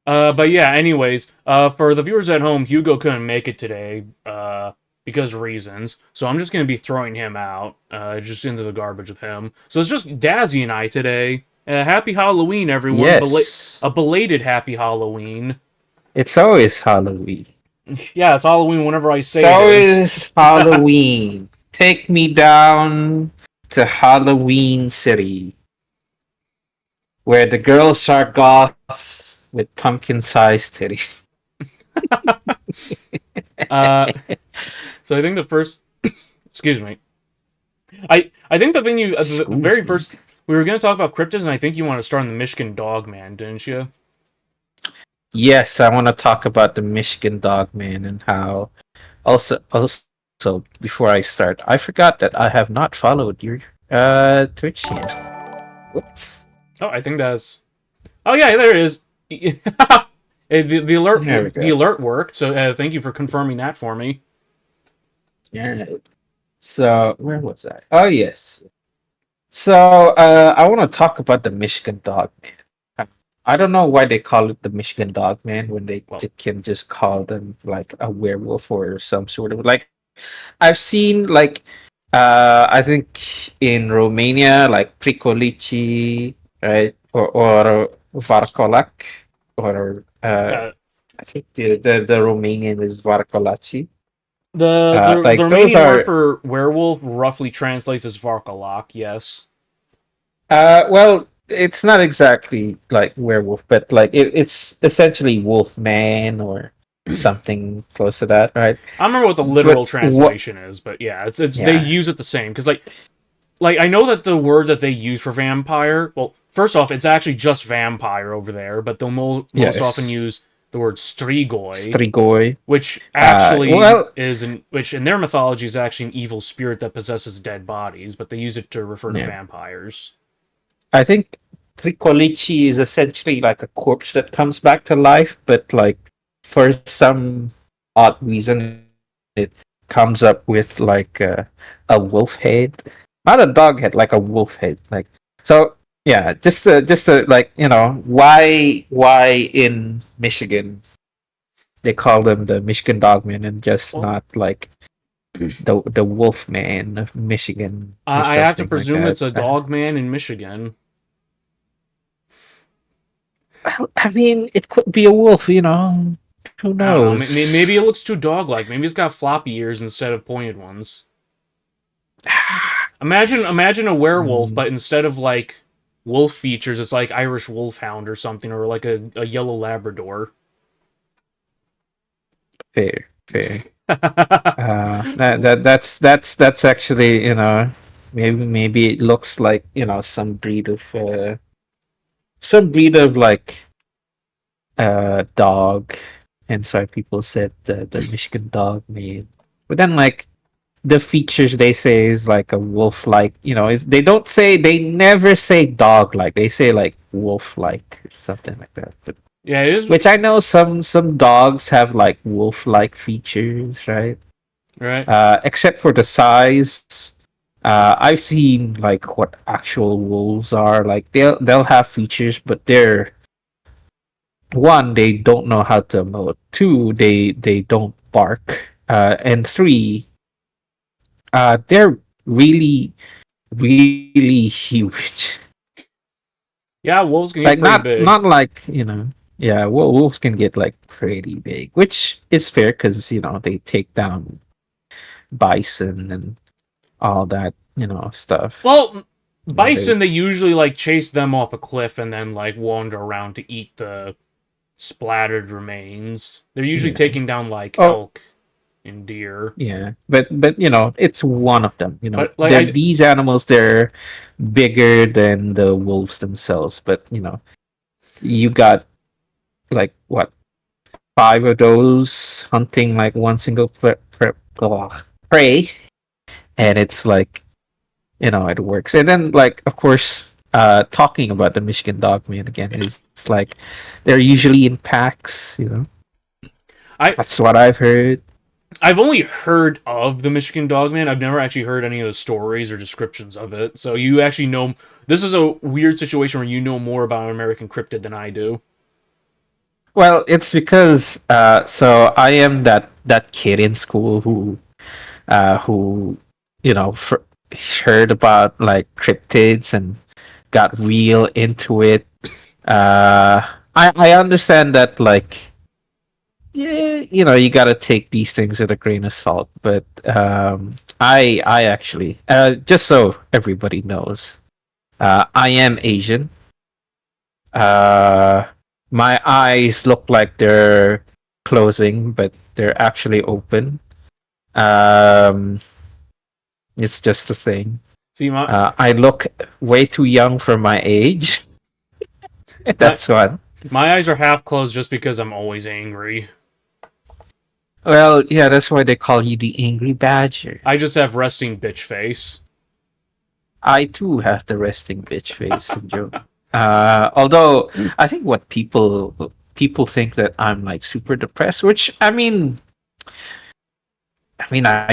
But yeah, anyways, for the viewers at home, Hugo couldn't make it today, because of reasons. So I'm just gonna be throwing him out, just into the garbage with him. So it's just Dazzy and I today. Happy Halloween, everyone! Yes, A belated Happy Halloween. it's always Halloween. Yeah, it's Halloween whenever I It's say it is. always Halloween. Take me down to Halloween City, where the girls are goths with pumpkin-sized titties. uh, so I think the first, excuse me, I think the thing the Excuse very me. first we were gonna talk about cryptids, and I think you want to start on the Michigan Dog Man, didn't you? Yes, I want to talk about the Michigan Dog Man and how. Also, before I start, I forgot that I have not followed your Twitch channel. Whoops. Oh, I think that's. Oh yeah, there it is. There we the go. alert worked. So thank you for confirming that for me. Yeah. So where was I? Oh yes. So I want to talk about the Michigan Dog Man. I don't know why they call it the Michigan Dog Man when they Well, can just call them like a werewolf or some sort of like. I've seen like I think in Romania like Pricolici, right? Or Varcolac or uh, I think the Romanian is Varcolaci. the Like those Romanian word are for werewolf roughly translates as Varkalok. Yes. well, it's not exactly like werewolf, but like it's essentially wolf man or something close to that, right? I don't remember what the literal But what? translation is, but yeah, it's they Yeah. use it the same because like I know that the word that they use for vampire. Well, first off, it's actually just vampire over there, but they'll most often Yes. use the word strigoi, Strigoi. which actually Well, which in their mythology is actually an evil spirit that possesses dead bodies, but they use it to refer to yeah. vampires. I think Tricolici is essentially like a corpse that comes back to life, but like for some odd reason, it comes up with like a wolf head, not a dog head, like a wolf head. Like so, yeah. Just to like why in Michigan they call them the Michigan Dogman and just Well, not like the Wolf Man of Michigan or I have to something like presume that. it's a dog man in Michigan. Well, I mean, it could be a wolf, you know. Who I don't know. knows? Maybe it looks too dog-like. Maybe it's got floppy ears instead of pointed ones. Imagine a werewolf, Mm, but instead of like wolf features, it's like Irish wolfhound or something, or like a yellow Labrador. fair, fair. That's actually maybe it looks like some breed of like dog, and so people said the Michigan dog made. But then like the features they say is like a wolf like they don't say they never say dog like they say like wolf like or something like that but Yeah, it is which I know some dogs have like wolf like features, right? right. Except for the size. I've seen like what actual wolves are like they'll have features but they're one they don't know how to emote, two they don't bark, and three they're really really huge. Yeah, wolves can get Like pretty not big. not like yeah, wolves can get like pretty big, which is fair because they take down bison and all that stuff. Well, They bison they usually like chase them off a cliff and then like wander around to eat the splattered remains. They're usually yeah. taking down like Oh elk and deer. yeah, but it's one of them. But like They're these animals. They're bigger than the wolves themselves, but you got like what five of those hunting like one single prey, and it's like it works. And then like of course, talking about the Michigan Dog Man again is it's like they're usually in packs. I That's what I've heard. I've only heard of the Michigan Dogman. I've never actually heard any of the stories or descriptions of it. So you actually know this is a weird situation where you know more about American Cryptid than I do. Well, it's because so I am that kid in school who heard about like cryptids and got real into it. I understand that like yeah, you got to take these things with a grain of salt, but I actually just so everybody knows, I am Asian. Uh, my eyes look like they're closing, but they're actually open. Um, it's just a thing. See, I look way too young for my age. my That's one. my eyes are half closed just because I'm always angry. Well, yeah, that's why they call you the Angry Badger. I just have resting bitch face. I too have the resting bitch face syndrome. Although I think what people think that I'm like super depressed, which I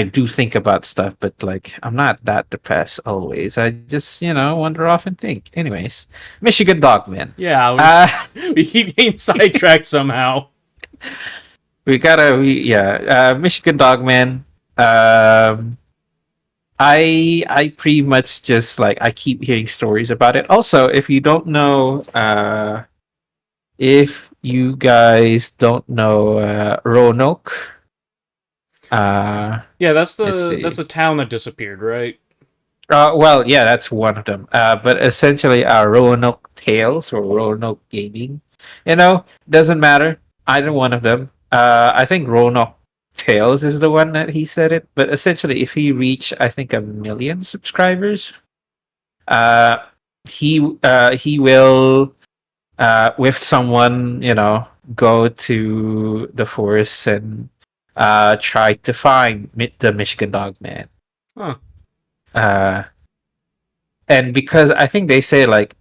do think about stuff, but like I'm not that depressed always. I just wander off and think. Anyways, Michigan Dogman. Yeah, Uh, we keep getting sidetracked somehow. Michigan Dogman. Um, I pretty much just like I keep hearing stories about it. Also, if you guys don't know Roanoke, Yeah, let's that's see. the town that disappeared, right? Well, yeah, that's one of them. But essentially, Roanoke Tales or Roanoke Gaming, doesn't matter. Either one of them. I think Roanoke Tales is the one that he said it. But essentially, if he reached, I think, 1 million subscribers, uh, he will with someone, go to the forest and try to find the Michigan Dog Man. Huh. Uh, and because I think they say like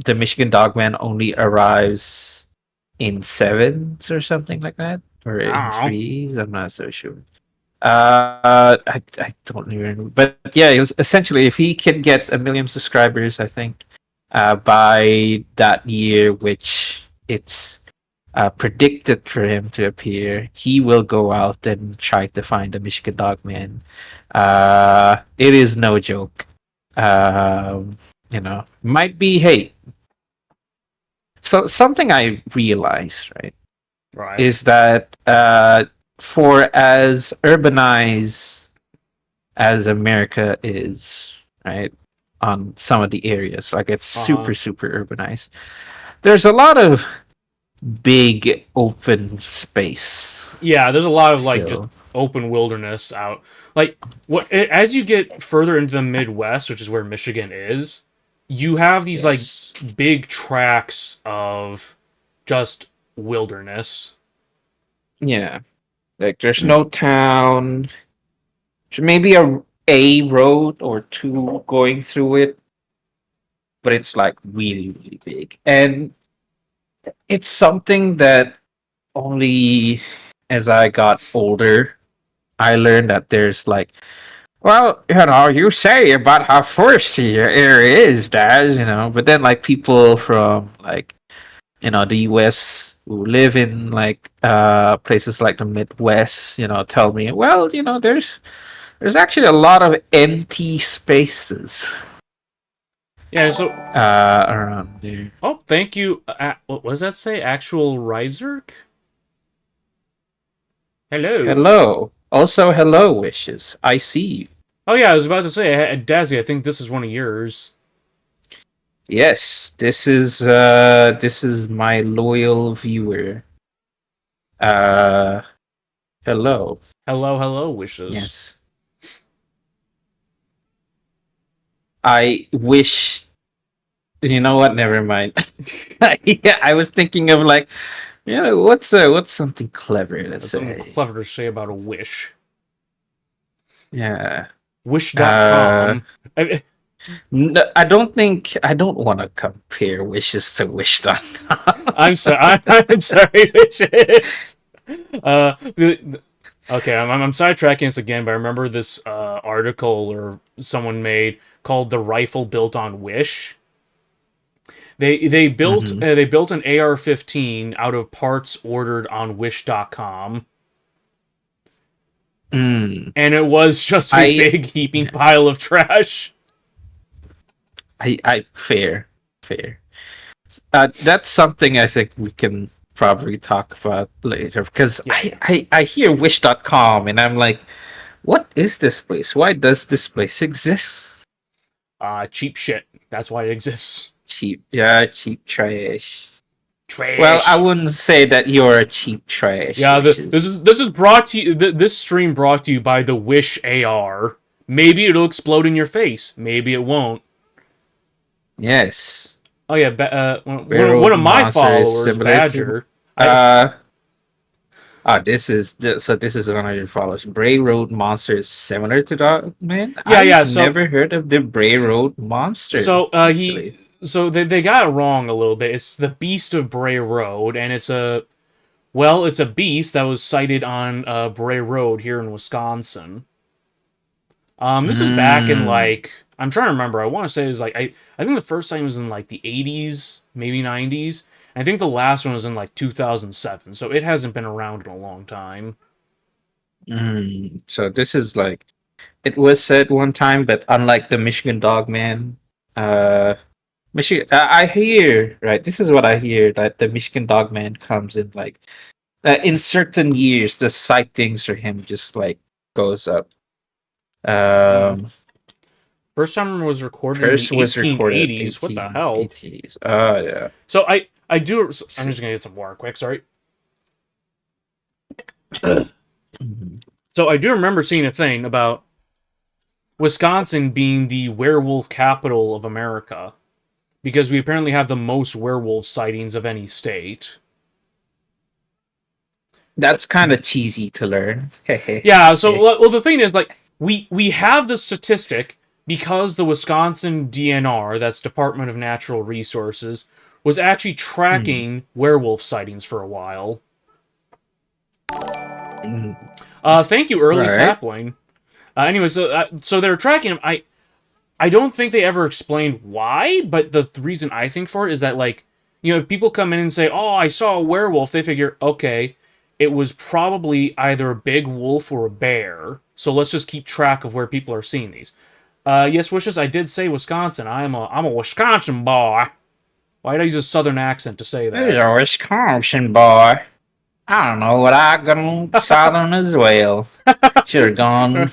the Michigan Dogman only arrives in sevens or something like that, or in I don't know. threes. I'm not so sure. I don't even. But yeah, it was essentially if he can get 1 million subscribers, I think, by that year, which it's predicted for him to appear, he will go out and try to find the Michigan Dogman. It is no joke. Might be hey. So something I realized, right, Right. is that for as urbanized as America is, right, on some of the areas, like it's Uh huh. super urbanized. There's a lot of big open space Yeah, there's a lot of like just still. open wilderness out. Like as you get further into the Midwest, which is where Michigan is, you have these like Yes. big tracts of just wilderness. Yeah. Like there's no town. Maybe a road or two going through it, but it's like really big. And it's something that only as I got older, I learned that there's like, well, you say about how foresty your area is, Daz, but then like people from like, the US who live in like places like the Midwest, tell me, well, there's actually a lot of empty spaces Yeah. So, around there. oh, thank you. What does that say? Actual Riserk? Hello. Hello. Also, hello, wishes. I see you. Oh yeah, I was about to say, Dazzy. I think this is one of yours. Yes, this is my loyal viewer. Uh, hello. Hello, hello, wishes. Yes, I wish. You know what? Never mind. Yeah, I was thinking of like, what's something clever to That's something say? clever to say about a wish. Yeah. Uh, Wish.com. I don't want to compare wishes to wish.com. I'm sorry. I'm sorry, wishes. Okay, I'm sidetracking this again, but I remember this article or someone made called "The Rifle Built on Wish." Mm-hmm. They built an AR-15 out of parts ordered on Wish.com, Mm. and it was just a I big heaping yeah, pile of trash. I fair, fair. That's something I think we can probably talk about later because Yeah, I hear Wish.com and I'm like, what is this place? Why does this place exist? cheap shit. That's why it exists. Cheap, yeah, cheap trash. Well, I Trash. wouldn't say that you're a cheap trash, Yeah, Wishes. this is brought to you. This stream brought to you by the Wish AR. Maybe it'll explode in your face. Maybe it won't. Yes. Oh yeah, one Barreled of my monster is followers, similar to Badger. I uh so this is one of your followers. Bray Road Monster is similar to that man. yeah I've yeah. So never heard of the Bray Road Monster so actually. he so they got it wrong a little bit. It's the Beast of Bray Road, and it's a beast that was sighted on Bray Road here in Wisconsin. This is back in Mm, like I'm trying to remember. I want to say it was like I think the first time was in like the 80s, maybe 90s. I think the last one was in like 2007. So it hasn't been around in a long time. So this is like it was said one time, but unlike the Michigan Dog Man, Michigan. I hear right. This is what I hear that the Michigan Dog Man comes in like in certain years. The sightings for him just like goes up. Uh, Um, First time was recorded in the First was recorded 1880s. What the hell? 1880s. Oh yeah. So I do. I'm So- just gonna get some water quick. Sorry. Mhm. So I do remember seeing a thing about Wisconsin being the werewolf capital of America because we apparently have the most werewolf sightings of any state. That's kind of cheesy to learn. Yeah, so well, the thing is, like, we have the statistic because the Wisconsin DNR, that's Department of Natural Resources, was actually Mm, tracking werewolf sightings for a while. mm. Thank you, All early right. sapling. Anyway, so they're tracking him. I don't think they ever explained why, but the reason I think for it is that, like, if people come in and say, "Oh, I saw a werewolf," they figure, okay, it was probably either a big wolf or a bear. So let's just keep track of where people are seeing these. Yes, wishes I did say Wisconsin. I'm a Wisconsin boy. Why did I use a southern accent to say There's that? a Wisconsin boy. I don't know what I gone southern as well. Should have gone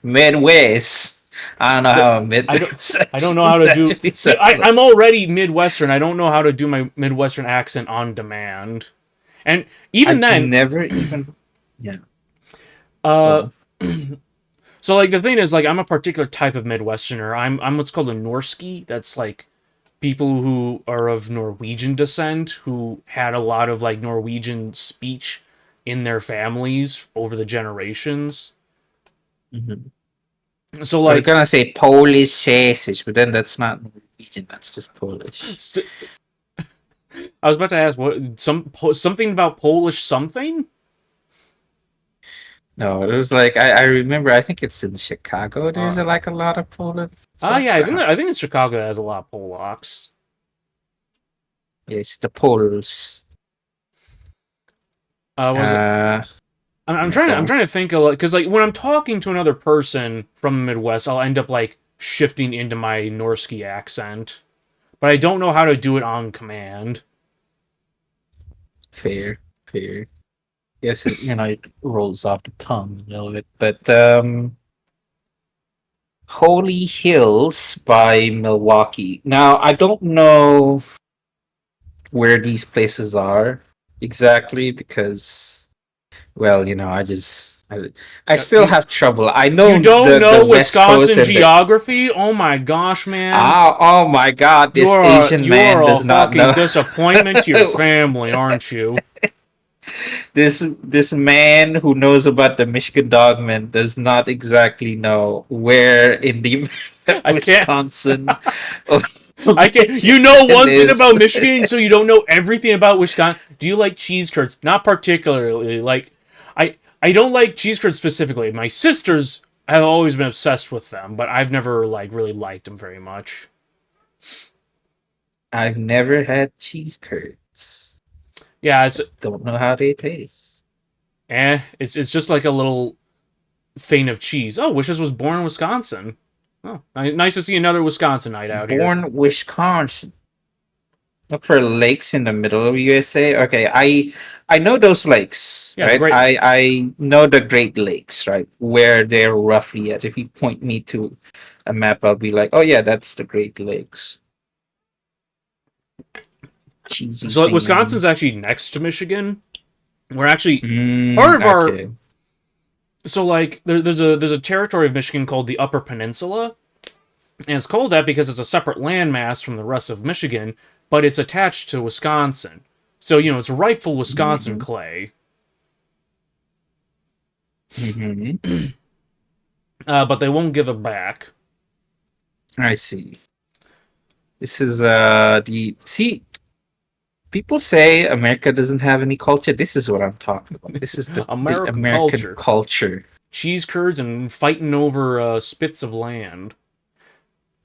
Midwest. I don't know how a I don't Midwest I don't know how to accent do. actually See, sounds like. I'm already Midwestern. I don't know how to do my Midwestern accent on demand. And even I've then, never even. Yeah. uh, Well, so like the thing is, like, I'm a particular type of Midwesterner. I'm what's called a Norski. That's like people who are of Norwegian descent who had a lot of like Norwegian speech in their families over the generations. mhm. So I was like, gonna say Polish sausage, but then that's not Norwegian. That's just Polish. I was about to ask something about Polish something. No, it was like I remember. I think it's in Chicago. There's Uh, like a lot of Polish yeah, folks. I think it's Chicago that has a lot of Polacks. It's the Poles. Was it? Uh, yeah, I'm go. trying to think of, like, because like when I'm talking to another person from the Midwest, I'll end up like shifting into my Norski accent, but I don't know how to do it on command. Fair, fair. Yes, it rolls off the tongue a little bit, but Holy Hills by Milwaukee. Now I don't know where these places are exactly because, well, I Uh, still You have trouble. I you know don't the know West Coast Wisconsin and the geography? Oh my gosh, man! oh my God, this Asian You man are a does not fucking know. disappointment to your family, aren't you? This man who knows about the Michigan Dogman does not exactly know where in the I can't. Wisconsin I can't. You know Michigan one thing is. about Michigan, so you don't know everything about Wisconsin. Do you like cheese curds? Not particularly. Like, I don't like cheese curds specifically. My sisters have always been obsessed with them, but I've never like really liked them very much. I've never had cheese curds. Yeah, it's Don't know how they taste. it's just like a little thing of cheese. Oh, Wishes was born in Wisconsin. Oh, nice to see another Wisconsinite out here. Born Wisconsin. Look for lakes in the middle of USA. Okay, I know those lakes, Yeah, the right? great. I know the Great Lakes, right? Where they're roughly at. If you point me to a map, I'll be like, oh yeah, that's the Great Lakes. Cheesy So thing. Wisconsin's actually next to Michigan. We're actually part Mm, of our. okay. So like there's a territory of Michigan called the Upper Peninsula, and it's called that because it's a separate landmass from the rest of Michigan, but it's attached to Wisconsin. So it's rightful Wisconsin Mm-hmm. clay. Mm-hmm. But they won't give it back. I see. This is the see. People say America doesn't have any culture. This is what I'm talking about. This is the American American culture, culture. cheese curds, and fighting over spits of land.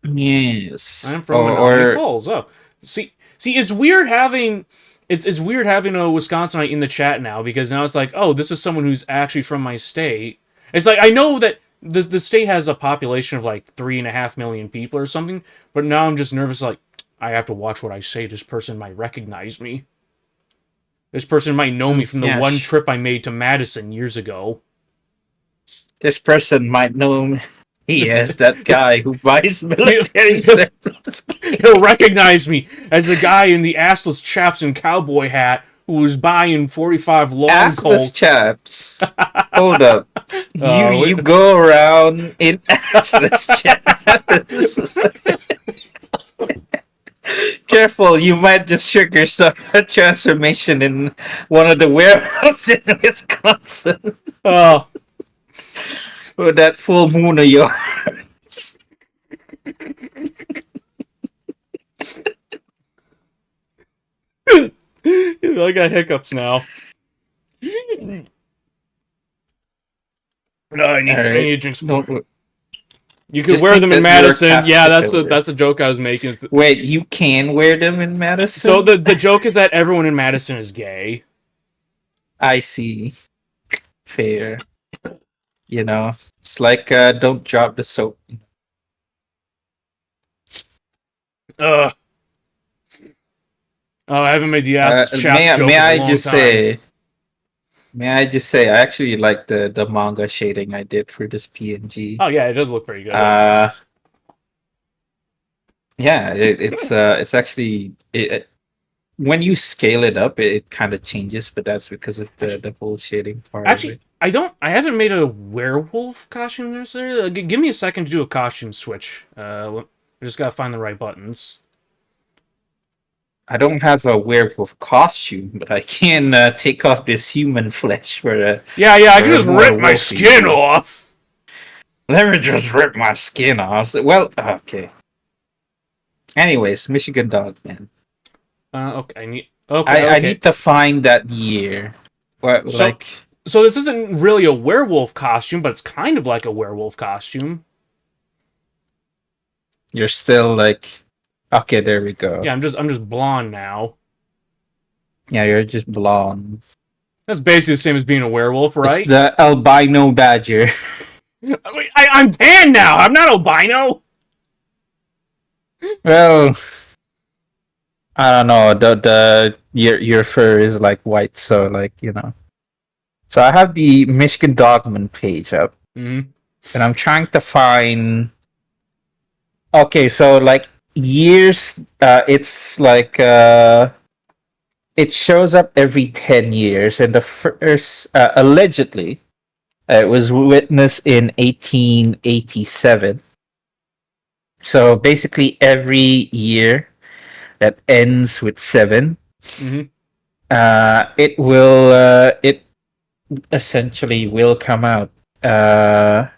Yes. I'm from Menominee Or Falls. Oh, see, it's weird having it's weird having a Wisconsinite in the chat now because now it's like, oh, this is someone who's actually from my state. It's like I know that the state has a population of like 3.5 million people or something, but now I'm just nervous. Like I have to watch what I say. This person might recognize me. This person might know me from the yeah, one trip I made to Madison years ago. this person might know him. He It's, is that guy who buys he'll, military he'll, surplus. he'll recognize me as the guy in the assless chaps and cowboy hat who was buying 45 long Assless colt. chaps. Hold up. You Uh, you go around in assless chaps. Careful, you might just trigger some transformation in one of the warehouses in Wisconsin. uh, With that full moon of yours. I got hiccups now. No, I need to drink some more. Don't You could just wear think them in that you're a Madison. Yeah, capsule that's killer. the joke I was making. Wait, you can wear them in Madison? So the joke is that everyone in Madison is gay. I see. Fair. You know, it's like don't drop the soap. Ugh. Oh, I haven't made the ass chaps joke May in a I long just time. say? May I just say? I actually like the manga shading I did for this PNG. Oh yeah, it does look pretty good. Yeah, it's actually when you scale it up, it kind of changes, but that's because of the whole shading part of Actually, it. I haven't made a werewolf costume necessarily. Give me a second to do a costume switch. I just gotta find the right buttons. I don't have a werewolf costume, but I can take off this human flesh for a. Yeah, I for can a just more rip my wolfy skin look. off. Let me just rip my skin off. Well, okay. Anyways, Michigan Dog Man. Okay, okay. I need to find that year. What So- like So this isn't really a werewolf costume, but it's kind of like a werewolf costume. you're still like. Okay, there we go. Yeah, I'm just blonde now. Yeah, you're just blonde. That's basically the same as being a werewolf, right? It's the albino badger. I'm tan now. I'm not albino. Well, I don't know. The your fur is like white, so like So I have the Michigan Dogman page up, Mm-hmm. and I'm trying to find. Okay, so like years, it's like it shows up every 10 years, and the first allegedly it was witnessed in 1887. So basically, every year that ends with 7, Mm-hmm. it essentially will come out, and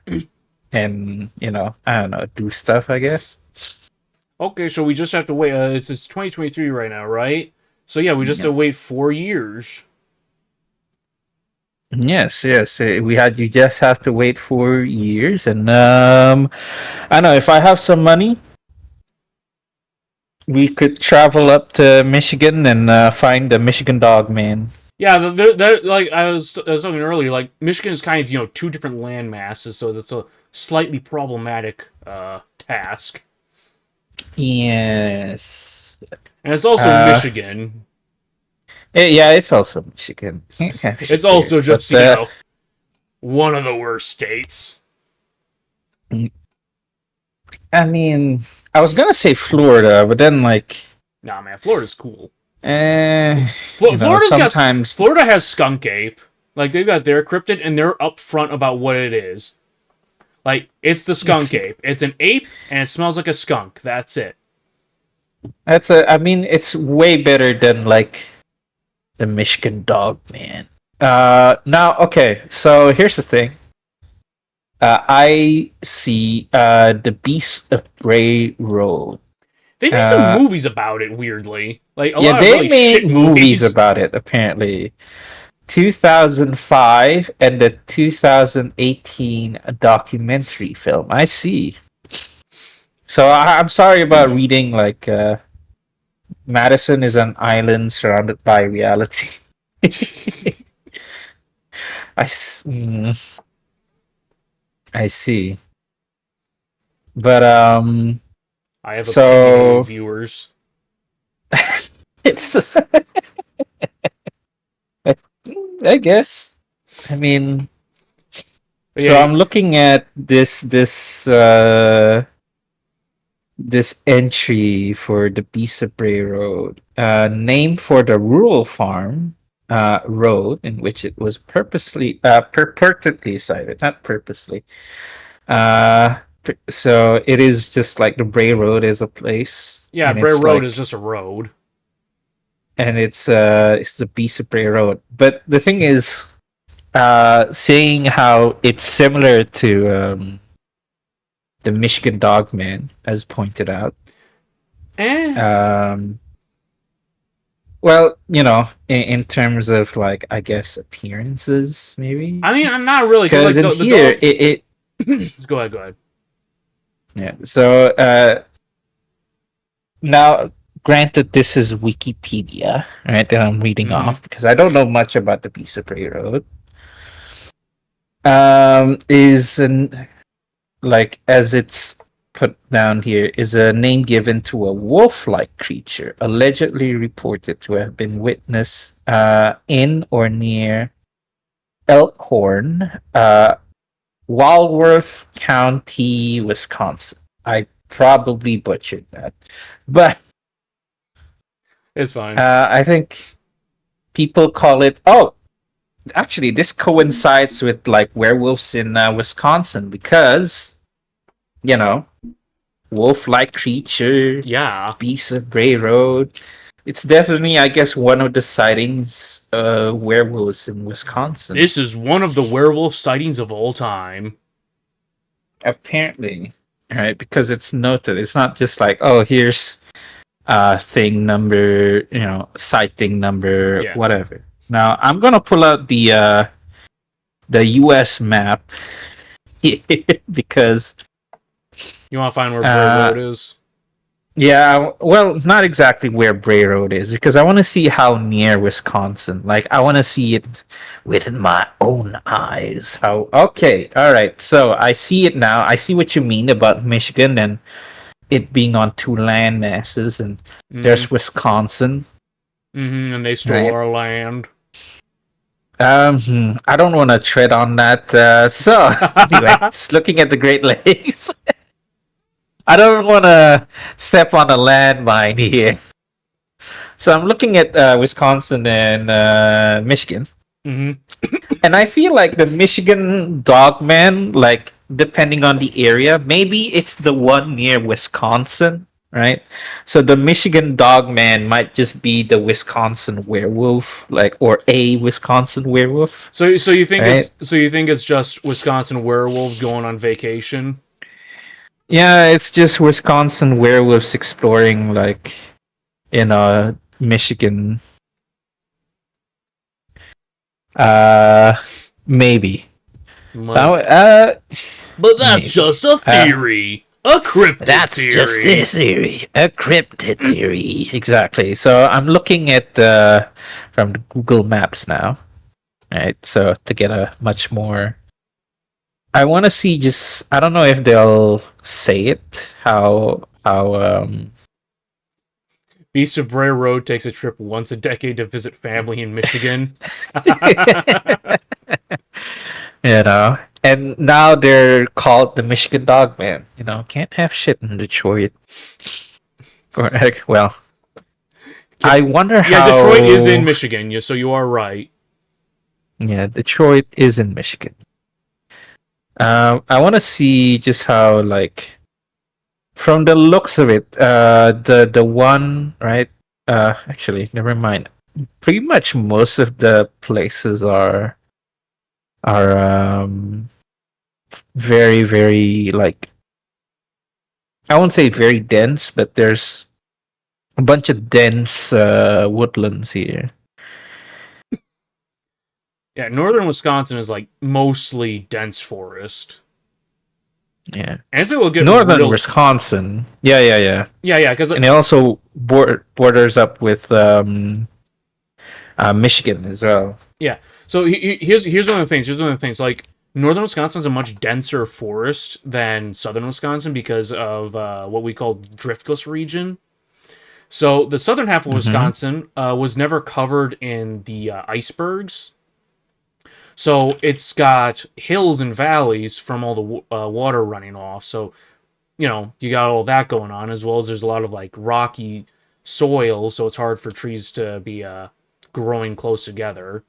I don't know, do stuff, I guess. Okay, so we just have to wait. It's 2023 right now, right? So yeah, we just have to wait 4 years. Yes. You just have to wait 4 years, and I don't know if I have some money. we could travel up to Michigan and find the Michigan Dog Man. Yeah, like I was talking earlier, like Michigan is kind of two different land masses, so that's a slightly problematic task, Yes. and it's also Uh, Michigan. yeah, it's also Michigan. It's There. also But just one of the worst states. I mean, I was gonna say Florida, but then like, Nah, man, Florida's cool. eh, sometimes Florida has skunk ape. Like they've got their cryptid, and they're upfront about what it is. Like it's the skunk it's ape. It's an ape, and it smells like a skunk. That's it. I mean, it's way better than like the Michigan Dog Man. Now, okay, so here's the thing. I see the Beast of Bray Road. They made some movies about it. Weirdly, like a Yeah, lot of they really made shit movies movies. about it apparently. 2005 and the 2018 documentary film. I see. So I'm sorry about reading like Madison is an island surrounded by reality. I, I see. But I have so opinionated viewers. it's I guess. I mean, But so yeah, I'm looking at this entry for the Bisa Bray Road, named for the rural farm road in which it was purportedly cited, not purposely. So it is just like the Bray Road is a place, yeah, and Bray it's Road is like, just a road. and it's the Bisa Bray Road. But the thing is, seeing how it's similar to the Michigan Dogman, as pointed out. Eh. Um, well, in terms of like, I guess appearances, maybe. I mean, I'm not really because Because like in the here, dog. it Go ahead. Go ahead. yeah. So now, granted, this is Wikipedia, right? That I'm reading Mm-hmm. off because I don't know much about the Bisa Prairie Road. Is an like as it's put down here is a name given to a wolf-like creature allegedly reported to have been witnessed in or near Elkhorn, Walworth County, Wisconsin. I probably butchered that, but It's fine. I think people call it. Oh, actually, this coincides with like werewolves in Wisconsin because you know wolf-like creature, Yeah. beast of Bray Road. It's definitely, I guess, one of the sightings werewolves in Wisconsin. This is one of the werewolf sightings of all time. Apparently, right? Because it's noted. It's not just like, oh, here's thing number, sighting number, Yeah. whatever. Now I'm gonna pull out the U.S. map here because You want to find where Bray Road is? yeah, well, not exactly where Bray Road is because I want to see how near Wisconsin. Like, I want to see it with my own eyes. How? Okay, all right. So I see it now. I see what you mean about Michigan and it being on two land masses, and there's Wisconsin. And they stole Right. our land. I don't want to tread on that. So, anyways, looking at the Great Lakes, I don't want to step on a landmine here. So I'm looking at Wisconsin and Michigan, and I feel like the Michigan Dogman, like depending on the area, maybe it's the one near Wisconsin, right? So the Michigan Dogman might just be the Wisconsin werewolf, like or a Wisconsin werewolf, So you think right? it's just Wisconsin werewolves going on vacation? Yeah, it's just Wisconsin werewolves exploring, like Michigan. Maybe. But, Uh, but that's maybe. just a theory. A cryptid That's just a theory. theory, a cryptid theory. Exactly. So I'm looking at from the Google Maps now, right? So to get a much more, I want to see just I don't know if they'll say it how. Beast of Bray Road takes a trip once a decade to visit family in Michigan. You know, and now they're called the Michigan Dog Man. You know, can't have shit in Detroit. Or well, I wonder Yeah, Detroit is in how. Michigan, so you are right. Yeah, Detroit is in Michigan. I want to see just how like from the looks of it, the one right. Actually, never mind. Pretty much most of the places are very like I won't say very dense, but there's a bunch of dense woodlands here. Yeah, northern Wisconsin is like mostly dense forest. Yeah, And so it will get northern real. Wisconsin. Yeah. Yeah, because And it also borders up with Michigan as well. yeah. So here's one of the things. Here's one of the things. Like northern Wisconsin is a much denser forest than southern Wisconsin because of what we call driftless region. So the southern half of Mm-hmm. Wisconsin was never covered in the icebergs. So it's got hills and valleys from all the water running off. So you got all that going on, as well as there's a lot of like rocky soil, so it's hard for trees to be growing close together.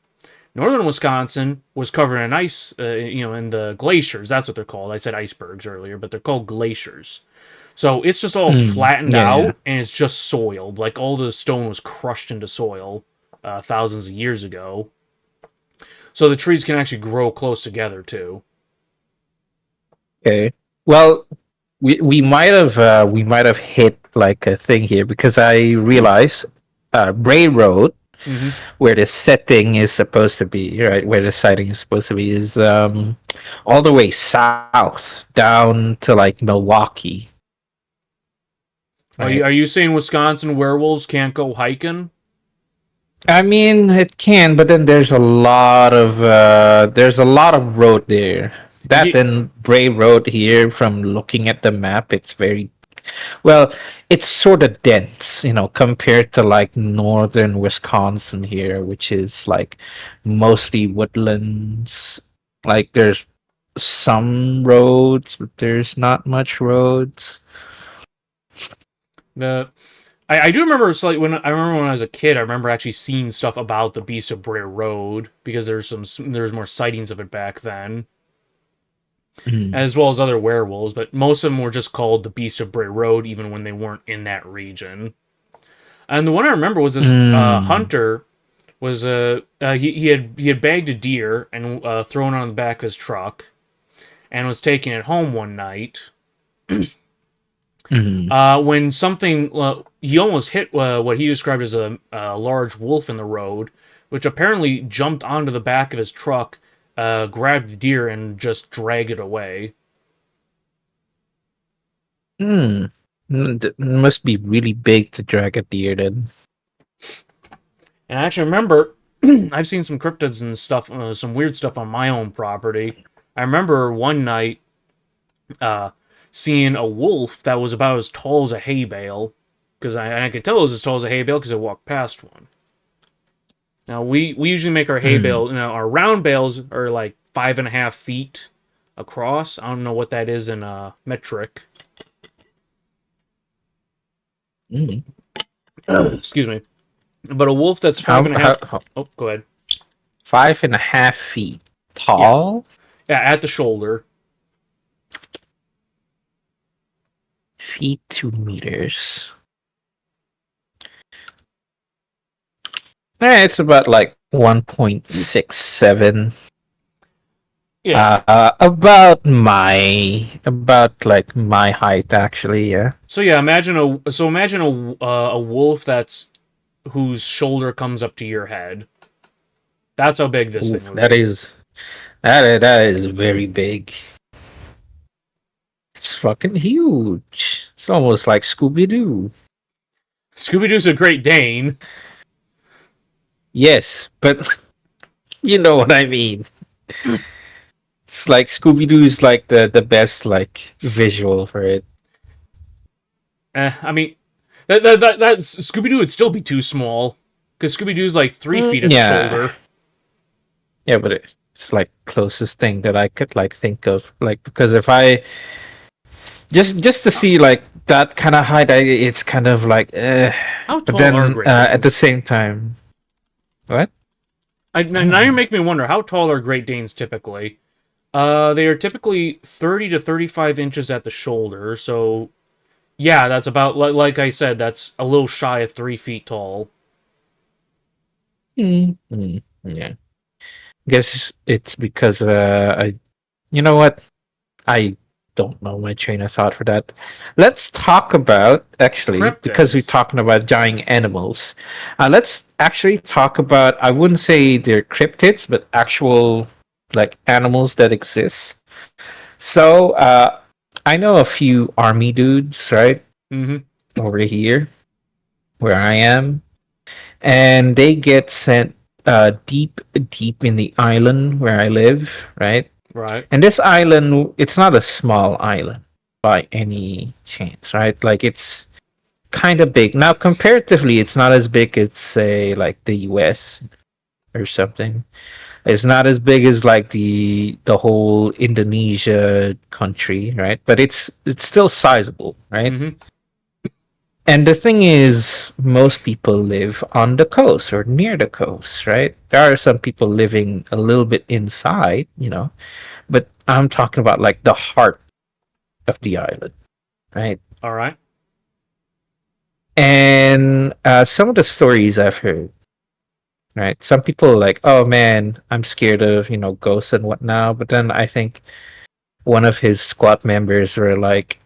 Northern Wisconsin was covered in ice, in the glaciers. That's what they're called. I said icebergs earlier, but they're called glaciers. So it's just all flattened Yeah. out and it's just soiled. Like all the stone was crushed into soil thousands of years ago. So the trees can actually grow close together too. Okay. Well, we might have hit like a thing here because I realize Bray Road, Hmm. where the setting is supposed to be, right, where the sighting is supposed to be, is all the way south down to like Milwaukee, Are you right? are you saying Wisconsin werewolves can't go hiking? I mean, it can, but then there's a lot of road there. That Yeah, and Bray Road here, from looking at the map, it's very well. It's sort of dense, compared to like northern Wisconsin here, which is like mostly woodlands. Like there's some roads, but there's not much roads. the I do remember it's like when I was a kid, I remember actually seeing stuff about the Beast of Bray Road because there's more sightings of it back then, Mm. as well as other werewolves. But most of them were just called the Beast of Bray Road, even when they weren't in that region. And the one I remember was this Mm. hunter was he had bagged a deer and thrown it on the back of his truck and was taking it home one night Mm. when something he almost hit what he described as a large wolf in the road, which apparently jumped onto the back of his truck, grabbed the deer, and just dragged it away. Mm. Must be really big to drag a deer then. And I actually remember I've seen some cryptids and stuff, some weird stuff on my own property. I remember one night uh, seeing a wolf that was about as tall as a hay bale, because I could tell it was as tall as a hay bale because I walked past one. Now we usually make our hay Mm. bale. Our round bales are like 5.5 feet across. I don't know what that is in metric. Mm. Excuse me. But a wolf that's five How, and a how, half. how 5.5 feet Yeah, tall, yeah, at the shoulder. feet 2 meters. It's about like 1.67. Yeah. About like my height actually. Yeah. So yeah, imagine a wolf that's whose shoulder comes up to your head. That's how big this thing Oof, would that be. is that is very big. It's fucking huge. It's almost like Scooby Doo. Scooby Doo's a Great Dane. Yes, but you know what I mean. It's like Scooby Doo is like the best like visual for it. I mean, that Scooby Doo would still be too small because Scooby Doo's like 3 feet at the Yeah, shoulder. yeah, but it's like closest thing that I could like think of. Like because if I just to see like that kind of height, it's kind of like. How But tall are then Great at the Danes? same time, what? Now you're making me wonder how tall are Great Danes typically. They are typically 30 to 35 inches at the shoulder. So yeah, that's about like I said. That's a little shy of 3 feet tall. Yeah, guess it's because I. You know what? I don't know my train of thought for that. Let's talk about actually because we're Cryptids. talking about giant animals. Let's actually talk about. I wouldn't say they're cryptids, but actual like animals that exist. So I know a few army dudes, right, Mm-hmm. over here where I am, and they get sent deep, deep in the island where I live, right? Right. And this island, it's not a small island by any chance, right? Like it's kind of big. Now, comparatively, it's not as big as say like the US or something. It's not as big as like the whole Indonesia country, right? But it's still sizable, right? Mm-hmm. And the thing is, most people live on the coast or near the coast, right? There are some people living a little bit inside, but I'm talking about like the heart of the island, right? All right. And some of the stories I've heard, right? Some people are like, oh man, I'm scared of, ghosts and whatnot. But then I think one of his squad members were like,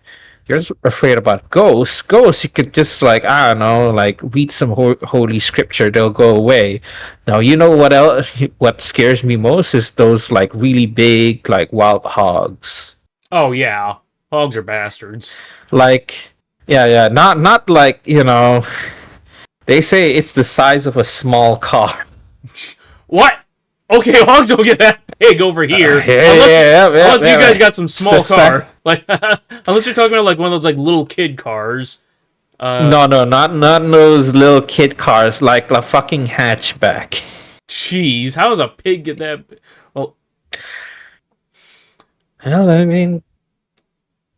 you're afraid about ghosts. Ghosts, you could just like, I don't know, like read some holy scripture, they'll go away. Now, you know what else? What scares me most is those like really big, like wild hogs. Oh yeah, hogs are bastards. Like, yeah, not like they say it's the size of a small car. What? Okay, hogs don't get that big over Yeah, here, yeah, unless you guys yeah. got some It's the small car, like unless you're talking about like one of those like little kid cars. Uh, no, not those little kid cars, like a fucking hatchback. Jeez, how does a pig get that? Well, Well, I mean,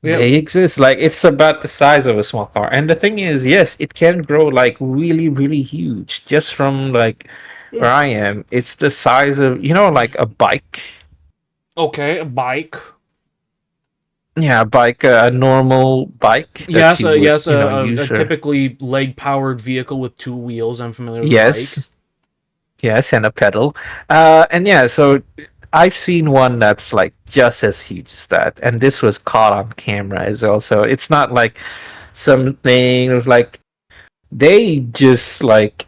yeah. they exist. Like it's about the size of a small car, and the thing is, yes, it can grow like really, really huge. Just from like where I am, it's the size of like a bike. Okay, a bike. Yeah, a bike, a normal bike that Yes, you would yes, a use. typically leg-powered vehicle with two wheels. I'm familiar with a bike. Yes, yes, and a pedal. And yeah, so I've seen one that's like just as huge as that, and this was caught on camera as well. So it's not like something like they just like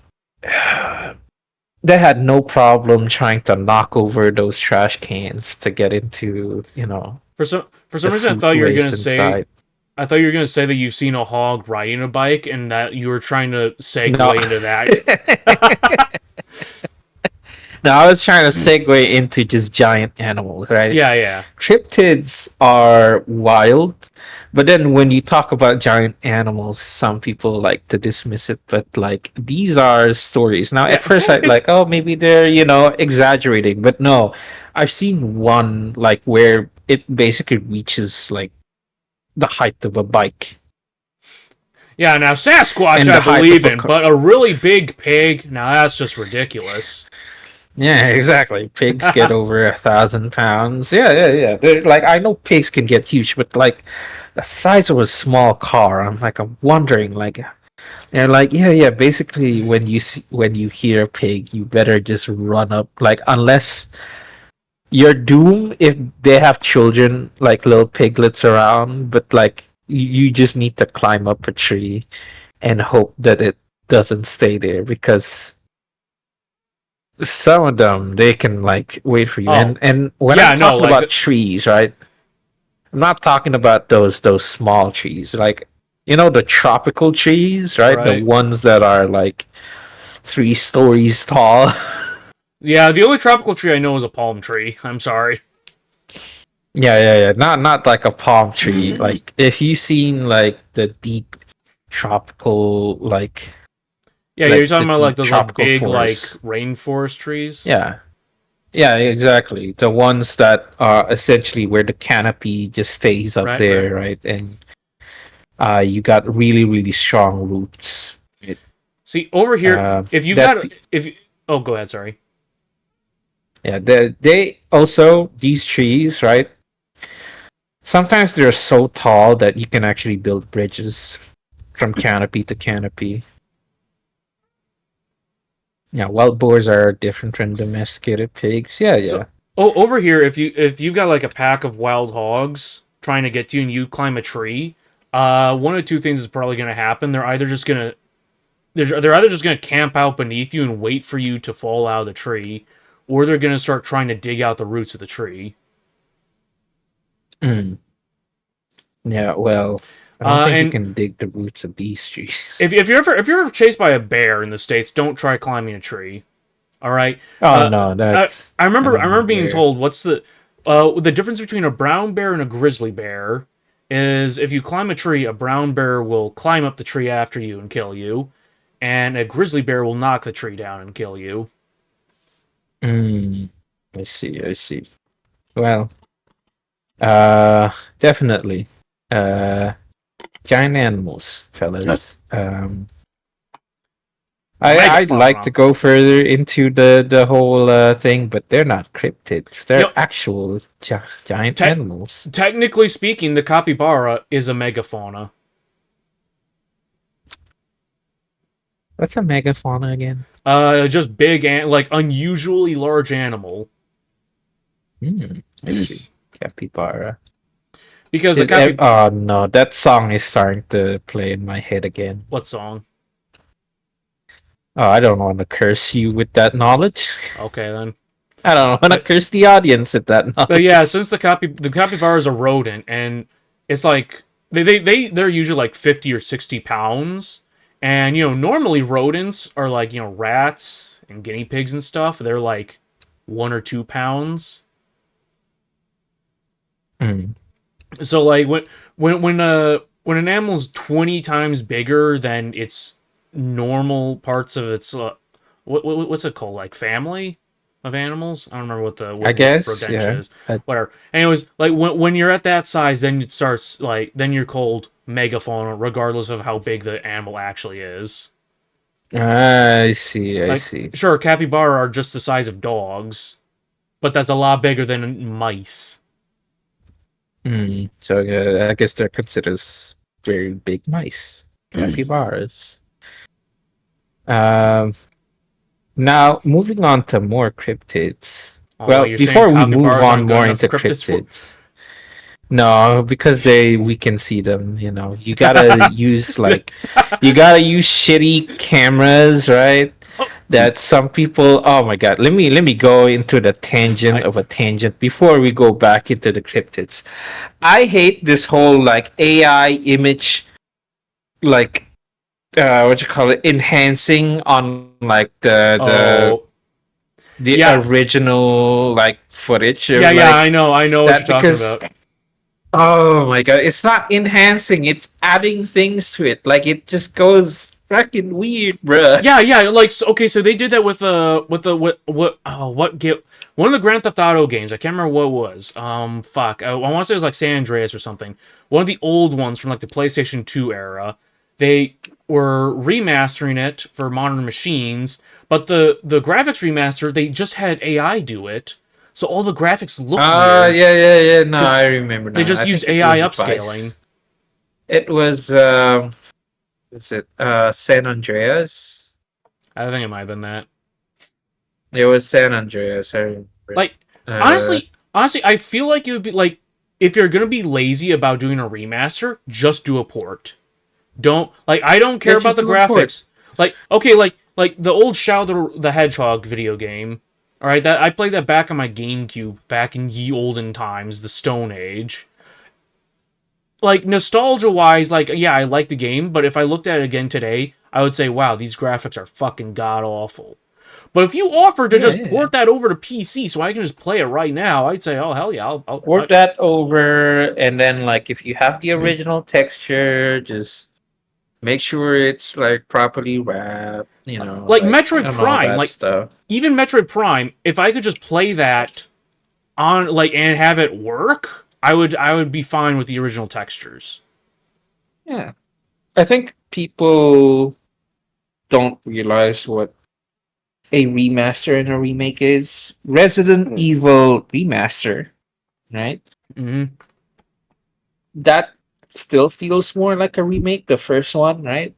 they had no problem trying to knock over those trash cans to get into For some the reason, food waste inside. I thought you were gonna say that you've seen a hog riding a bike, and that you were trying to No. segue into that. No, I was trying to segue into just giant animals, right? Yeah, yeah. Cryptids are wild, but then when you talk about giant animals, some people like to dismiss it. But like these are stories. Now, Yeah, at first, I it's like, oh, maybe they're exaggerating, but no, I've seen one like where it basically reaches like the height of a bike yeah. Now Sasquatch, and I the height believe of a in, car. but a really big pig, now that's just ridiculous. Yeah, exactly. Pigs get over 1,000 pounds. Yeah. They're like I know pigs can get huge, but like the size of a small car, I'm wondering like they're like yeah. Basically, when you hear a pig, you better just run up. Like unless you're doomed if they have children like little piglets around, but like you just need to climb up a tree and hope that it doesn't stay there because some of them they can like wait for you. Oh, And when I'm yeah, no, talking like about trees, right? I'm not talking about those small trees, like the tropical trees, right? The right? ones that are like 3 stories tall. Yeah, the only tropical tree I know is a palm tree. I'm sorry. Yeah. Not like a palm tree. Like if you seen like the deep tropical Yeah, you're like talking the about like deep those like tropical big like forests. rainforest trees, Yeah. Yeah, exactly. The ones that are essentially where the canopy just stays up right? Right. there, right? And you got really, really strong roots. Right? See, over here, if you That got if you, oh, go ahead. Sorry. yeah, they also these trees, right? Sometimes they're so tall that you can actually build bridges from canopy to canopy. Yeah, wild boars are different from domesticated pigs. Yeah, So, yeah. oh, over here, if you've got like a pack of wild hogs trying to get to you and you climb a tree, one of two things is probably going to happen. They're either just gonna camp out beneath you and wait for you to fall out of the tree, or they're gonna start trying to dig out the roots of the tree. Mm. Yeah, well, I don't think you And can dig the roots of these trees. if you're ever chased by a bear in the states, don't try climbing a tree. All right. Oh Uh, no, I, that's I I remember I don't remember know being where. told what's the difference between a brown bear and a grizzly bear is if you climb a tree, a brown bear will climb up the tree after you and kill you, and a grizzly bear will knock the tree down and kill you. Mm, I see, I see. Well, uh, definitely. Uh, Giant animals, fellas. I'd like to Megafauna. go further into the whole thing, but they're not cryptids. You They're know, actual giant te- animals. technically speaking, the capybara is a megafauna. What's a megafauna again? Just big and like unusually large animal. I see. Capybara. Because the capi Oh no, that song is starting to play in my head again. what song? Oh, I don't want to curse you with that knowledge. Okay then. I don't want to But curse the audience with that but yeah, knowledge. since the capybara is a rodent and it's like they're usually like 50 or 60 pounds, and normally rodents are like rats and guinea pigs and stuff. They're like 1 or 2 pounds. Mm. So like when an animal's 20 times bigger than its normal parts of its what's it called, like family of animals? I don't remember what the I what guess, rodentia yeah. is. Whatever. Anyways, like when you're at that size, then it starts like then you're called megafauna, regardless of how big the animal actually is. I see, I Like see. sure, capybara are just the size of dogs, but that's a lot bigger than mice. So I guess they're considered very big mice, capybaras. Um, Now moving on to more cryptids. Oh, Well, you're saying before we move capybaras on aren't good more enough for into cryptids for cryptids, no, because we can see them. You gotta use you gotta use shitty cameras, right? That some people. Oh my god, let me go into the tangent I of a tangent before we go back into the cryptids. I hate this whole like AI image, like what you call it, enhancing on like oh the yeah, original like footage yeah, of yeah. like I know what you're that talking because about. oh my god, it's not enhancing, it's adding things to it. Like it just goes fucking weird, bruh. Yeah, yeah. Like okay, so they did that with the what get one of the Grand Theft Auto games. I can't remember what it was. Fuck. I want to say it was like San Andreas or something. One of the old ones from like the PlayStation 2 era. They were remastering it for modern machines, but the graphics remaster they just had AI do it, so all the graphics look weird Yeah. No, because I remember they now. just I used think it AI was upscaling. Vice. It was what's it? San Andreas. I think it might have been that. It was San Andreas, I remember. Like Uh honestly, I feel like it would be like if you're gonna be lazy about doing a remaster, just do a port. Don't like I don't yeah, care about just the do a port. graphics. Like okay, like the old Shadow the Hedgehog video game. All right, that I played that back on my GameCube back in ye olden times, the Stone Age. like nostalgia wise, like yeah, I like the game, but if I looked at it again today, I would say, wow, these graphics are fucking god awful. But if you offer to Yeah, just yeah. port that over to PC so I can just play it right now, I'd say, oh hell yeah, Port that over, and then like if you have the original texture, just make sure it's like properly wrapped, like like Metroid and all Prime, that like stuff. even Metroid Prime, if I could just play that on like and have it work, I would be fine with the original textures. Yeah. I think people don't realize what a remaster and a remake is. Resident Evil remaster, right? Hmm. That still feels more like a remake, the first one, right?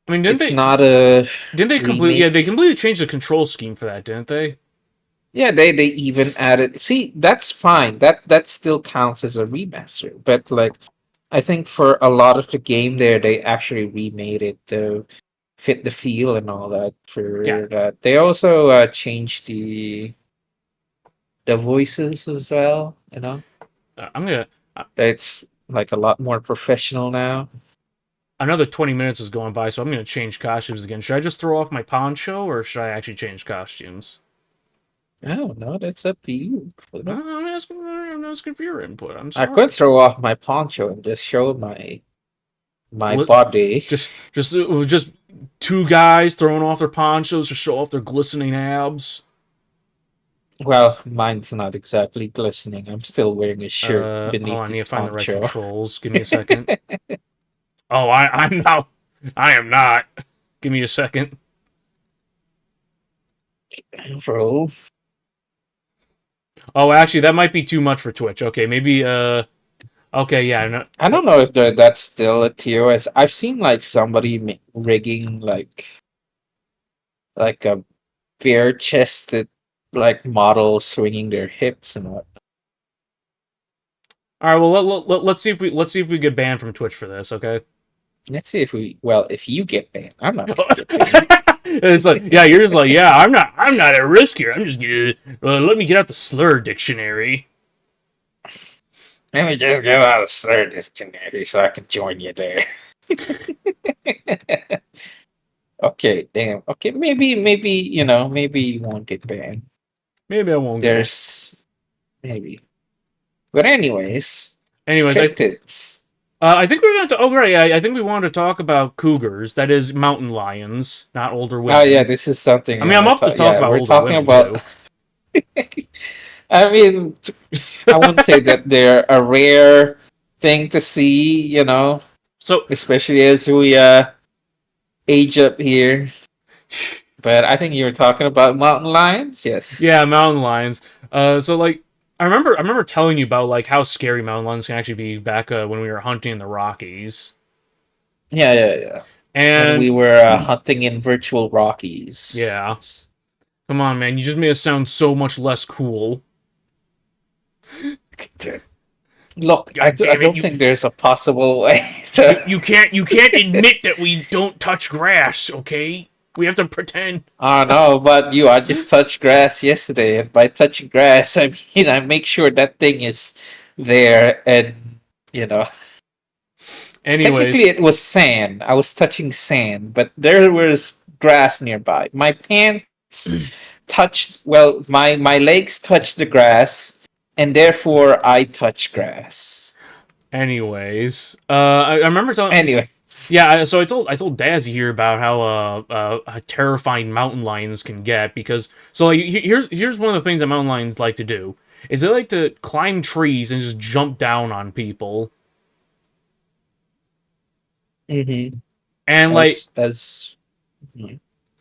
I mean, didn't It's they not a didn't they completely yeah, they remake. completely changed the control scheme for that, didn't they? Yeah, they even added. See, that's fine. That still counts as a remaster. But like, I think for a lot of the game there, they actually remade it to fit the feel and all that. Yeah. For that, they also changed the voices as well. I'm gonna It's like a lot more professional now. another 20 minutes is going by, so I'm gonna change costumes again. Should I just throw off my poncho or should I actually change costumes? Oh no, that's up to you. I'm asking for your input. I'm I could sorry. throw off my poncho and just show my Gl- body. just two guys throwing off their ponchos to show off their glistening abs. Well, mine's not exactly glistening. I'm still wearing a shirt Hold on, beneath I need this to find the right poncho. controls. Give me a second. Oh, I'm not. I am not. Give me a second. Bro, Oh, actually, that might be too much for Twitch. Okay, maybe. Okay, yeah. No, I don't know if that's still a TOS. I've seen like somebody rigging like a bare chested like model swinging their hips and what. all right. Well, let's see if we get banned from Twitch for this. Okay. Let's see if you get banned. I'm not gonna get banned. It's like, yeah, you're just like, yeah, I'm not at risk here. I'm just gonna let me get out the slur dictionary. Let me just get out of slur dictionary so I can join you there. Okay, damn. Okay, maybe maybe you won't get banned. Maybe I won't get it. There's maybe. But anyways, Anyways, cryptids. I think we're going to. Oh, right. I think we wanted to talk about cougars. That is mountain lions, not older Oh yeah, women. this is something I mean, I'm up to talk yeah, about we're older talking women about too. I mean I wouldn't say that they're a rare thing to see, So, especially as we age up here. But I think you were talking about mountain lions, yes. yeah, mountain lions. So like, I remember telling you about like how scary mountain lions can actually be back when we were hunting in the Rockies. Yeah, yeah, yeah. When we And were hunting in virtual Rockies. yeah, come on, man, you just made it sound so much less cool. Look, God I damn it, don't you think there's a possible way you to. you can't you can't admit that we don't touch grass, okay? We have to pretend. I know, but I just touched grass yesterday, and by touching grass, I mean I make sure that thing is there, and you know, Anyways, technically it was sand. I was touching sand, but there was grass nearby. My pants touched. Well, my legs touched the grass, and therefore I touched grass. I remember telling. Anyways. Yeah, so I told Dazzy here about how terrifying mountain lions can get because so like here's one of the things that mountain lions like to do is they like to climb trees and just jump down on people Mm-hmm. and As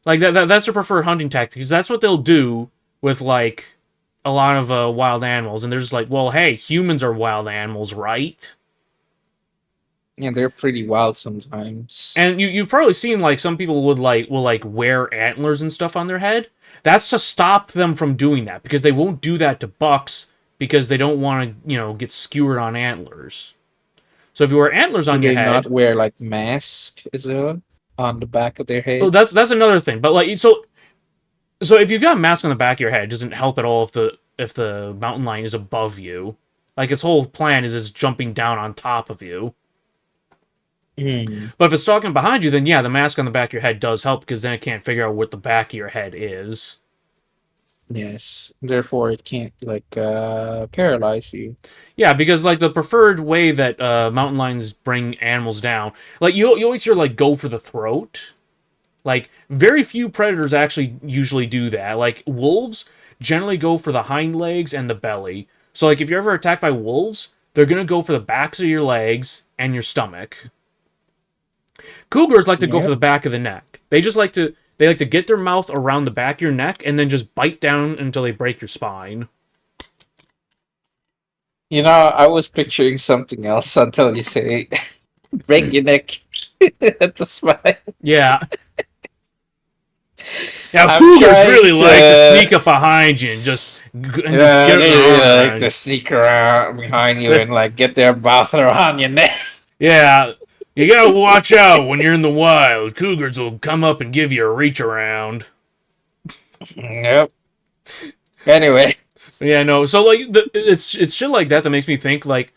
like that's their preferred hunting tactic 'cause that's what they'll do with like a lot of wild animals and they're just like well hey humans are wild animals right. Yeah, they're pretty wild sometimes. And you've probably seen like some people will wear antlers and stuff on their head. That's to stop them from doing that because they won't do that to bucks because they don't want to get skewered on antlers. So if you wear antlers Do on your they not head, wear like mask as well on the back of their oh that's heads? another thing. But like so if you've got a mask on the back of your head, it doesn't help at all if the mountain lion is above you. Like its whole plan is it's jumping down on top of you. Hmm. But if it's stalking behind you, then yeah, the mask on the back of your head does help because then it can't figure out what the back of your head is. Yes. Therefore, it can't like paralyze you. Yeah, because like the preferred way that mountain lions bring animals down, like you always hear like go for the throat. Like very few predators actually usually do that. Like wolves generally go for the hind legs and the belly. So like if you're ever attacked by wolves, they're gonna go for the backs of your legs and your stomach. Cougars like to go for Yep. the back of the neck. They like to get their mouth around the back of your neck and then just bite down until they break your spine. You know, I was picturing something else until you say break your neck at the spine. Yeah. Now I'm cougars trying really like to to sneak up behind you and just get they their arms like around to you. sneak around behind you and like get their mouth around your neck. Yeah, you gotta watch out when you're in the wild. Cougars will come up and give you a reach around. Yep. Anyway. Yeah, no. So like, it's shit like that that makes me think like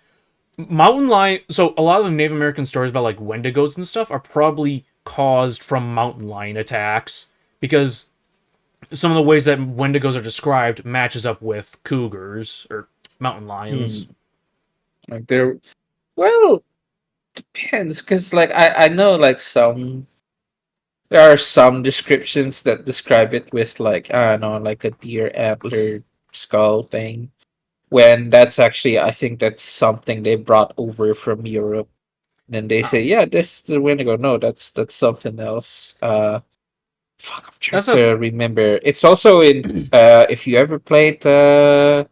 mountain lion. So a lot of the Native American stories about like Wendigos and stuff are probably caused from mountain lion attacks because some of the ways that Wendigos are described matches up with cougars or mountain Hmm. lions. Like they're well depends because like I know like some there are some descriptions that describe it with like I don't know like a deer antler skull thing when that's actually I think that's something they brought over from Europe. Then they say, yeah, this is the Wendigo. No, that's something else. Fuck, I'm trying That's a to remember. It's also in if you ever played what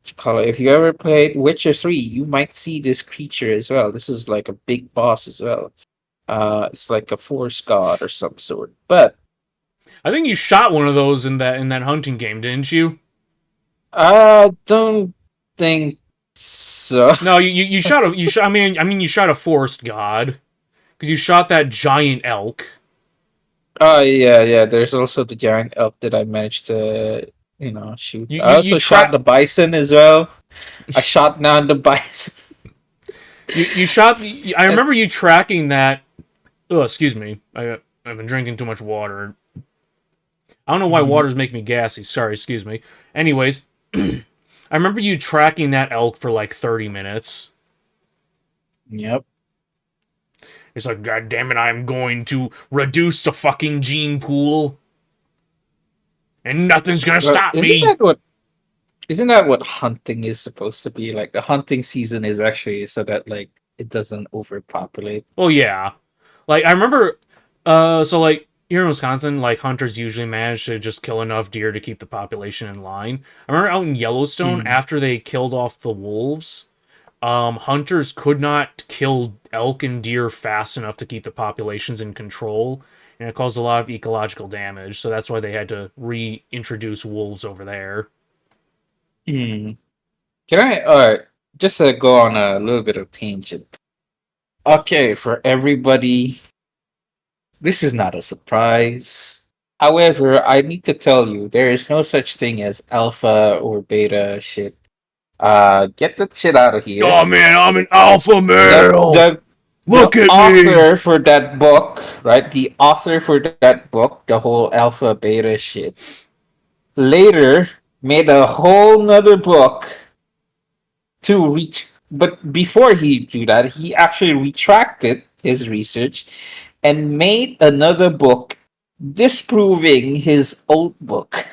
you call it, if you ever played Witcher 3, you might see this creature as well. This is like a big boss as well. It's like a force god or some sort. But I think you shot one of those in that hunting game, didn't you? I don't think so. No, you shot a you shot. I mean you shot a forest god because you shot that giant elk. Oh yeah, yeah. There's also the giant elk that I managed to, shoot. You I you you also shot trap the bison as well. I shot down the bison. you shot. I And, remember you tracking that. Oh, excuse me. I've been drinking too much water. I don't know why Mhm. water's making me gassy. Sorry, excuse me. Anyways, I remember you tracking that elk for like 30 minutes. Yep. It's like, God damn it, I'm going to reduce the fucking gene pool, and nothing's gonna Well, stop me. isn't that what hunting is supposed to be? Like the hunting season is actually so that like it doesn't overpopulate. Well, yeah. Like I remember, so like here in Wisconsin, like hunters usually manage to just kill enough deer to keep the population in line. I remember out in Yellowstone Mm. after they killed off the wolves, hunters could not kill elk and deer fast enough to keep the populations in control, and it caused a lot of ecological damage. So that's why they had to reintroduce wolves over there. Mm. Can I just go on a little bit of tangent? Okay, for everybody, this is not a surprise. However, I need to tell you, there is no such thing as alpha or beta shit. Get that shit out of here. Oh man, I'm an alpha The male. the Look the at me. author for that book, right? The author for that book, the whole alpha beta shit, later made a whole nother book to reach. But before he do that, he actually retracted his research and made another book disproving his old book.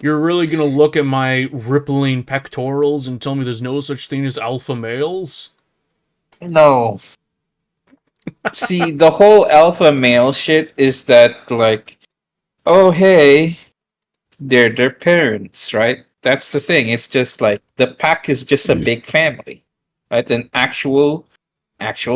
You're really gonna look at my rippling pectorals and tell me there's no such thing as alpha males? No. See, the whole alpha male shit is that like, oh hey, they're their parents, right? That's the thing. It's just like the pack is just a big family, right? An actual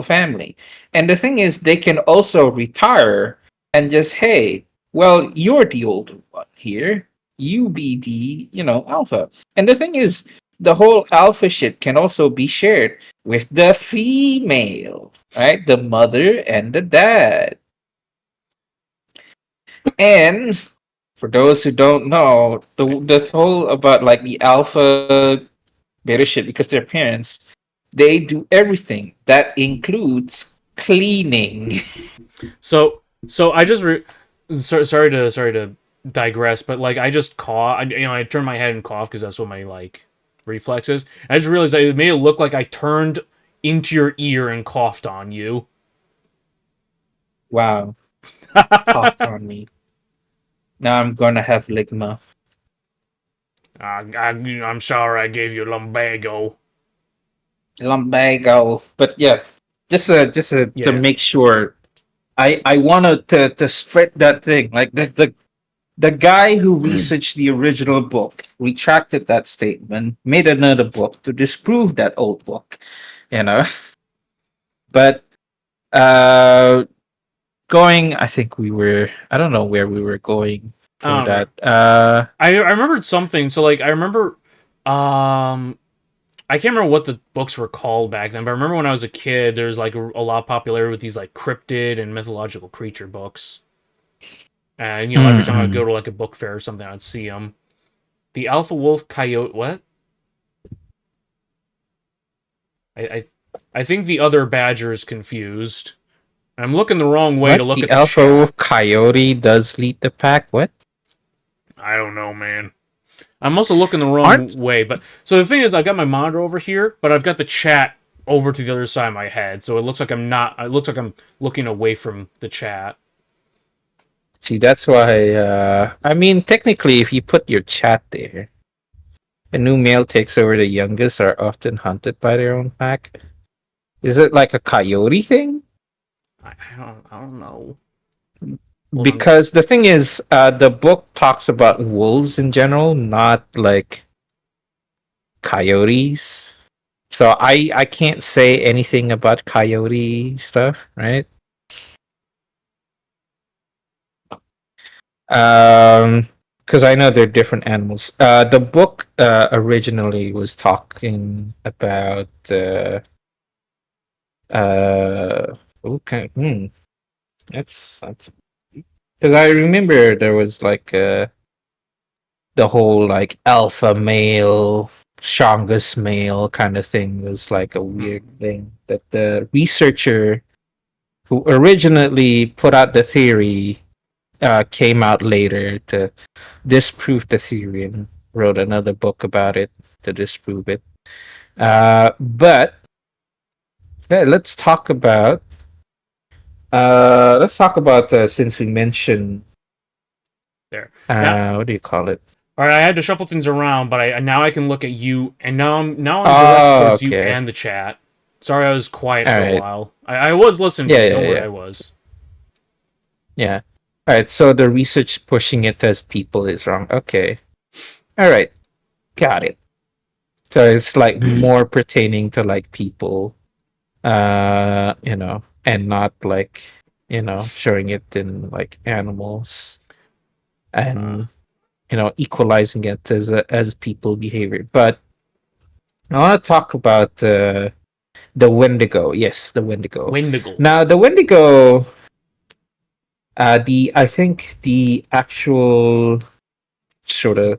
family. And the thing is, they can also retire and just, hey, well, you're the older one here. You be the, alpha. And the thing is, the whole alpha shit can also be shared with the female, right? The mother and the dad. And for those who don't know, the whole about like the better shit because their parents, they do everything. That includes cleaning. So I just sorry to digress, but like I just cough. I turn my head and cough because that's what my like reflex is. I just realized that it made it look like I turned into your ear and coughed on you. Wow, coughed on me. Now I'm gonna have ligma. I'm sorry I gave you lumbago. Lumbago. But yeah, just to Yeah. make sure, I wanted to spread that thing. Like the guy who researched the original book retracted that statement, made another book to disprove that old book. You know, but uh, going. I think we were. I don't know where we were going I for don't remember. that. I remembered something. So like I remember, I can't remember what the books were called back then, but I remember when I was a kid, there was like a lot of popularity with these like cryptid and mythological creature books. And every time I'd go Mm-mm. to like a book fair or something, I'd see them. The alpha wolf coyote. What? I I, I think the other badger is confused. I'm looking the wrong way to What? look The at the alpha chat. wolf coyote does lead the pack? What? I don't know, man. I'm also looking the Aren't wrong way. But so the thing is, I got my monitor over here, but I've got the chat over to the other side of my head, so it looks like I'm not. It looks like I'm looking away from the chat. see that's why I mean technically if you put your chat there, a new male takes over the youngest are often hunted by their own pack. Is it like a coyote thing? I don't know. Hold on. Because the thing is, the book talks about wolves in general, not like coyotes. So I can't say anything about coyote stuff, right? Because I know they're different animals. The book originally was talking about okay, that's because I remember there was like the whole like alpha male, strongest male kind of thing was like a weird thing that the researcher who originally put out the theory came out later to disprove the theory and wrote another book about it to disprove it. But yeah, let's talk about since we mentioned There. Now, what do you call it? all right. I had to shuffle things around, but I now I can look at you, and now I'm directed Oh, towards you okay. and the chat. Sorry, I was quiet All for a right. while. I was listening to Yeah, you. yeah, Don't worry, yeah, I was. yeah. All right. So the research pushing it as people is wrong. Okay. All right. Got it. So it's like more pertaining to like people, and not like showing it in like animals Uh, and equalizing it as people behavior. But I want to talk about the Wendigo. Yes, the Wendigo. Wendigo. Now the Wendigo, the I think the actual sort of.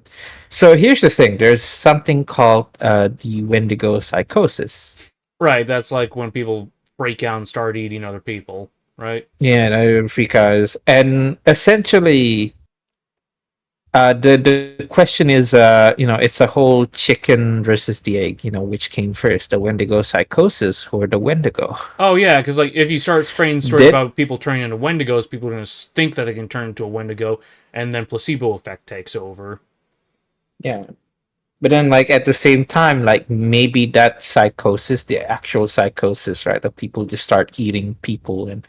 So here's the thing. There's something called the Wendigo psychosis. Right. That's like when people break out and start eating other people. Right. Yeah, no, freakers. And essentially, the question is, it's a whole chicken versus the egg. Which came first, the Wendigo psychosis or the Wendigo? Oh yeah, because like if you start spreading stories Did about people turning into Wendigos, people are gonna think that they can turn into a Wendigo, and then placebo effect takes over. Yeah, but then like at the same time, like maybe that psychosis, the actual psychosis, right, of people just start eating people and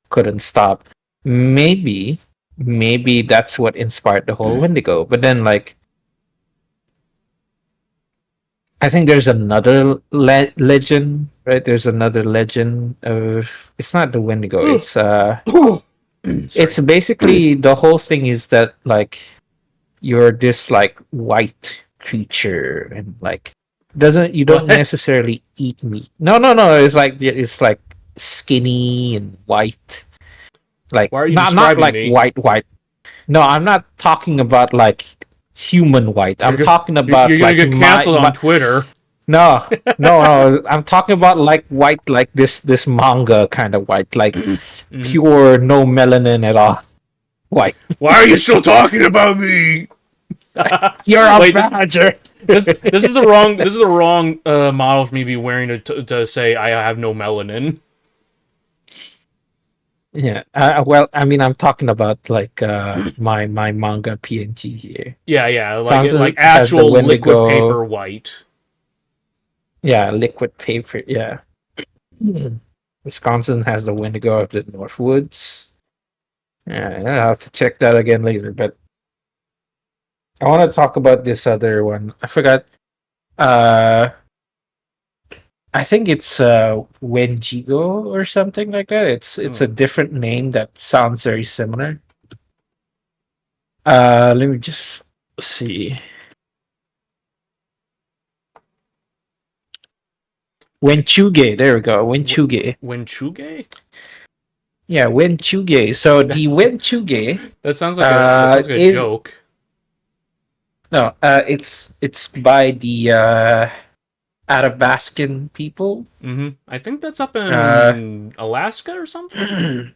couldn't stop. Maybe, maybe that's what inspired the whole Wendigo. But then like I think there's another legend, right? There's another legend of it's not the Wendigo. It's Sorry. basically the whole thing is that like you're this like white creature and like doesn't you don't What? necessarily eat meat. No. It's like skinny and white. Like Why are you not describing like me? white. No, I'm not talking about like human white. You're I'm go- talking you're about gonna like get my canceled on Twitter. No, no. I'm talking about like white, like this manga kind of white, like Mhm. pure, no melanin at all. White. Why are you still talking about me? You're a Wait, badger. this is the wrong model for me to be wearing to say I have no melanin. Yeah. Well, I mean, I'm talking about like my manga PNG here. Yeah, like Wisconsin has the actual liquid Wendigo. paper white. Yeah, liquid paper. Yeah. Hmm. Wisconsin has the Wendigo of the Northwoods. Yeah, I'll have to check that again later. But I want to talk about this other one. I forgot. Uh, I think it's Wendigo or something like that. It's a Oh. different name that sounds very similar. Let me just see. Wenchuge. There we go. Wenchuge. Wenchuge? Yeah, Wenchuge. So the Wenchuge That sounds like a is joke. no, it's by the Athabascan people. I think that's up Uh, in Alaska or something.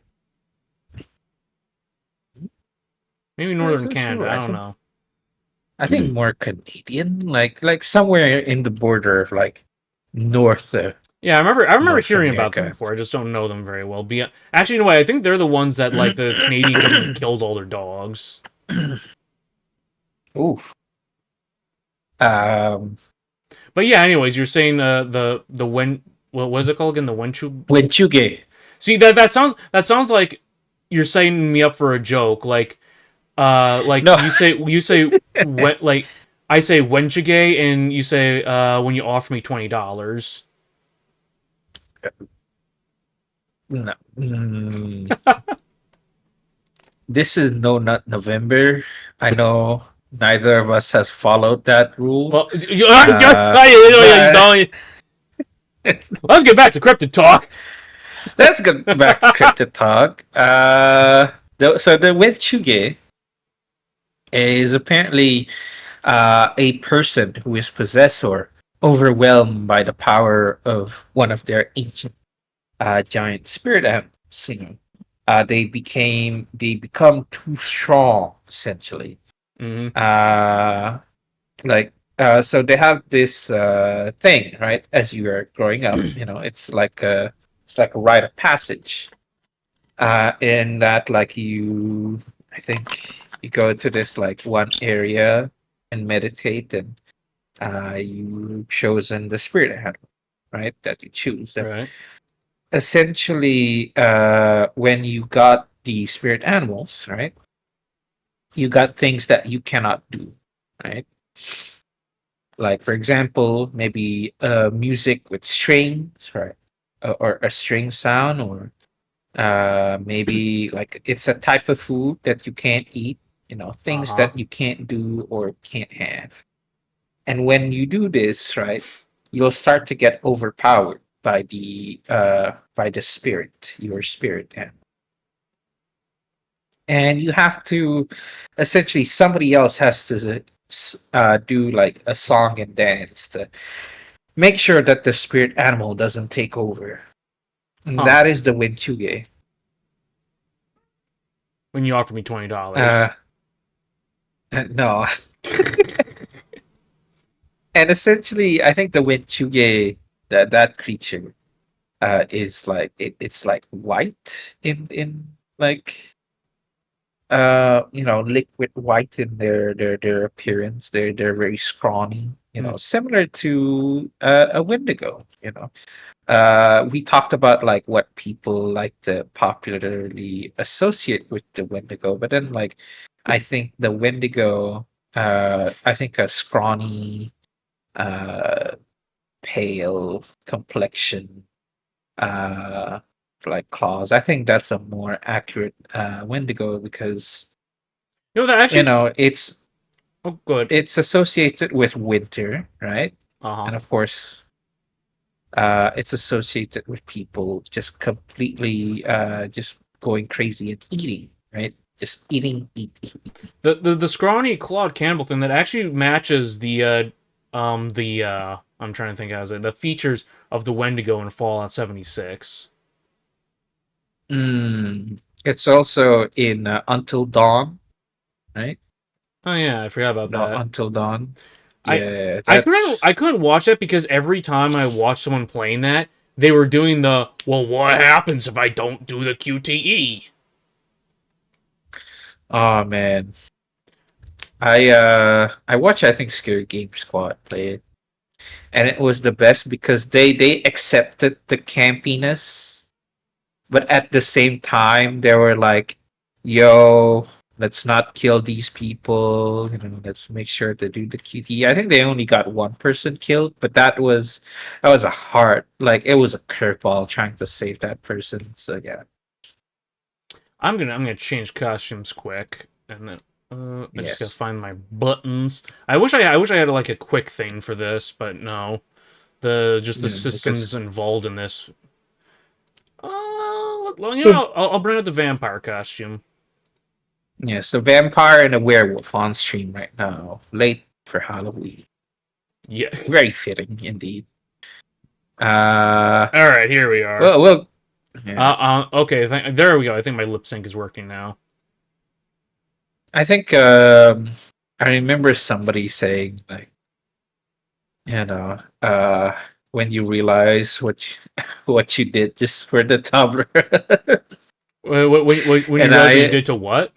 not Maybe northern so Canada. sure. I don't know. I think more Canadian, like somewhere in the border of like north Yeah, I remember North hearing about them America. before. I just don't know them very well. Actually, no way. I think they're the ones that like the Canadian government killed all their dogs. Oof. Um, But yeah, anyways, you're saying the when what was it called again? The Wenchu. Wenchuge. See that sounds like you're setting me up for a joke. Like No, you say when like I say Wenchige and you say when you offer me $20. no. This is No Nut November. I know neither of us has followed that rule. Well, Uh, but let's get back to cryptid talk. let's get back to cryptid talk. So the Wenchuge is apparently a person who is possessed or overwhelmed by the power of one of their ancient giant spirit animals. They become too strong, essentially. Hmm. Uh, so they have this thing, right? As you are growing up, it's like a rite of passage. In that, like I think you go to this like one area and meditate, and you chosen the spirit animal, right? That you choose. And Right. essentially, when you got the spirit animals, right, you got things that you cannot do, right? Like, for example, maybe music with strings, right? Or a string sound, or maybe like it's a type of food that you can't eat, Uh things huh. that you can't do or can't have. And when you do this, right, you'll start to get overpowered by the spirit, your spirit, and you have to essentially somebody else has to do like a song and dance to make sure that the spirit animal doesn't take over. And Huh. that is the Winchuge. When you offer me $20. Uh, no, and essentially, I think the Winchuge, that creature, is like it's like white in like liquid white in their appearance. They're very scrawny, Hmm. similar to a Wendigo. We talked about like what people like to popularly associate with the Wendigo, but then like I think the Wendigo, I think a scrawny, uh, pale complexion, uh, like claws. I think that's a more accurate Wendigo because You know that actually. it's Oh, good. associated with winter, right? Uh huh. And of course, it's associated with people just completely just going crazy and eating, right? Just eating, eat, eat. The scrawny Claude Campbell thing that actually matches the I'm trying to think as it the features of the Wendigo in Fallout 76. It's also in Until Dawn, right? Oh yeah, I forgot about No, that. Until Dawn. I Yeah, I that. couldn't I couldn't watch that because every time I watched someone playing that, they were doing the well. What happens if I don't do the QTE? Oh man, I watched I think Scary Game Squad play it, and it was the best because they accepted the campiness, but at the same time they were like, "Yo, let's not kill these people. You know, let's make sure to do the QT." I think they only got one person killed, but that was a hard, like it was a curveball trying to save that person. So yeah, I'm gonna change costumes quick, and then I just gotta yes, find my buttons. I wish I had like a quick thing for this, but no. The yeah, systems because involved in this. You know, I'll bring out the vampire costume. yes, the vampire and a werewolf on stream right now, late for Halloween. Yeah. Very fitting indeed. Uh, All right, here we are. well, yeah. Okay, there we go. I think my lip sync is working now. I think I remember somebody saying like, you know, when you realize what you did just for the tumbler, When you and realize what you did to what?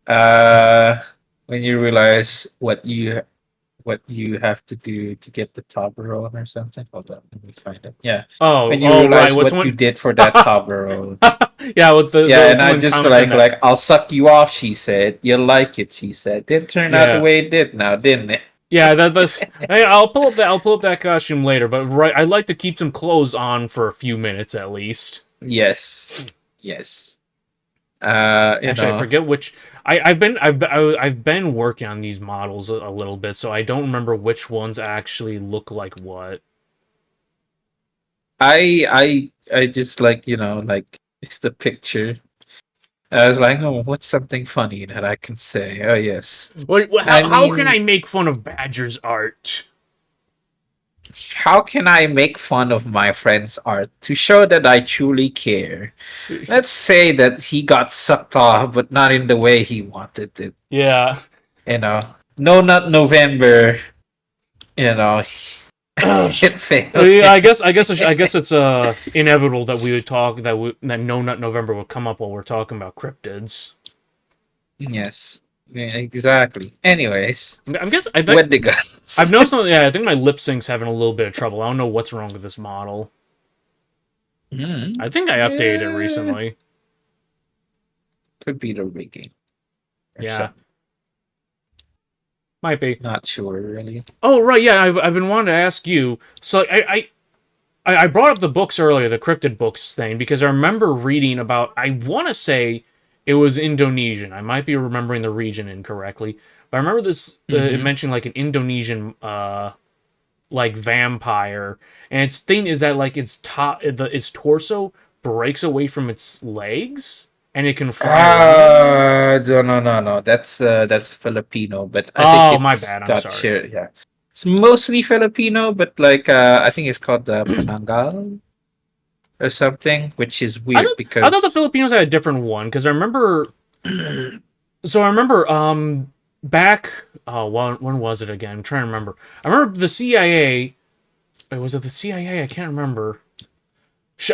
uh, when you realize what you have to do to get the Toblerone or something. Hold on, let me find it. Yeah, when you Oh, right. realize What's what you one? did for that Toblerone. Yeah, with Yeah, the and I someone just commenting that. like I'll suck you off. She said, "You like it." She said, "Didn't turn out the Yeah, way it did now, didn't it?" yeah. That's. Hey, I'll pull up that costume later. But right, I like to keep some clothes on for a few minutes at least. Yes, yes. You Actually, I know, forget which. I've been working on these models a little bit, so I don't remember which ones actually look like what. I just like like it's the picture. I was like, oh, what's something funny that I can say? Oh yes, I How can mean, I make fun of Badger's art? how can I make fun of my friend's art to show that I truly care? Let's say that he got sucked off, but not in the way he wanted it. Yeah. You know, no, not November. You know, it failed Yeah, him. I guess it's inevitable that we would talk that No Nut November would come up while we're talking about cryptids. Yes, yeah, exactly. Anyways, I'm guess I think I've Wendigos. noticed something. Yeah, I think my lip sync's having a little bit of trouble. I don't know what's wrong with this model. I think I updated it Yeah, recently. could be the rigging or Yeah, something. might be. Not sure really. Oh right, yeah. I've been wanting to ask you. So I brought up the books earlier, the cryptid books thing, because I remember reading about. I want to say it was Indonesian. I might be remembering the region incorrectly, but I remember this it Mm-hmm. mentioned like an Indonesian like vampire, and its thing is that like its torso breaks away from its legs, and it can fly around. No, no, no, no. That's Filipino, but I think Oh, my it's bad. I'm got sorry. shared. Yeah, it's mostly Filipino, but like I think it's called the Panangal or something, which is weird I thought the because Filipinos had a different one because I remember. So I remember back when was it again? I'm trying to remember. I remember the CIA. Was it the CIA? I can't remember.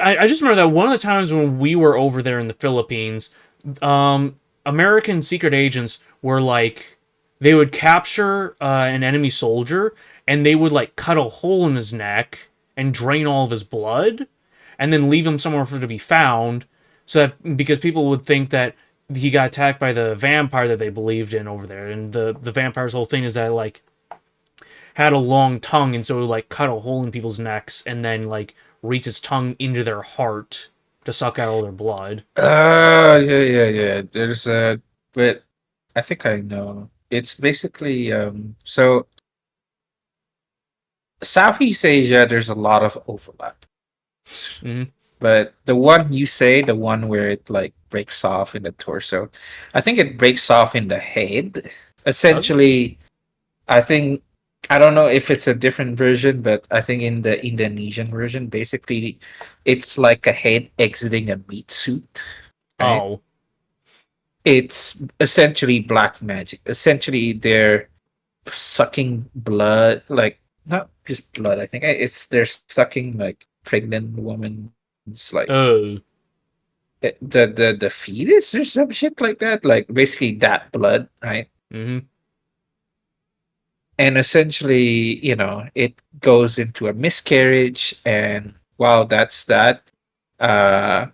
I just remember that one of the times when we were over there in the Philippines, American secret agents were like, they would capture an enemy soldier and they would like cut a hole in his neck and drain all of his blood and then leave him somewhere for to be found, so that because people would think that he got attacked by the vampire that they believed in over there, and the vampire's whole thing is that like had a long tongue, and so it would like cut a hole in people's necks and then like reach its tongue into their heart to suck out all their blood. yeah, yeah, yeah. There's a, but I think I know. It's basically so Southeast Asia. There's a lot of overlap, Mm-hmm. but the one you say, the one where it like breaks off in the torso, I think it breaks off in the head. Does it? Essentially, I think. I don't know if it's a different version, but I think in the Indonesian version, basically, it's like a head exiting a meat suit, right? Oh. It's essentially black magic. Essentially, they're sucking blood, like not just blood. I think they're sucking like pregnant woman's like Oh. the fetus or some shit like that. Like basically that blood, right? Mm-hmm. And essentially, it goes into a miscarriage, and wow, that's that. Uh,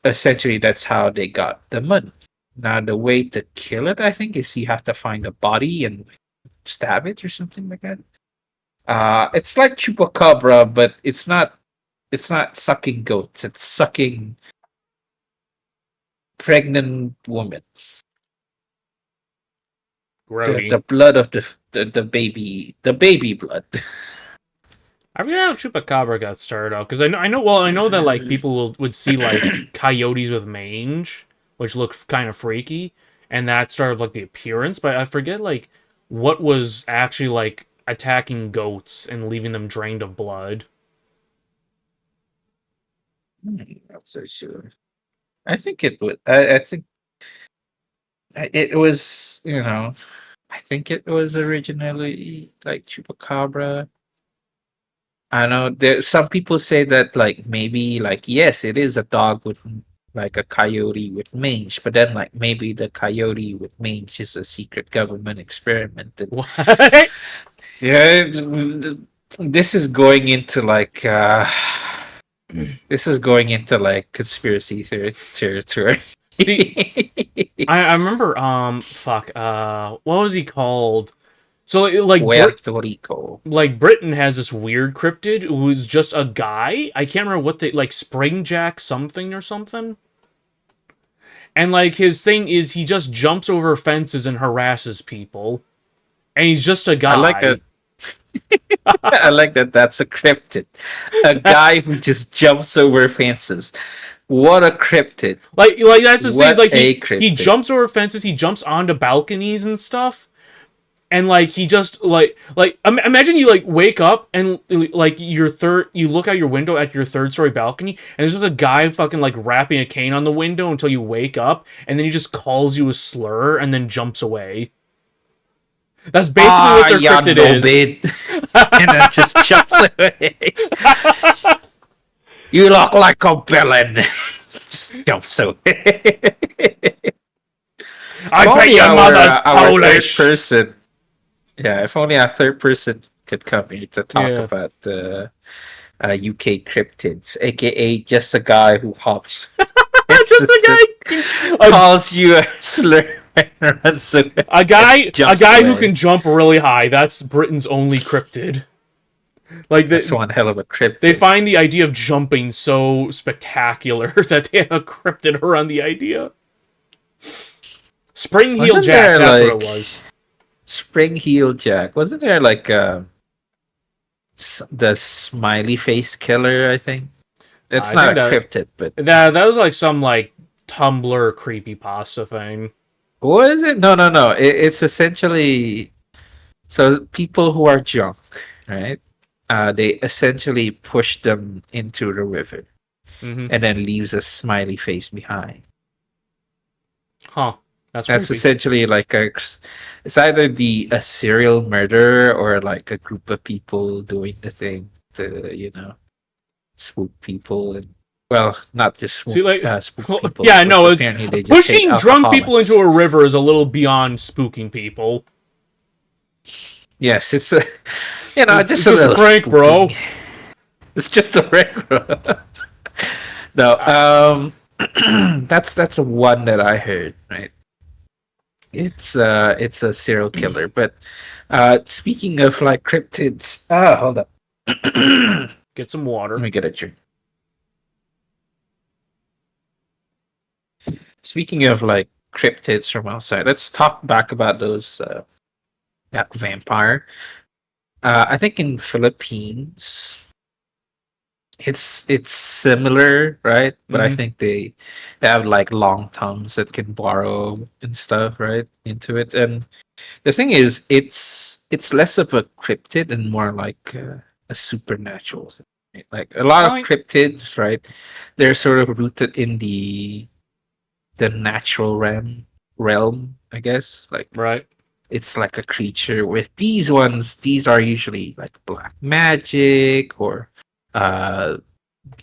Essentially, that's how they got the money. Now, the way to kill it, I think, is you have to find a body and stab it or something like that. It's like chupacabra, but it's not. It's not sucking goats. It's sucking pregnant woman. The Grody. blood of the baby blood. I forget how Chupacabra got started out because I know that like people would see like coyotes with mange, which look kind of freaky, and that started like the appearance. But I forget like what was actually like attacking goats and leaving them drained of blood. Not so sure. I think it would. I think it was. I think it was originally like chupacabra. I know there. Some people say that like maybe like yes, it is a dog with like a coyote with mange, but then like maybe the coyote with mange is a secret government experiment. And What? yeah, this is going into like this is going into like conspiracy theory territory. The I remember fuck what was he called? So Puerto Rico. like Britain has this weird cryptid who's just a guy. I can't remember what they like Springjack something or something. And like his thing is he just jumps over fences and harasses people. And he's just a I like that. guy. I like that. That's a cryptid. A guy who just jumps over fences. What a cryptid! Like that's his thing. Is What like a he cryptid! jumps over fences, he jumps onto balconies and stuff. And like he just like imagine you like wake up and like you look out your window at your third story balcony and there's just a guy fucking like wrapping a cane on the window until you wake up and then he just calls you a slur and then jumps away. That's basically what Ah, their yeah, cryptid no is. bit. And then just jumps away. You look like a villain. Just jumps away. If I bet only your mother's our third Polish. person. Yeah, if only our third person could come here to talk Yeah, about the UK cryptids, aka just a guy who hops. It's just just calls you a slur and runs away and a jumps guy who away. can jump really high. That's Britain's only cryptid. Like That's one hell of a they cryptid. find the idea of jumping so spectacular that they have a cryptid around the idea. Spring Heel Wasn't Jack, there that's what it like was. Spring Heel Jack? Wasn't there like the smiley face killer? I think it's I not think a cryptid, but that was like some like Tumblr creepypasta thing. what is it? No, no, no. It's essentially so people who are drunk, right? They essentially push them into the river Mm-hmm. and then leaves a smiley face behind. Huh. That's That's creepy. essentially like it's either a serial murderer or like a group of people doing the thing to spook people, and well, not just See, like, spook well, people, yeah, but no, it's apparently they just hate pushing drunk people into alcoholics. a river is a little beyond spooking people. Yes, it's It's just a just a little prank, spooking. bro. It's just a regular. No, Uh, that's a one that I heard. Right, it's a serial killer. But speaking of like cryptids, hold up. Let get some water. me get a drink. Speaking of like cryptids from outside, let's talk back about those that vampire. I think in Philippines, it's similar, right? But I Mm-hmm. think they have like long tongues that can borrow and stuff, right, into it. And the thing is, it's less of a cryptid and more like a supernatural thing. Right? Like a lot Oh, of cryptids, right? They're sort of rooted in the natural realm, I guess. Like right. it's like a creature. With these ones, these are usually like black magic or uh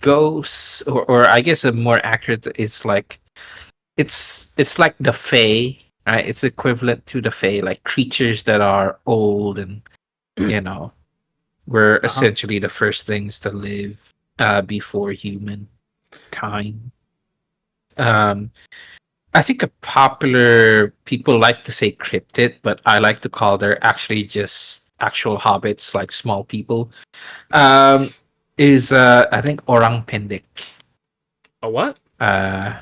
ghosts, or I guess a more accurate is like it's like the Fae, right? It's equivalent to the Fae, like creatures that are old and you know were Uh huh. essentially the first things to live before humankind. Um, I think a popular people like to say cryptid, but I like to call they're actually just actual hobbits, like small people. Um, is I think orang pendek. A what? Uh,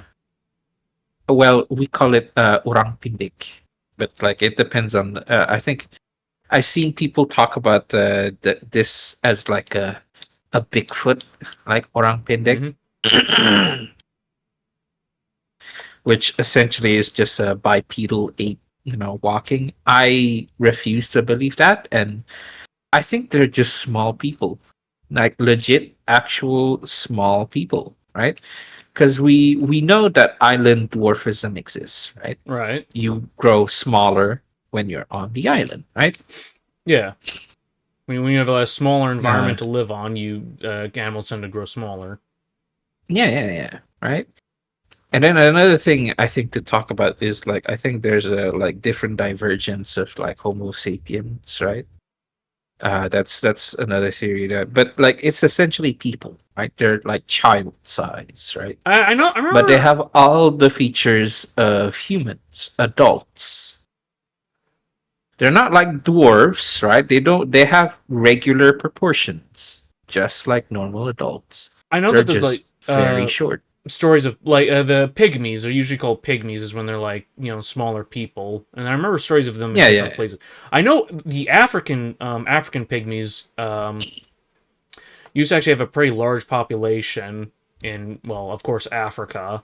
well, we call it orang pendek, but like it depends on. I think I've seen people talk about this as like a Bigfoot, like orang pendek, Mm-hmm. which essentially is just a bipedal ape, walking. I refuse to believe that, and I think they're just small people, like legit, actual small people, right? Because we know that island dwarfism exists, right? Right. You grow smaller when you're on the island, right? Yeah. When you have a smaller Uh, environment to live on, animals tend to grow smaller. yeah, right. And then another thing I think to talk about is like I think there's a like different divergence of like Homo sapiens, right? That's another theory that, but like it's essentially people, right? They're like child size, right? I know. I But they remember. have all the features of humans, adults. They're not like dwarfs, right? They have regular proportions, just like normal adults. I know They're that there's just like very short. stories of like the pygmies are usually called pygmies is when they're like smaller people, and I remember stories of them in Yeah, different yeah, places. I know the African pygmies used to actually have a pretty large population in, well, of course, Africa.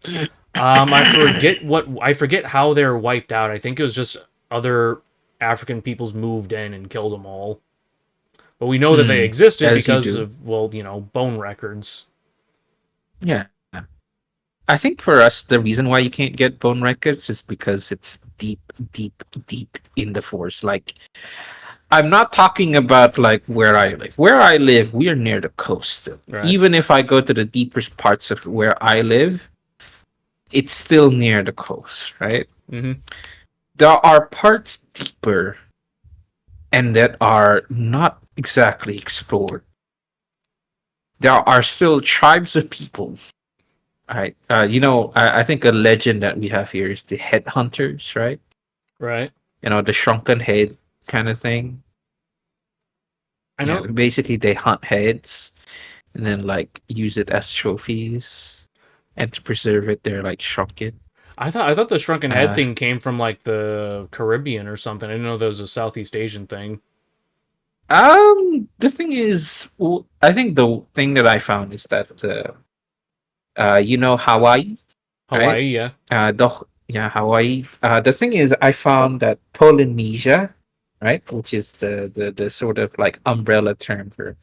yeah. I forget how they're wiped out. I think it was just other African peoples moved in and killed them all. But we know that they Mm, existed as you because do. of, well, bone records. Yeah. I think for us, the reason why you can't get bone records is because it's deep, deep, deep in the forest. Like, I'm not talking about like where I live. Where I live, we are near the coast still. Right. Even if I go to the deepest parts of where I live, it's still near the coast, right? Mm-hmm. There are parts deeper and that are not exactly explored. There are still tribes of people. Right. I think a legend that we have here is the headhunters, right? Right. The shrunken head kind of thing. I Yeah, know. basically they hunt heads and then like use it as trophies, and to preserve it, they're like shrunken. I thought the shrunken head Uh, thing came from like the Caribbean or something. I didn't know that was a Southeast Asian thing. the thing is, I think the thing that I found is that Hawaii, right? Hawaii, yeah. Yeah, Hawaii. The thing is, I found that Polynesia, right, which is the sort of like umbrella term for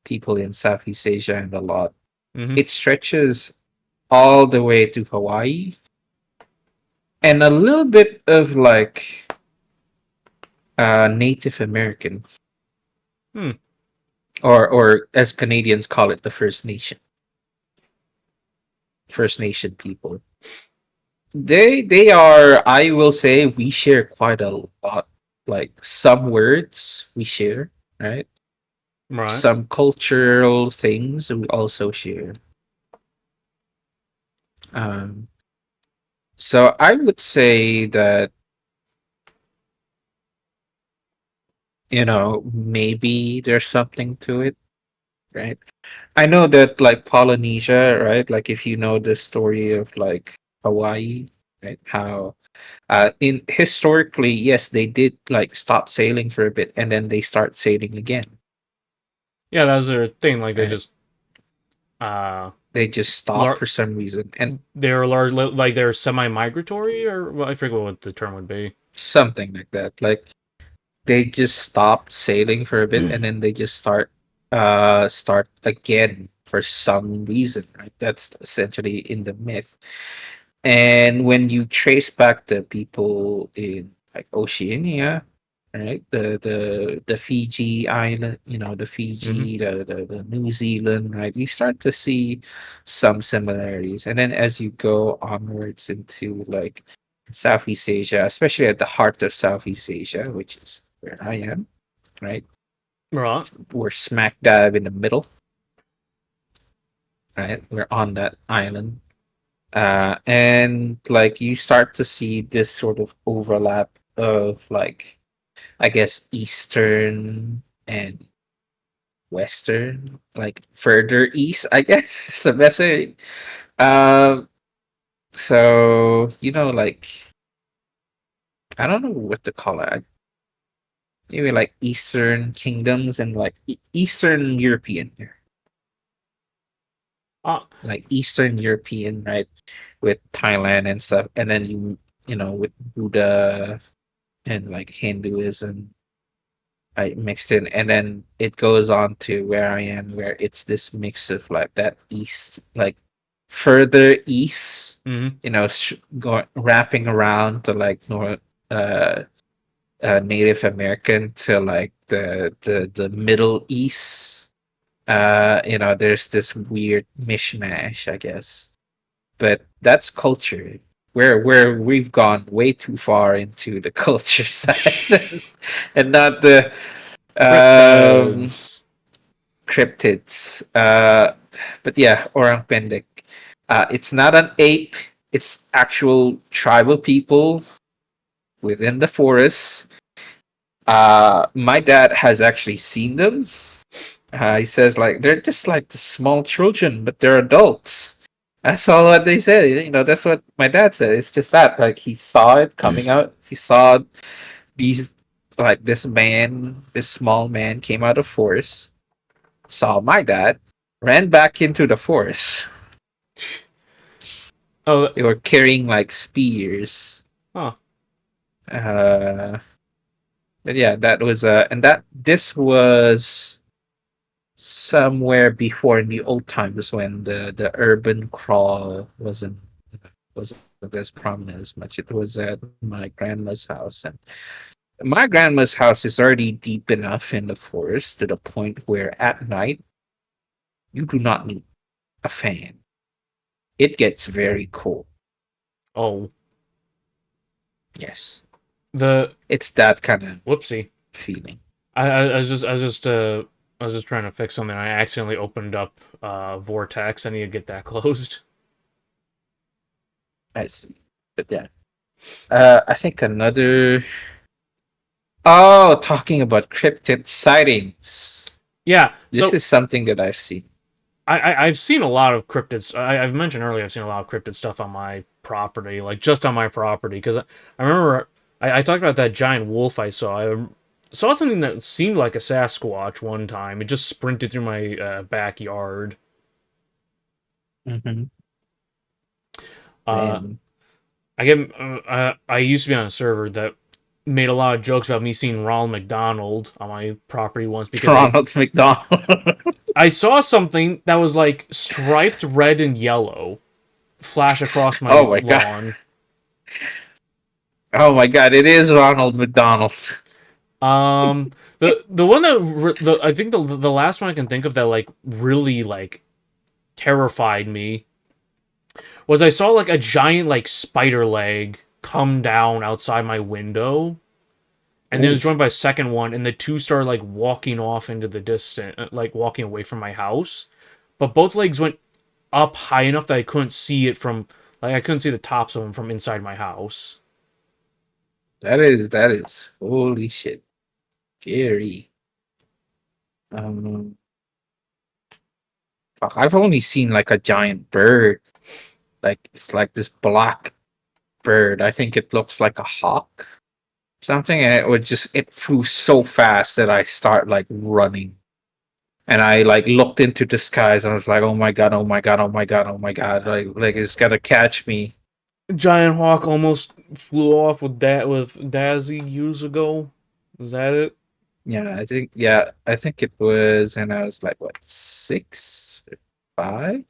people in Southeast Asia and a lot, Mm-hmm. it stretches all the way to Hawaii and a little bit of like Native American, Hmm. or as Canadians call it, the First Nation people. They are, I will say, we share quite a lot. Like some words we share, right? Right. Some cultural things we also share. Um, so I would say that, maybe there's something to it, right? I know that like Polynesia, right? Like if you know the story of like Hawaii, right? How in historically, yes, they did like stop sailing for a bit and then they start sailing again, Yeah, that was their thing. Like they right? just uh, They just stopped lar- for some reason, and they're large, like they're semi-migratory, or well, I forget what the term would be. something like that. Like they just stopped sailing for a bit, and then they just start again for some reason, right? That's essentially in the myth. And when you trace back the people in like Oceania, right? The Fiji island, the Hmm. Fiji, the New Zealand, right? You start to see some similarities. And then as you go onwards into like Southeast Asia, especially at the heart of Southeast Asia, which is where I am, right? Right. We're smack dab in the middle, right? We're on that island. And like you start to see this sort of overlap of like, I guess, Eastern and Western, like further east, I guess is the best way. Um, so like I don't know what to call it. Maybe like Eastern kingdoms and like Eastern European here, Uh, like Eastern European, right, with Thailand and stuff, and then with Buddha and like Hinduism, I mixed in, and then it goes on to where I am, where it's this mix of like that east, like further east, mhm. going wrapping around to like North, uh, Native American to like the Middle East. There's this weird mishmash, I guess, but that's culture. Where we've gone way too far into the culture side, and not the um Cryptids. cryptids. But yeah, orang pendek. It's not an ape. It's actual tribal people within the forest. My dad has actually seen them. He says like they're just like the small children, but they're adults. That's all what they said. That's what my dad said. It's just that like he saw it coming out. He saw these like this small man came out of forest, saw my dad, ran back into the forest. Oh, They were carrying like spears. huh. Uh, but yeah, that was and that this was somewhere before in the old times when the urban crawl wasn't as prominent as much. It was at my grandma's house, and my grandma's house is already deep enough in the forest to the point where at night you do not need a fan. It gets very cold. Oh, Yes, the it's that kind of whoopsie. feeling. I was just trying to fix something. I accidentally opened up Vortex. I need to get that closed. I see. But yeah, I think another. Oh, talking about cryptid sightings. Yeah. This So is something that I've seen. I've seen a lot of cryptids. I've mentioned earlier I've seen a lot of cryptid stuff on my property, like just on my property. Because I remember I talked about that giant wolf I saw. I saw something that seemed like a Sasquatch one time. It just sprinted through my backyard. Hmm. Uh, Man, I used to be on a server that made a lot of jokes about me seeing Ronald McDonald on my property once because Ronald McDonald. I saw something that was like striped red and yellow flash across my Oh my god. lawn. Oh my god, it is Ronald McDonald. The one that I think the last one I can think of that like really like terrified me was I saw like a giant like spider leg come down outside my window, and then it was Oof. joined by a second one, and the two started like walking off into the distance, like walking away from my house. But both legs went up high enough that I couldn't see it from like I couldn't see the tops of them from inside my house. That is holy shit. Scary. Um Fuck, I've only seen like a giant bird. Like it's like this black bird. I think it looks like a hawk. Something, and it flew so fast that I start like running, and I like looked into the skies and I was like, oh my god, oh my god, oh my god, oh my god, like it's gonna catch me. Giant hawk almost flew off with Dazzy years ago. Is that it? I think it was, and I was like what, 6, 5?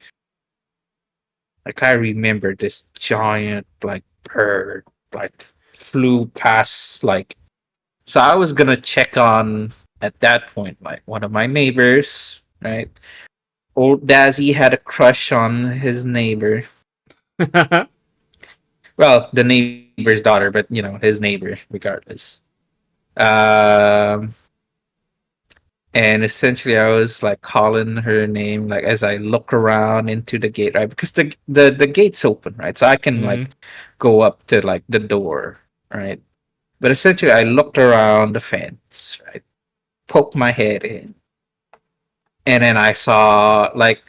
Like I remember this giant like bird like flew past like, so I was gonna check on at that point like one of my neighbors, right? Old Dazzy had a crush on his neighbor. Well, the neighbor's daughter, but his neighbor regardless. Um and essentially I was like calling her name like as I look around into the gate, right? Because the gate's open, right? So I can Hmm. like go up to like the door, right? But essentially I looked around the fence, right? Poked my head in. And then I saw like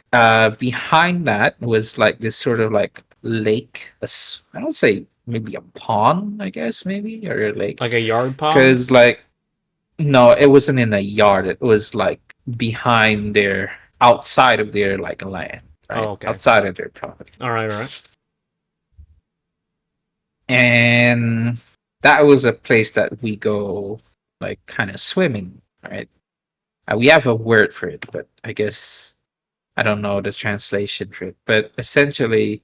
behind that was like this sort of like lake. I don't say maybe a pond, I guess maybe, or a lake. Like a yard pond? Cause like no, it wasn't in a yard. It was like behind their outside of their like land, Oh, right? okay. Outside of their property. All right, all right. And that was a place that we go like kind of swimming, right? We have a word for it, but I guess I don't know the translation for it. But essentially,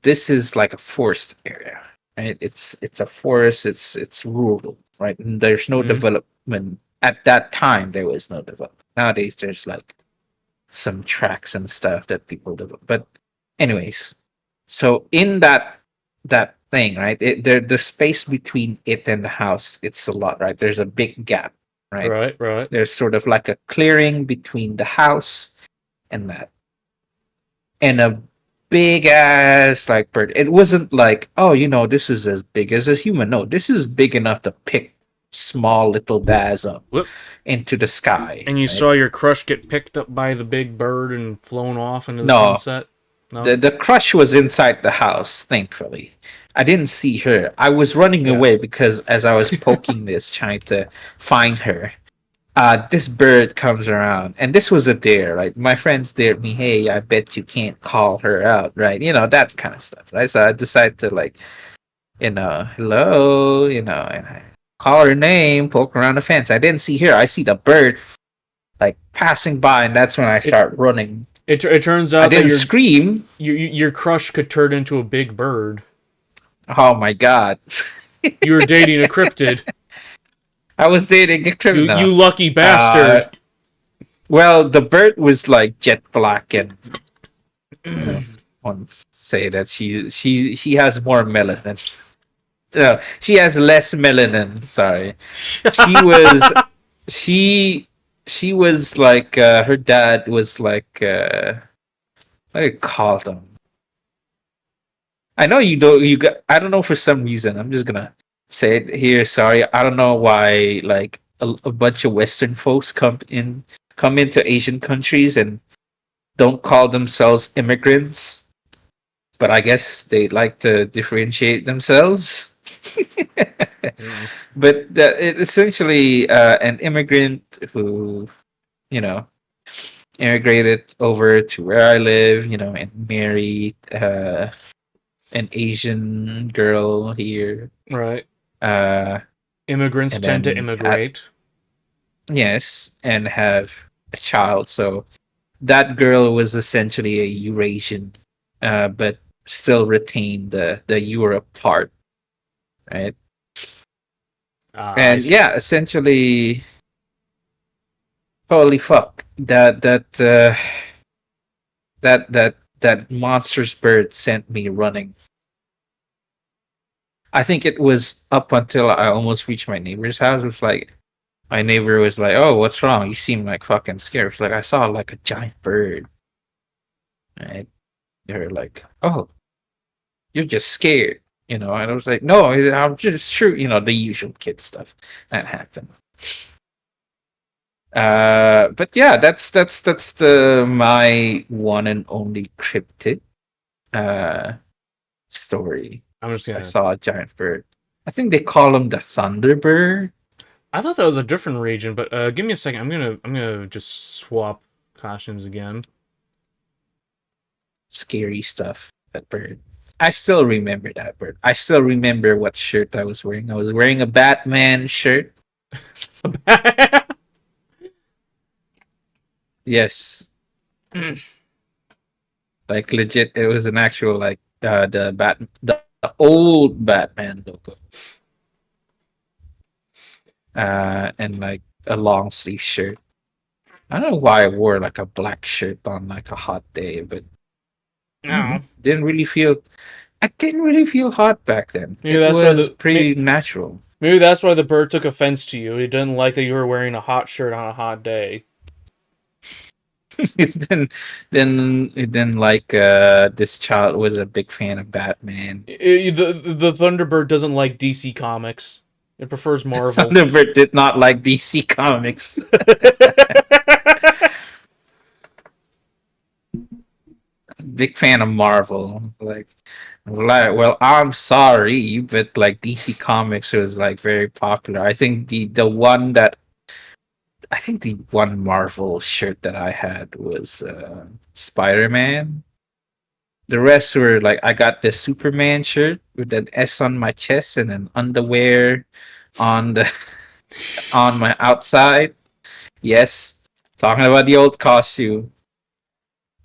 this is like a forest area, right? It's a forest. It's rural, right? And there's no Hmm. development at that time. There was no development. Nowadays, there's like some tracks and stuff that people develop. But anyways, so in that thing, right? The space between it and the house, it's a lot, right? There's a big gap, right? Right, right. There's sort of like a clearing between the house and that, and a big ass like bird. It wasn't like, oh, this is as big as a human. No, this is big enough to pick small little Daz up Whoop. into the sky, And you right? saw your crush get picked up by the big bird and flown off into the No, sunset? No? the crush was inside the house, thankfully. I didn't see her. I was running Yeah. away because as I was poking this, trying to find her, this bird comes around, and this was a dare, right? My friends dared me, hey, I bet you can't call her out, right? That kind of stuff, right? So I decided to like, hello, and I call her name, poke around the fence. I didn't see her. I see the bird like passing by, and that's when I It start running. it turns I out that didn't scream. your crush could turn into a big bird. Oh my god. You were dating a cryptid. I was dating a You criminal. lucky Uh, bastard. well, the bird was like jet black, and one say that she has more melanin. No, she has less melanin. Sorry, she was she she was like her dad was like what do you call them? I know you don't. You got. I don't know for some reason. I'm just gonna say it here. Sorry, I don't know why. Like a bunch of Western folks come into Asian countries and don't call themselves immigrants, but I guess they like to differentiate themselves. Mm. But essentially, an immigrant who you know immigrated over to where I live, and married an Asian girl here, Right. uh, Immigrants and tend to then immigrate. yes, and have a child. So that girl was essentially a Eurasian, but still retained the Europe part, right? Ah, I And see. yeah, essentially, holy fuck, that monstrous bird sent me running. I think it was up until I almost reached my neighbor's house. It was like my neighbor was like, "Oh, what's wrong? You seem like fucking scared." It's like I saw like a giant bird. Right? They're like, "Oh, you're just scared," And I was like, "No, I'm just sure." The usual kid stuff that happened. But yeah, that's the my one and only cryptid uh story. I'm just I gonna. saw a giant bird. I think they call him the Thunderbird. I thought that was a different region, but give me a second. I'm gonna just swap costumes again. Scary stuff. That bird. I still remember that bird. I still remember what shirt I was wearing. I was wearing a Batman shirt. Yes, like legit. It was an actual like the old Batman logo, and like a long sleeve shirt. I don't know why I wore like a black shirt on like a hot day, but No. didn't really feel. I didn't really feel hot back then. Maybe It that's why was the pretty natural. maybe that's why the bird took offense to you. He didn't like that you were wearing a hot shirt on a hot day. then then like this child was a big fan of Batman. The Thunderbird doesn't like DC Comics. It prefers Marvel. Thunderbird did not like DC Comics. Big fan of Marvel. Well, I'm sorry, but like DC Comics was like very popular. I think the one Marvel shirt that I had was Spider-Man. The rest were like I got the Superman shirt with an S on my chest and an underwear on the on my outside. Yes, talking about the old costume.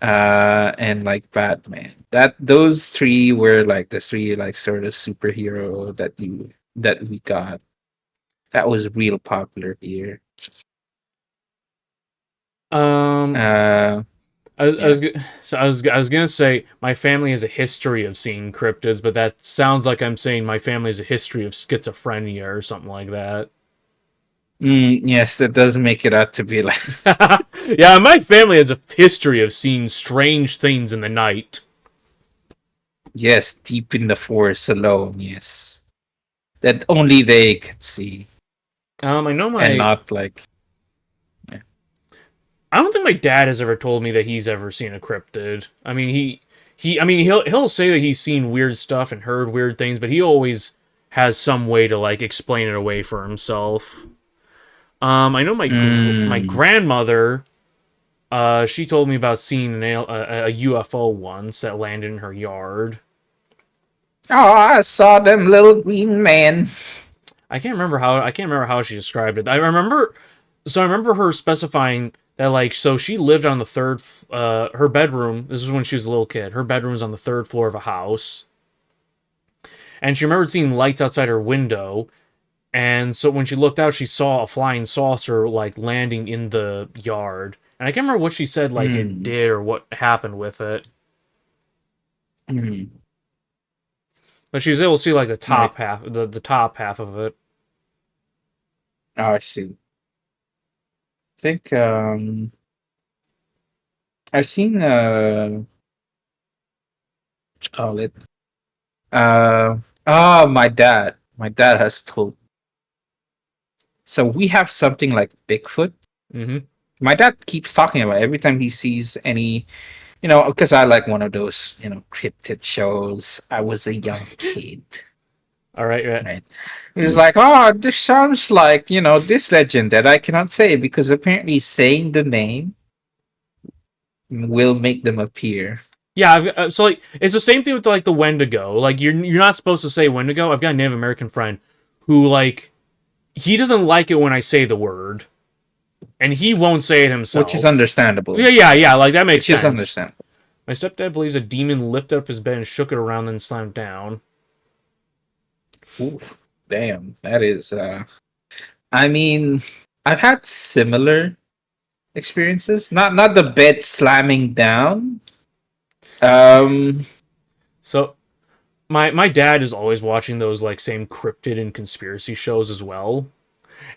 And like Batman. That those three were like the three like sort of superhero that we got. That was real popular here. um, Uh, yeah. I was gonna say my family has a history of seeing cryptids, but that sounds like I'm saying my family has a history of schizophrenia or something like that. Yes, that does make it out to be like Yeah, my family has a history of seeing strange things in the night. yes, deep in the forest alone. Yes, that only they could see, I know and my not like. Yeah. I don't think my dad has ever told me that he's ever seen a cryptid. I mean, he'll say that he's seen weird stuff and heard weird things, but he always has some way to like explain it away for himself. I know my Mm. grandmother. She told me about seeing a UFO once that landed in her yard. Oh, I saw them little green men. I can't remember how she described it. I remember her specifying that like so she lived on the third her bedroom. This is when she was a little kid. Her bedroom was on the third floor of a house, and she remembered seeing lights outside her window. And so when she looked out, she saw a flying saucer like landing in the yard. And I can't remember what she said like it Mm. did or what happened with it. Mm. But she was able to see like Right. the top half of it. Oh, I see. I think I've seen call it my dad. My dad has told. So we have something like Bigfoot. Mm-hmm. My dad keeps talking about it every time he sees any, because I like one of those, cryptid shows. I was a young kid, All right, right. right? He's like, oh, this sounds like, this legend that I cannot say because apparently saying the name will make them appear. Yeah, so like it's the same thing with like the Wendigo. Like you're not supposed to say Wendigo. I've got a Native American friend who like he doesn't like it when I say the word, and he won't say it Which is himself. understandable. Yeah. Like that makes Which is sense. understandable. My stepdad believes a demon lifted up his bed and shook it around, then slammed down. Oof, damn, that is. I mean, I've had similar experiences. Not the bed slamming down. Um. So my dad is always watching those like same cryptid and conspiracy shows as well.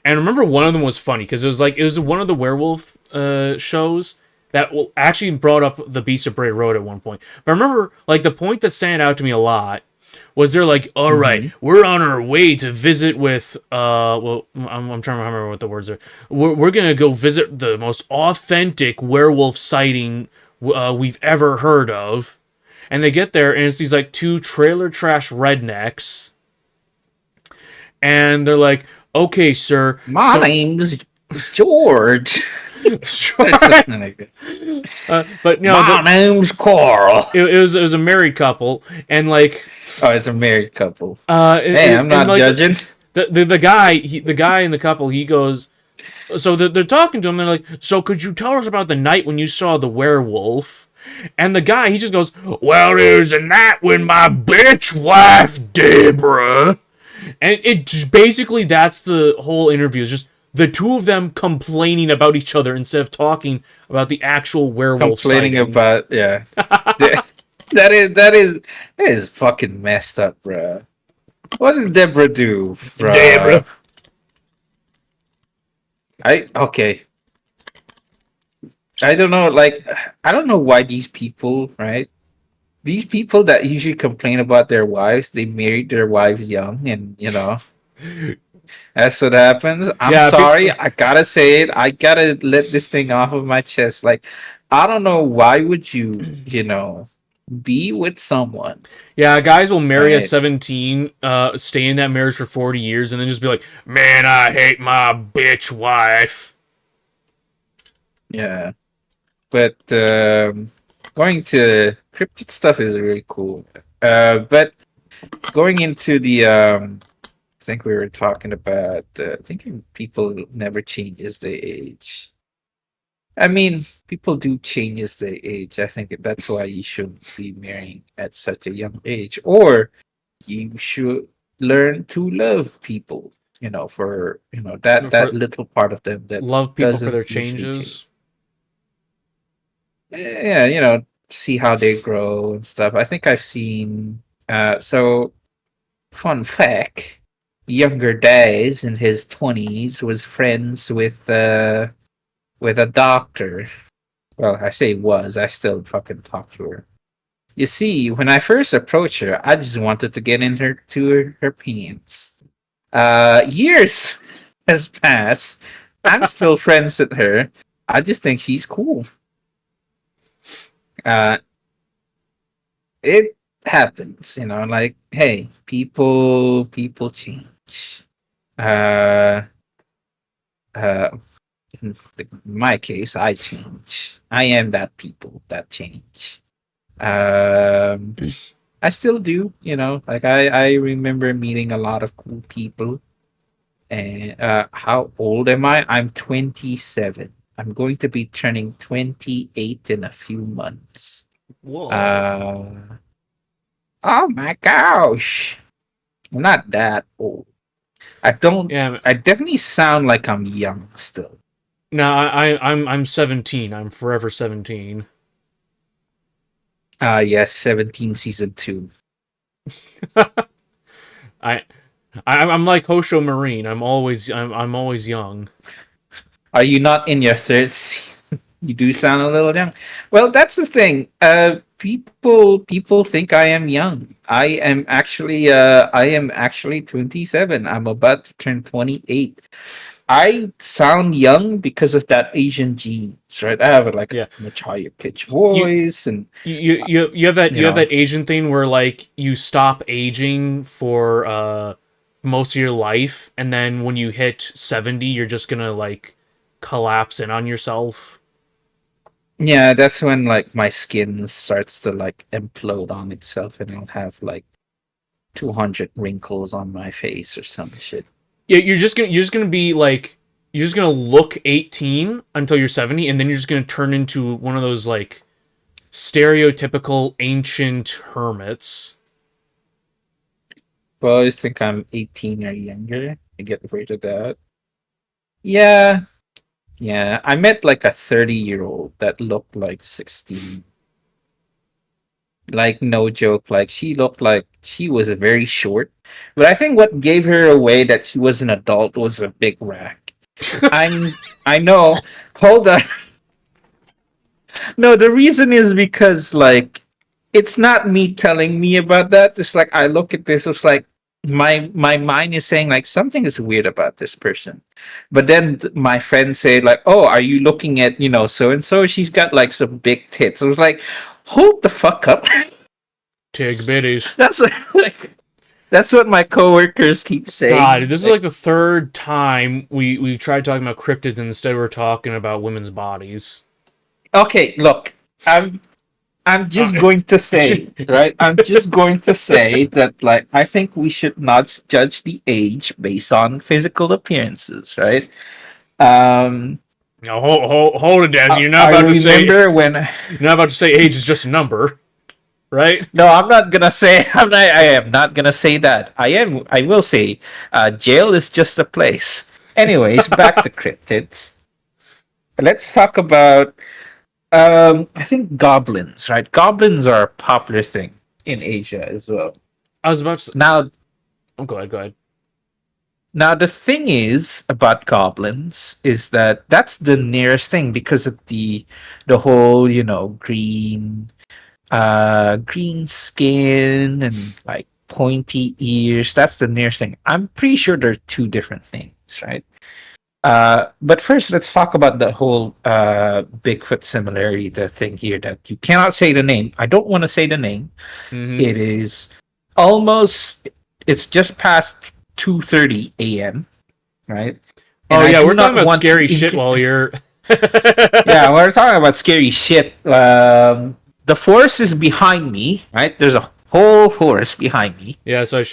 And I remember one of them was funny because it was one of the werewolf shows that actually brought up the Beast of Bray Road at one point. But I remember like the point that stand out to me a lot was they're like, all right, Mhm. we're on our way to visit with I'm trying to remember what the words are. We're gonna go visit the most authentic werewolf sighting we've ever heard of. And they get there and it's these like two trailer trash rednecks and they're like, okay, sir. My So name's George. There's something like that. But you know, My name's Carl. it was a married couple, and like Oh, it's a married couple. uh, Hey, I'm and not like judging. the guy in the couple, he goes. So they're talking to him, and like, so could you tell us about the night when you saw the werewolf? And the guy, he just goes, well, it was a night when my bitch wife, Deborah. And basically, that's the whole interview. It's just the two of them complaining about each other instead of talking about the actual werewolf Complaining sighting. about yeah. That is fucking messed up, bro. What did Deborah do, bro? Deborah. I okay. I don't know. Like, I don't know why these people, right? These people that usually complain about their wives, they married their wives young, and that's what happens. I'm Yeah, sorry, I gotta say it. I gotta let this thing off of my chest. Like, I don't know why would you be with someone, yeah, guys will marry at right? 17, stay in that marriage for 40 years, and then just be like, man, I hate my bitch wife. Yeah, but going to cryptid stuff is really cool. But going into the I think we were talking about thinking people never changes their age. I mean, people do change as they age. I think that's why you shouldn't be marrying at such a young age, or you should learn to love people. For that For little part of them that love people for doesn't their usually change. changes. Yeah, see how they grow and stuff. I think I've seen. So fun fact: younger days in his 20s was friends with a doctor. Well, I say was. I still fucking talk to her. You see, when I first approached her, I just wanted to get in her pants. Years has passed. I'm still friends with her. I just think she's cool. Uh, it happens, like, hey, people change. Uh, uh, in my case, I change. I am that people that change. Um, I still do, like I remember meeting a lot of cool people. And how old am I? I'm 27. I'm going to be turning 28 in a few months. Whoa. Uh, oh my gosh. I'm not that old. I don't, Yeah. I definitely sound like I'm young still. No, I'm 17. I'm forever 17. Yes, 17 season 2. I I'm like Hosho Marine. I'm always young. Are you not in your 30s? You do sound a little young. Well, that's the thing. People think I am young. I am actually 27. I'm about to turn 28. I sound young because of that Asian genes, right? I have like Yeah. a much higher pitch You voice, and you you have know, that Asian thing where like you stop aging for most of your life, and then when you hit 70, you're just gonna like collapse in on yourself. yeah, that's when like my skin starts to like implode on itself, and I'll have like 200 wrinkles on my face or some shit. Yeah, you're just gonna be like you're just gonna look 18 until you're 70, and then you're just gonna turn into one of those like stereotypical ancient hermits. Well, I always think I'm 18 or younger. I get afraid of that. Yeah, yeah. I met like a 30-year-old that looked like 16. Like, no joke. Like, she looked like she was very short. But I think what gave her away that she was an adult was a big rack. I know. Hold on. No, the reason is because like it's not me telling me about that. It's like I look at this, it's like my mind is saying like something is weird about this person. But then my friends say like, "Oh, are you looking at, so and so? She's got like some big tits." I was like, "Hold the fuck up." Tig bitties. That's like That's what my coworkers keep God, saying. this is like the third time we've tried talking about cryptids and instead we're talking about women's bodies. Okay, look, I'm I'm Uh, just going to I should. say, right? I'm just going to say that, like, I think we should not judge the age based on physical appearances, right? Um, No, hold it, Daz. You're not I about to say remember when. you're not about to say age is just a number, right? No, I'm not gonna say. I am not gonna say that. I am. I will say, jail is just a place. Anyways, back to cryptids. Let's talk about. I think goblins, right? Goblins are a popular thing in Asia as well. I was about to. Now, Oh, go ahead. Go ahead. the thing is about goblins is that that's the nearest thing because of the whole, green skin and like pointy ears. That's the nearest thing. I'm pretty sure they're two different things, right? But first, let's talk about the whole Bigfoot similarity, the thing here that you cannot say the name. I don't want to say the name. Mm-hmm. It is almost. It's just past 2:30 a.m. Right, and Oh I yeah, do we're talking not about want to. scary shit while you're. Yeah, we're talking about scary shit. The forest is behind me. Right, there's a whole forest behind me. Yeah, so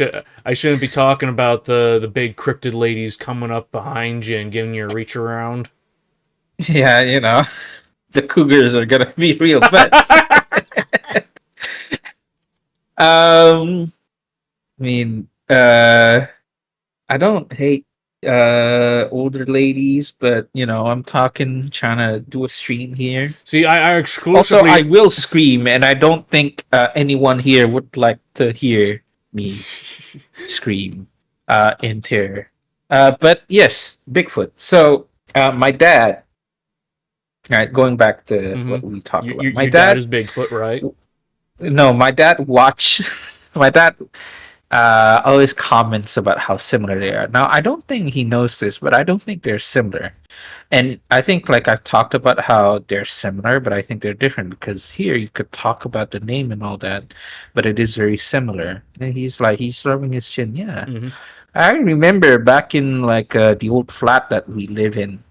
I shouldn't be talking about the big cryptid ladies coming up behind you and giving you a reach around. Yeah, the cougars are gonna be real pets. I mean, I don't hate older ladies, but I'm trying to do a stream here. See, I Also, I exclusively. will scream, and I don't think anyone here would like to hear me scream in terror. But yes, Bigfoot. So my dad. All right, going back to Mm-hmm. what we talked about. My Your dad dad. is Bigfoot, right? No, my dad watch. My dad always comments about how similar they are. Now, I don't think he knows this, but I don't think they're similar. And I think, like, I've talked about how they're similar, but I think they're different because here you could talk about the name and all that, but it is very similar. And he's rubbing his chin. Yeah, Mm-hmm. I remember back in like the old flat that we live in,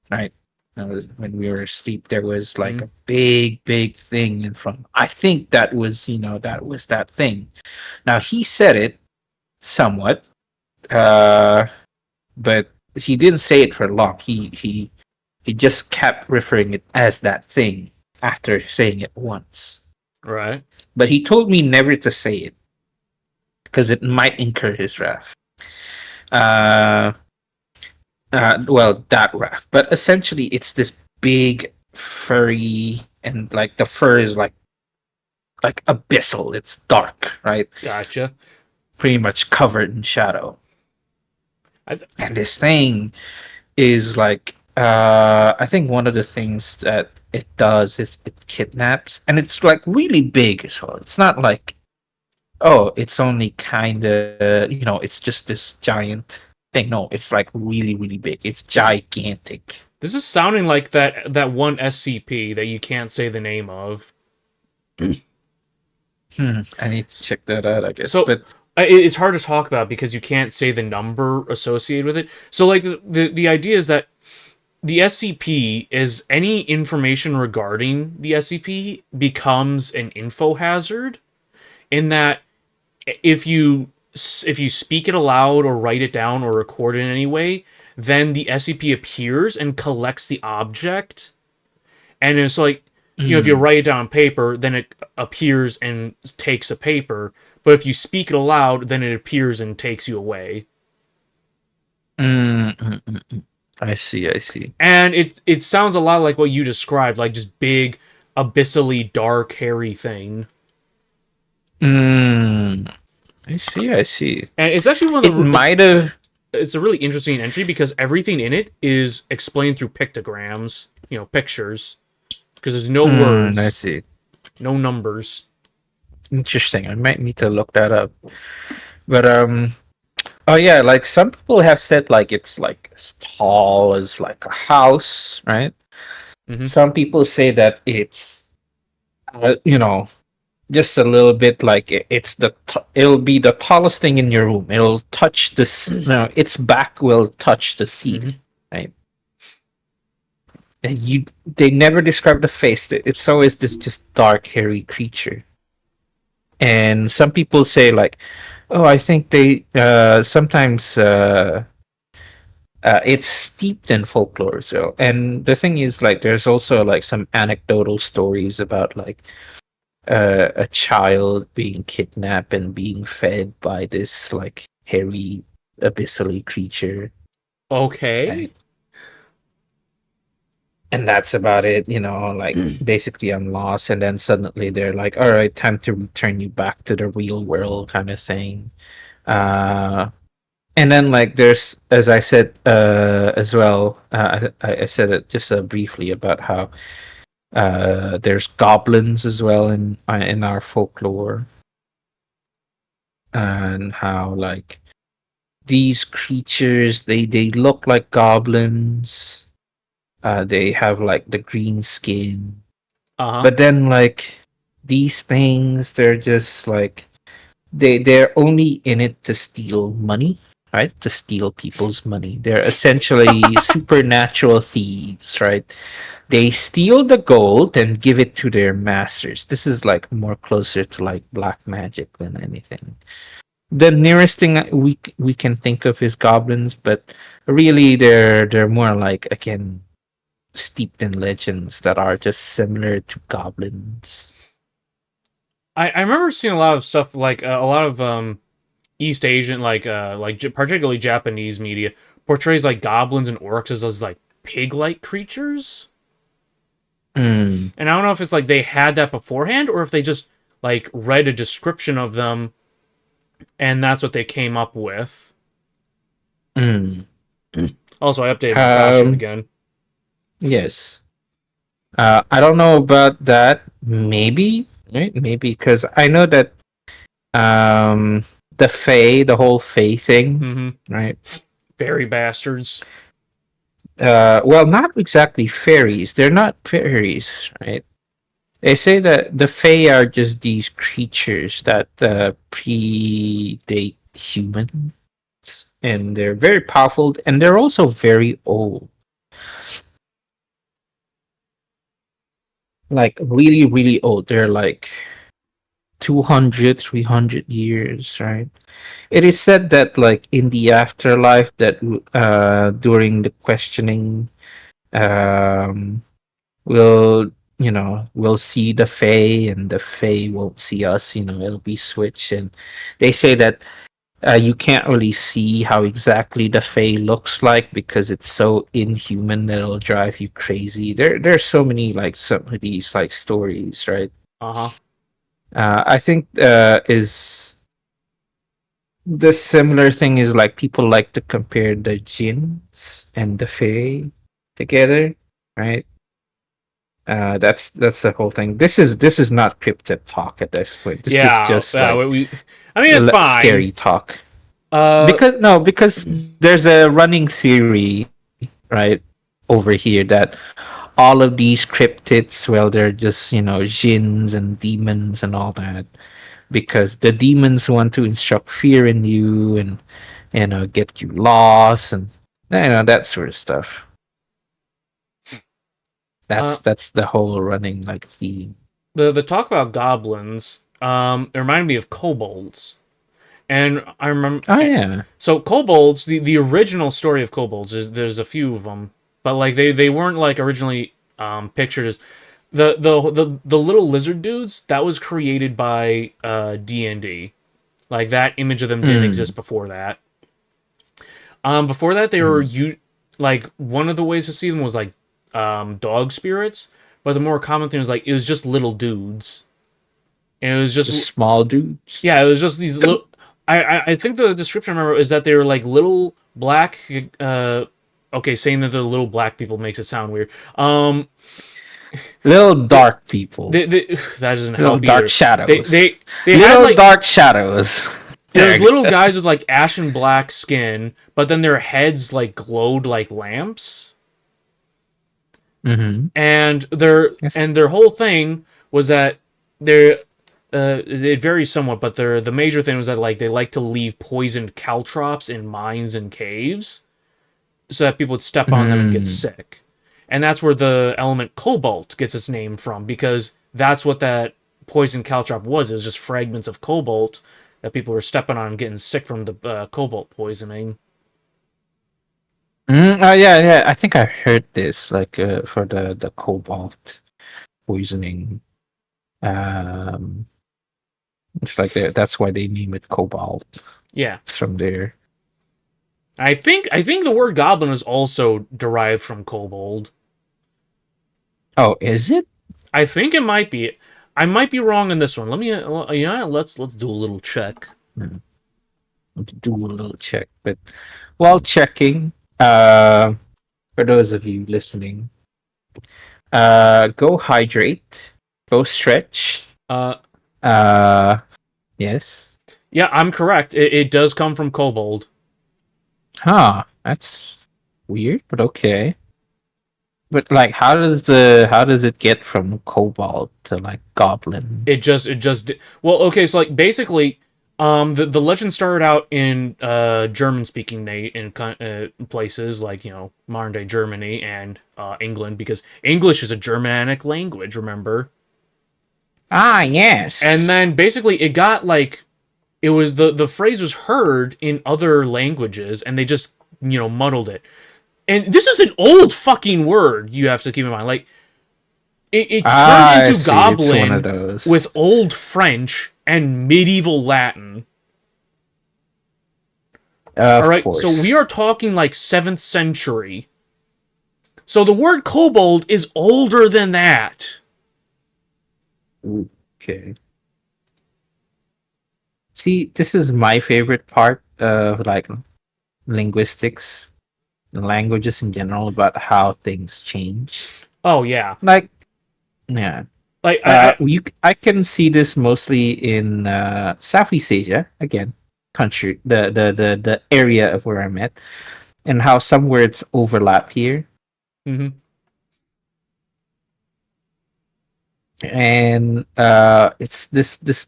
right? That was when we were asleep. There was like Mm-hmm. a big, big thing in front. I think that was, that thing. Now he said it somewhat, uh, but he didn't say it for long. He just kept referring it as that thing after saying it once. Right. But he told me never to say it because it might incur his wrath. Uh, well, that wrath. But essentially, it's this big, furry, and like the fur is like abyssal. It's dark, right? Gotcha. Pretty much covered in shadow. I th- And this thing is like I think one of the things that it does is it kidnaps, and it's like really big as well. It's not like, oh, it's only kind of, it's just this giant thing. No, it's like really, really big. It's this gigantic. this is sounding like that one SCP that you can't say the name of. I need to check that out, I guess. So But it's hard to talk about because you can't say the number associated with it. So like the idea is that the SCP is any information regarding the SCP becomes an info hazard in that if you if you speak it aloud or write it down or record it in any way, then the SCP appears and collects the object. And it's like, if you mm, write it down on paper, then it appears and takes a paper. But if you speak it aloud, then it appears and takes you away. I see, I see. And it sounds a lot like what you described, like just big, abyssally dark, hairy thing. Mm, I see, I see. And it's actually one It of the might have. it's a really interesting entry because everything in it is explained through pictograms, pictures, because there's no I words, see. no numbers. Interesting. I might need to look that up. But oh yeah, like some people have said like it's like as tall as like a house, right? Hmm. Some people say that it's uh, you know just a little bit like it's it'll be the tallest thing in your room. It'll touch this. No, its back will touch the Hmm. ceiling. Right? And they never describe the face. It's always this just dark, hairy creature. And some people say like, oh, I think they sometimes it's steeped in folklore. So, and the thing is, like, there's also like some anecdotal stories about like a child being kidnapped and being fed by this like hairy abyssally creature, Okay. right? And that's about it. Like basically I'm lost, and then suddenly they're like, "All right, time to return you back to the real world," kind of thing. Uh, and then like there's, as I said as well, I said it just briefly about how there's goblins as well in our folklore, and how like these creatures they look like goblins. They have like the green skin, Uh-huh. but then like these things, they're just like they're only in it to steal money, right? To steal people's money. They're essentially supernatural thieves, right? They steal the gold and give it to their masters. This is like more closer to like black magic than anything. The nearest thing we can think of is goblins, but really they're more like, again, steeped in legends that are just similar to goblins. I remember seeing a lot of stuff like a lot of East Asian particularly Japanese media portrays like goblins and orcs as like pig-like creatures. Mm, And I don't know if it's like they had that beforehand or if they just like read a description of them and that's what they came up with. mm. Also, I updated my costume Um, again. yes. I don't know about that. Maybe, right? Maybe because I know that um the whole Fae thing, Mm-hmm. right? Fairy bastards. Well, not exactly fairies. They're not fairies, right? They say that the Fae are just these creatures that predate humans, and they're very powerful, and they're also very old, like really, really old. They're like 200, 300 years, right? It is said that, like, in the afterlife, that during the questioning, um, we'll we'll see the Fae, and the Fae won't see us. It'll be switched, and they say that you can't really see how exactly the Fae looks like because it's so inhuman that it'll drive you crazy. There's so many like some of these like stories, right? Uh-huh. I think is the similar thing is like people like to compare the jinns and the Fae together, right? That's the whole thing. This is not cryptid talk at this point. This is Yeah, just yeah, like I mean it's fine. scary talk. Uh Because no, because there's a running theory, right, over here that all of these cryptids, well, they're just jinns and demons and all that, because the demons want to instruct fear in you and get you lost and that sort of stuff. That's uh that's the whole running like theme. the talk about goblins it reminded me of kobolds. And I remember, Oh yeah. so kobolds, the original story of kobolds is there's a few of them, but like they weren't like originally pictured as the little lizard dudes that was created by D&D. Like that image of them didn't Mm, exist before that. Before that they were mm. you like one of the ways to see them was like dog spirits, but the more common thing was like it was just little dudes. And it was just Just small dudes. yeah, it was just these little. I think the description I remember is that they were like little black. Okay, saying that they're little black people makes it sound weird. Little They, dark people. they that doesn't Little help dark either. They shadows. they they had Little like dark shadows. there's There you little go. guys with like ashen black skin, but then their heads like glowed like lamps, Mm-hmm. and Yes. their whole thing was that they're it varies somewhat, but the major thing was that like they like to leave poisoned caltrops in mines and caves, so that people would step on them and get Mm. sick. And that's where the element cobalt gets its name from, because that's what that poison caltrop was. It was just fragments of cobalt that people were stepping on and getting sick from the cobalt poisoning. Oh yeah, yeah. I think I heard this, like for the cobalt poisoning. Um, it's like that's why they name it cobalt. Yeah, It's from there. I think the word goblin is also derived from kobold. Oh, is it? I think it might be. I might be wrong on this one. Let me. Let's do a little check. Hmm. Let's do a little check. But while checking, uh, for those of you listening, go hydrate, go stretch. Uh, Uh, yes. yeah, I'm correct. It does come from kobold. Huh. That's weird, but okay. But like, how does it get from cobalt to like goblin? It just well, okay, so like basically the legend started out in German speaking in places like, modern day Germany and England, because English is a Germanic language, remember? Ah, And yes. then basically it got like, it was the phrase was heard in other languages, and they just, muddled it. And this is an old fucking word, you have to keep in mind. Like, it turned Ah, I into see. It's one of goblin those. with Old French and medieval Latin. All Of right, so we are course. talking like 7th century. So the word kobold is older than that. Okay. See, this is my favorite part of like linguistics, languages in general, about how things change. Oh yeah, Like, yeah, like I I can see this mostly in Southeast Asia again, country the area of where I'm at, and how some words overlap here, mhm. and it's this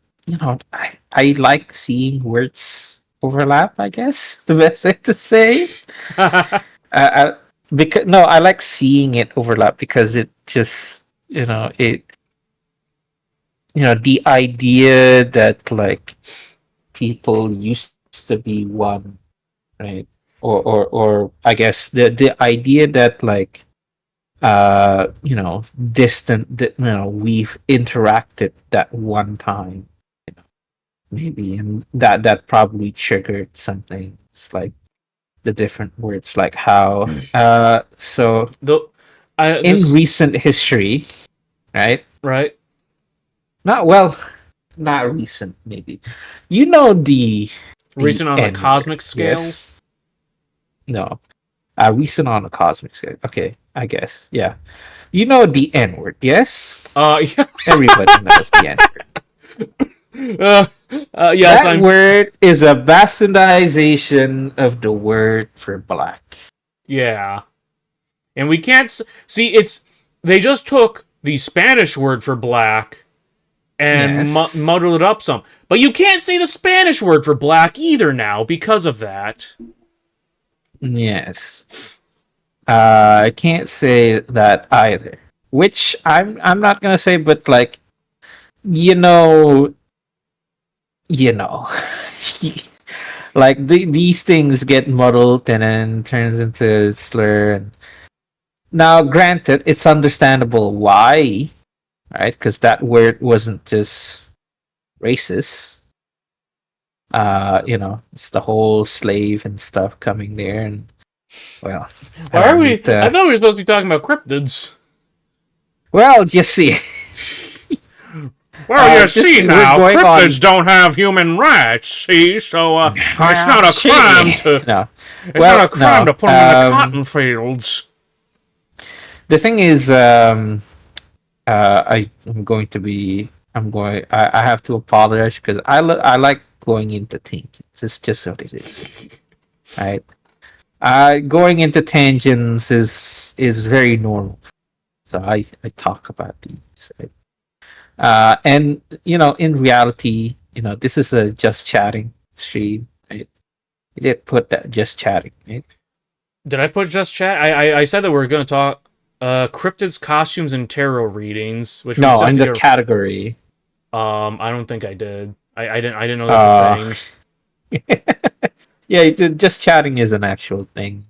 I like seeing words overlap. I guess the best way to say it. I, because no, I like seeing it overlap because it just it the idea that like people used to be one, right? Or I guess the idea that like distant that we've interacted that one time, maybe, and that probably triggered something. It's like the different words, like how so the I in this recent history, right? right Not well, not recent, maybe. You know the recent on the N word, cosmic scale. yes? No. Recent on the cosmic scale. Okay, I guess. Yeah. You know the N word, yes? Yeah. Everybody knows the N word. Yes, That I'm. word is a bastardization of the word for black. Yeah, and we can't see. It's they just took the Spanish word for black and Yes. muddled it up some. But you can't say the Spanish word for black either now because of that. Yes. I can't say that either. Which I'm not gonna say, but like you know, you know, like these things get muddled and then turns into slur. And now, granted, it's understandable why, right? Because that word wasn't just racist. It's the whole slave and stuff coming there, and well, I Why are don't we? need I to. thought we were supposed to be talking about cryptids. Well, you see, Well, you just see we're now, going cryptids on. don't have human rights. See, so it's Well, not a crime see, to no, it's not a well, crime no. to put them in the cotton fields. The thing is, I'm going to be. I have to apologize because I like going into tangents. It's just what it is, right? Going into tangents is very normal. So I talk about these. Right? And in reality, this is a just chatting stream, right? You did put that just chatting, right? Did I put just chat? I said that we are going to talk cryptids, costumes, and tarot readings, which we No, still have in to the get. category. I don't think I did. I didn't know that's a Uh, thing. yeah, just chatting is an actual thing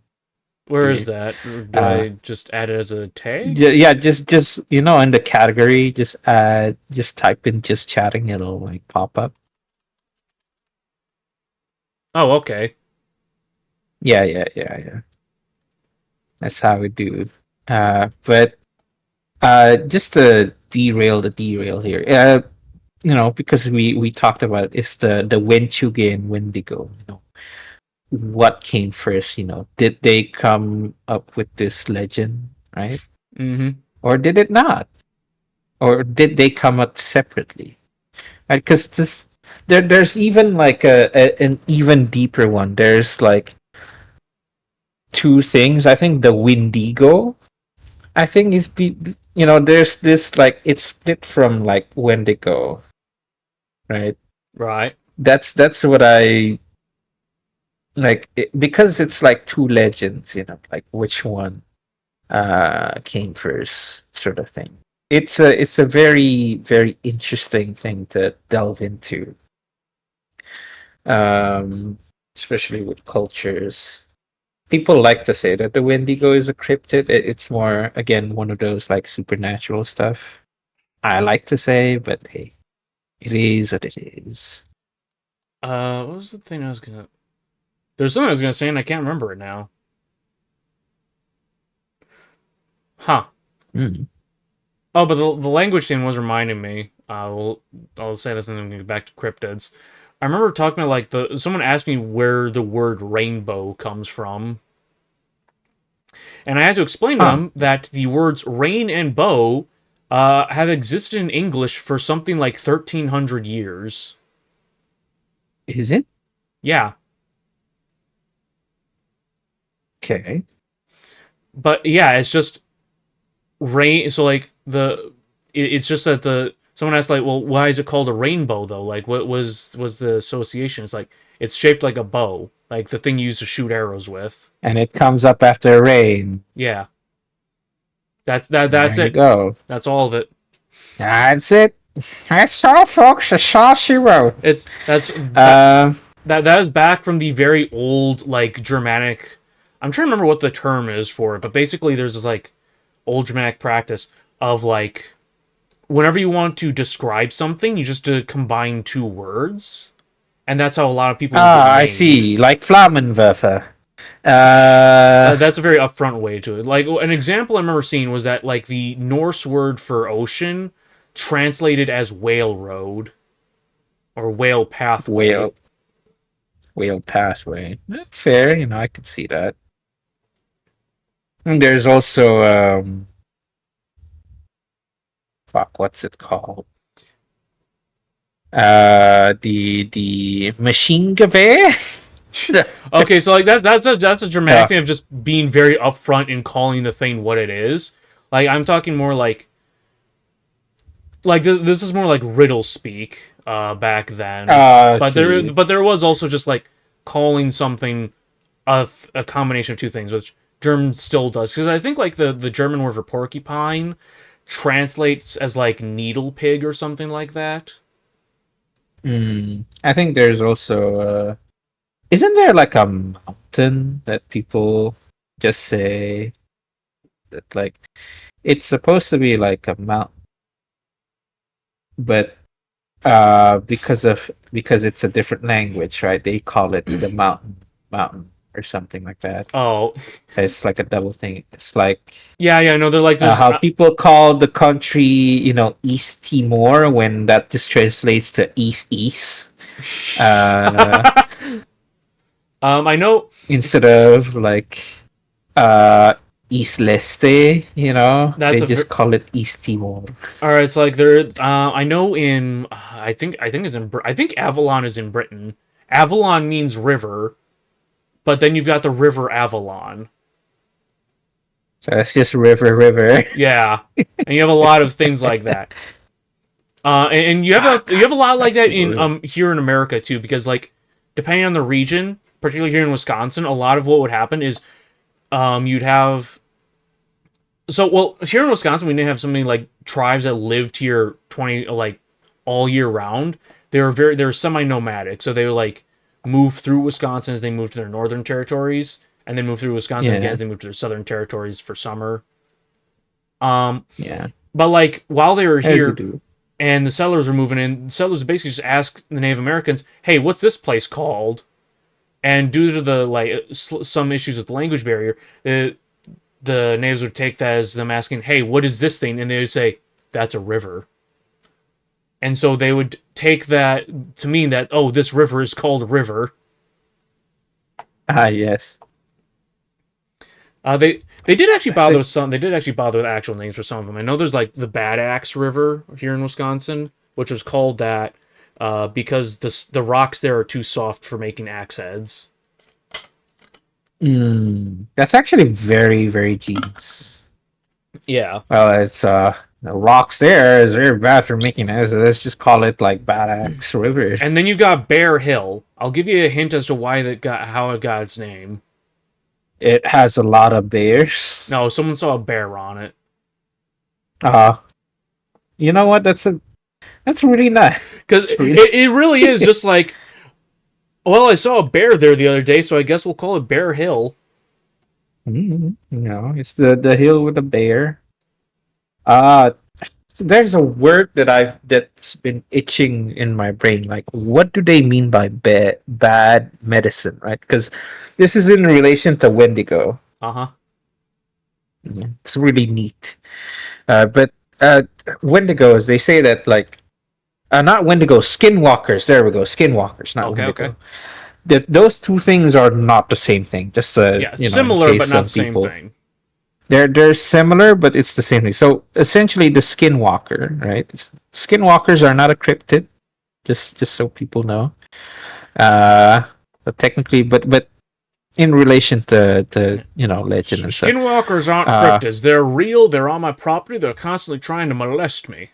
Where is here. that? Do Uh, I just add it as a tag? yeah, just in the category, just type in just chatting, it'll like pop up. Oh, okay. Yeah. That's how we do. But just to derail the derail here. Because we talked about it's the Wenchuge and Wendigo. What came first? Did they come up with this legend, right? Mm-hmm. Or did it not? Or did they come up separately? Right? Because there's even like an even deeper one. There's like two things. I think the Wendigo, I think there's this like it's split from like Wendigo, right? Right. That's what I like because it's like two legends, like which one came first, sort of thing. It's a very very interesting thing to delve into, um, especially with cultures. People like to say that the Wendigo is a cryptid. It's more again one of those like supernatural stuff. I like to say, but hey, it is what it is. What was the thing I was gonna? There's something I was gonna say and I can't remember it now. Huh. Mm. Oh, but the language thing was reminding me. I'll say this and then get back to cryptids. I remember talking about like someone asked me where the word rainbow comes from, and I had to explain to Huh? them that the words rain and bow have existed in English for something like 1,300 years. Is it Yeah, okay? but yeah, it's just rain. So like it's just that the someone asked like, well, why is it called a rainbow though? Like, what was the association? It's like it's shaped like a bow, like the thing you use to shoot arrows with. And it comes up after rain. Yeah, that's There you it. go. That's all of it. That's it. That's all, folks. That's all she wrote. It's Uh, that is back from the very old like Germanic. I'm trying to remember what the term is for it, but basically there's this like old Germanic practice of like whenever you want to describe something, you just combine two words, and that's how a lot of people would get I named. see. Like Flammenwerfer. Uh, That's a very upfront way to it. Like an example I remember seeing was that like the Norse word for ocean translated as whale road or whale pathway. whale, whale pathway. Fair, I could see that. And there's also fuck, what's it called? The machine gewehr. Okay, so like that's a dramatic Yeah, thing of just being very upfront in calling the thing what it is. Like I'm talking more like this is more like riddle speak back then. I But there see. but there was also just like calling something a combination of two things, which German still does. Because I think like the German word for porcupine translates as like needle pig or something like that. I think there's also isn't there like a mountain that people just say that like it's supposed to be like a mountain, but because it's a different language, right? They call it the mountain or something like that. Oh, It's like a double thing. It's like yeah, no, they're like there's how people call the country, East Timor when that just translates to East. Uh, I know. Instead of like uh East Leste, That's they a just call it East Timor. all right. It's like there. I know in. I think it's in. I think Avalon is in Britain. Avalon means river, but then you've got the River Avalon. So it's just river. Yeah, and you have a lot of things like that. And you have a lot like That's that in real. here in America too, because like depending on the region, particularly here in Wisconsin, a lot of what would happen is you'd have here in Wisconsin we didn't have so many like tribes that lived here 20 like all year round. They were semi nomadic, so they would like move through Wisconsin as they moved to their northern territories, and then move through Wisconsin again Yeah, as they moved to their southern territories for summer. Um, yeah. but like while they were As you here, do. and the settlers were moving in. The settlers basically just asked the Native Americans, "Hey, what's this place called?" And due to the some issues with the language barrier, the natives would take that as them asking, "Hey, what is this thing?" And they would say, "That's a river." And so they would take that to mean that, oh, this river is called a river. Ah, yes. They did actually I bother think. with some. They did actually bother with actual names for some of them. I know there's like the Bad Axe River here in Wisconsin, which was called that because the rocks there are too soft for making axe heads. That's actually very, very genius. Yeah, Well, it's the rocks there is very bad for making it. So let's just call it like Bad Axe River. and then you got Bear Hill. I'll give you a hint as to why that got how it got its name. It has a lot of bears. No, someone saw a bear on it Uh you know what? That's really nice. because It's really it really is just like, well, I saw a bear there the other day, so I guess we'll call it Bear Hill. it's the hill with the bear. Uh so there's a word that's been itching in my brain. Like, what do they mean by bad medicine, right? Because this is in relation to Wendigo. Uh huh. Yeah, it's really neat. But Wendigos, they say that like not Wendigo, skinwalkers. There we go, skinwalkers, not Okay. Okay. Wendigo. That those two things are not the same thing. Just Yeah, in similar but case not the some same people thing. they're similar, but it's the same thing. So essentially, the skinwalker, right? Skinwalkers are not a cryptid. Just so people know. Uh, but technically, but in relation to legend and stuff. Skinwalkers aren't Uh, cryptids. They're real. They're on my property. They're constantly trying to molest me.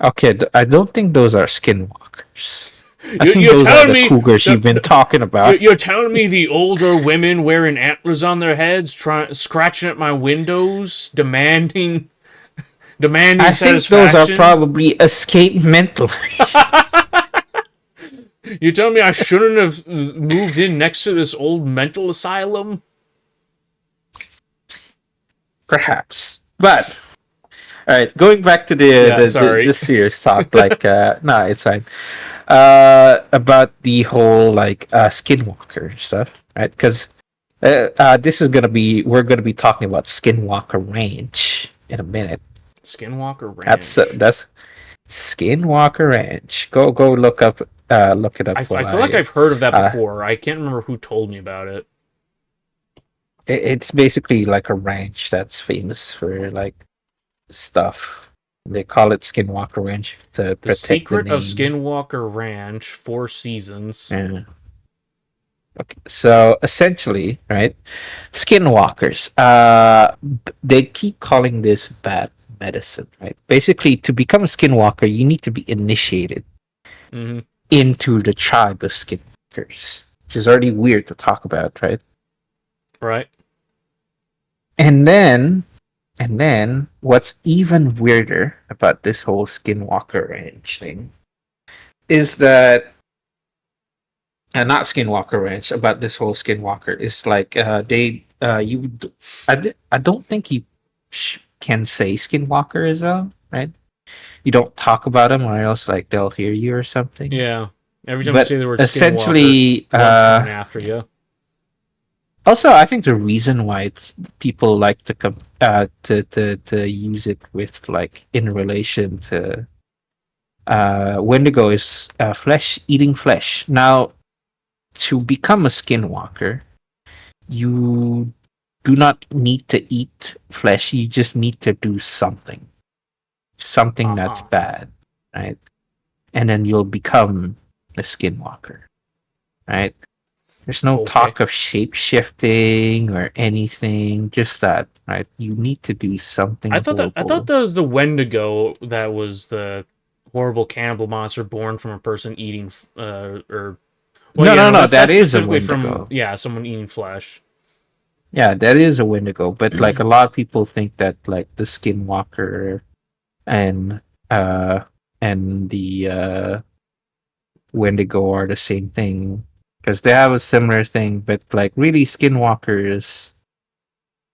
okay, I don't think those are skinwalkers. I You, think you're those are telling the me cougars you've been talking about. you're telling me the older women wearing antlers on their heads, trying scratching at my windows, demanding I think those are satisfaction. probably escape mental. You telling me I shouldn't have moved in next to this old mental asylum? Perhaps. But all right, going back to the Yeah, the sorry. serious talk, like no, it's fine. About the whole like skinwalker stuff, right? Because this is gonna be we're gonna be talking about Skinwalker Ranch in a minute. Skinwalker Ranch. That's Skinwalker Ranch. Go look it up I while feel like I I've heard of that uh before. I can't remember who told me about it. it's basically like a ranch that's famous for like stuff. They call it Skinwalker Ranch to The protect the Secret of name. Skinwalker Ranch, Four Seasons. Yeah. Okay. So essentially, right, skinwalkers. They keep calling this bad medicine, right? Basically, to become a skinwalker, you need to be initiated Hmm. into the tribe of skinwalkers, which is already weird to talk about, right? Right? And then, and then, what's even weirder about this whole skinwalker ranch thing is that not Skinwalker Ranch, about this whole Skinwalker is like I don't think you can say Skinwalker as well, right? You don't talk about them or else like they'll hear you or something. Yeah. Every time you say But the word Skinwalker, essentially, one's coming after you. also I think the reason why people like to come to use it with like in relation to Wendigo is flesh eating flesh. Now, to become a skinwalker, you do not need to eat flesh. You just need to do something Uh that's huh. bad, right? And then you'll become a skinwalker, right? There's no Okay. talk of shape shifting or anything. Just that, right? You need to do something I thought horrible. that was the Wendigo that was the horrible cannibal monster born from a person eating or well, No, yeah, no, no, no. that's That is a specifically from Wendigo. yeah, someone eating flesh. Yeah, that is a Wendigo. But like a lot of people think that like the Skinwalker and uh the Wendigo are the same thing because they have a similar thing. But like really, Skinwalkers.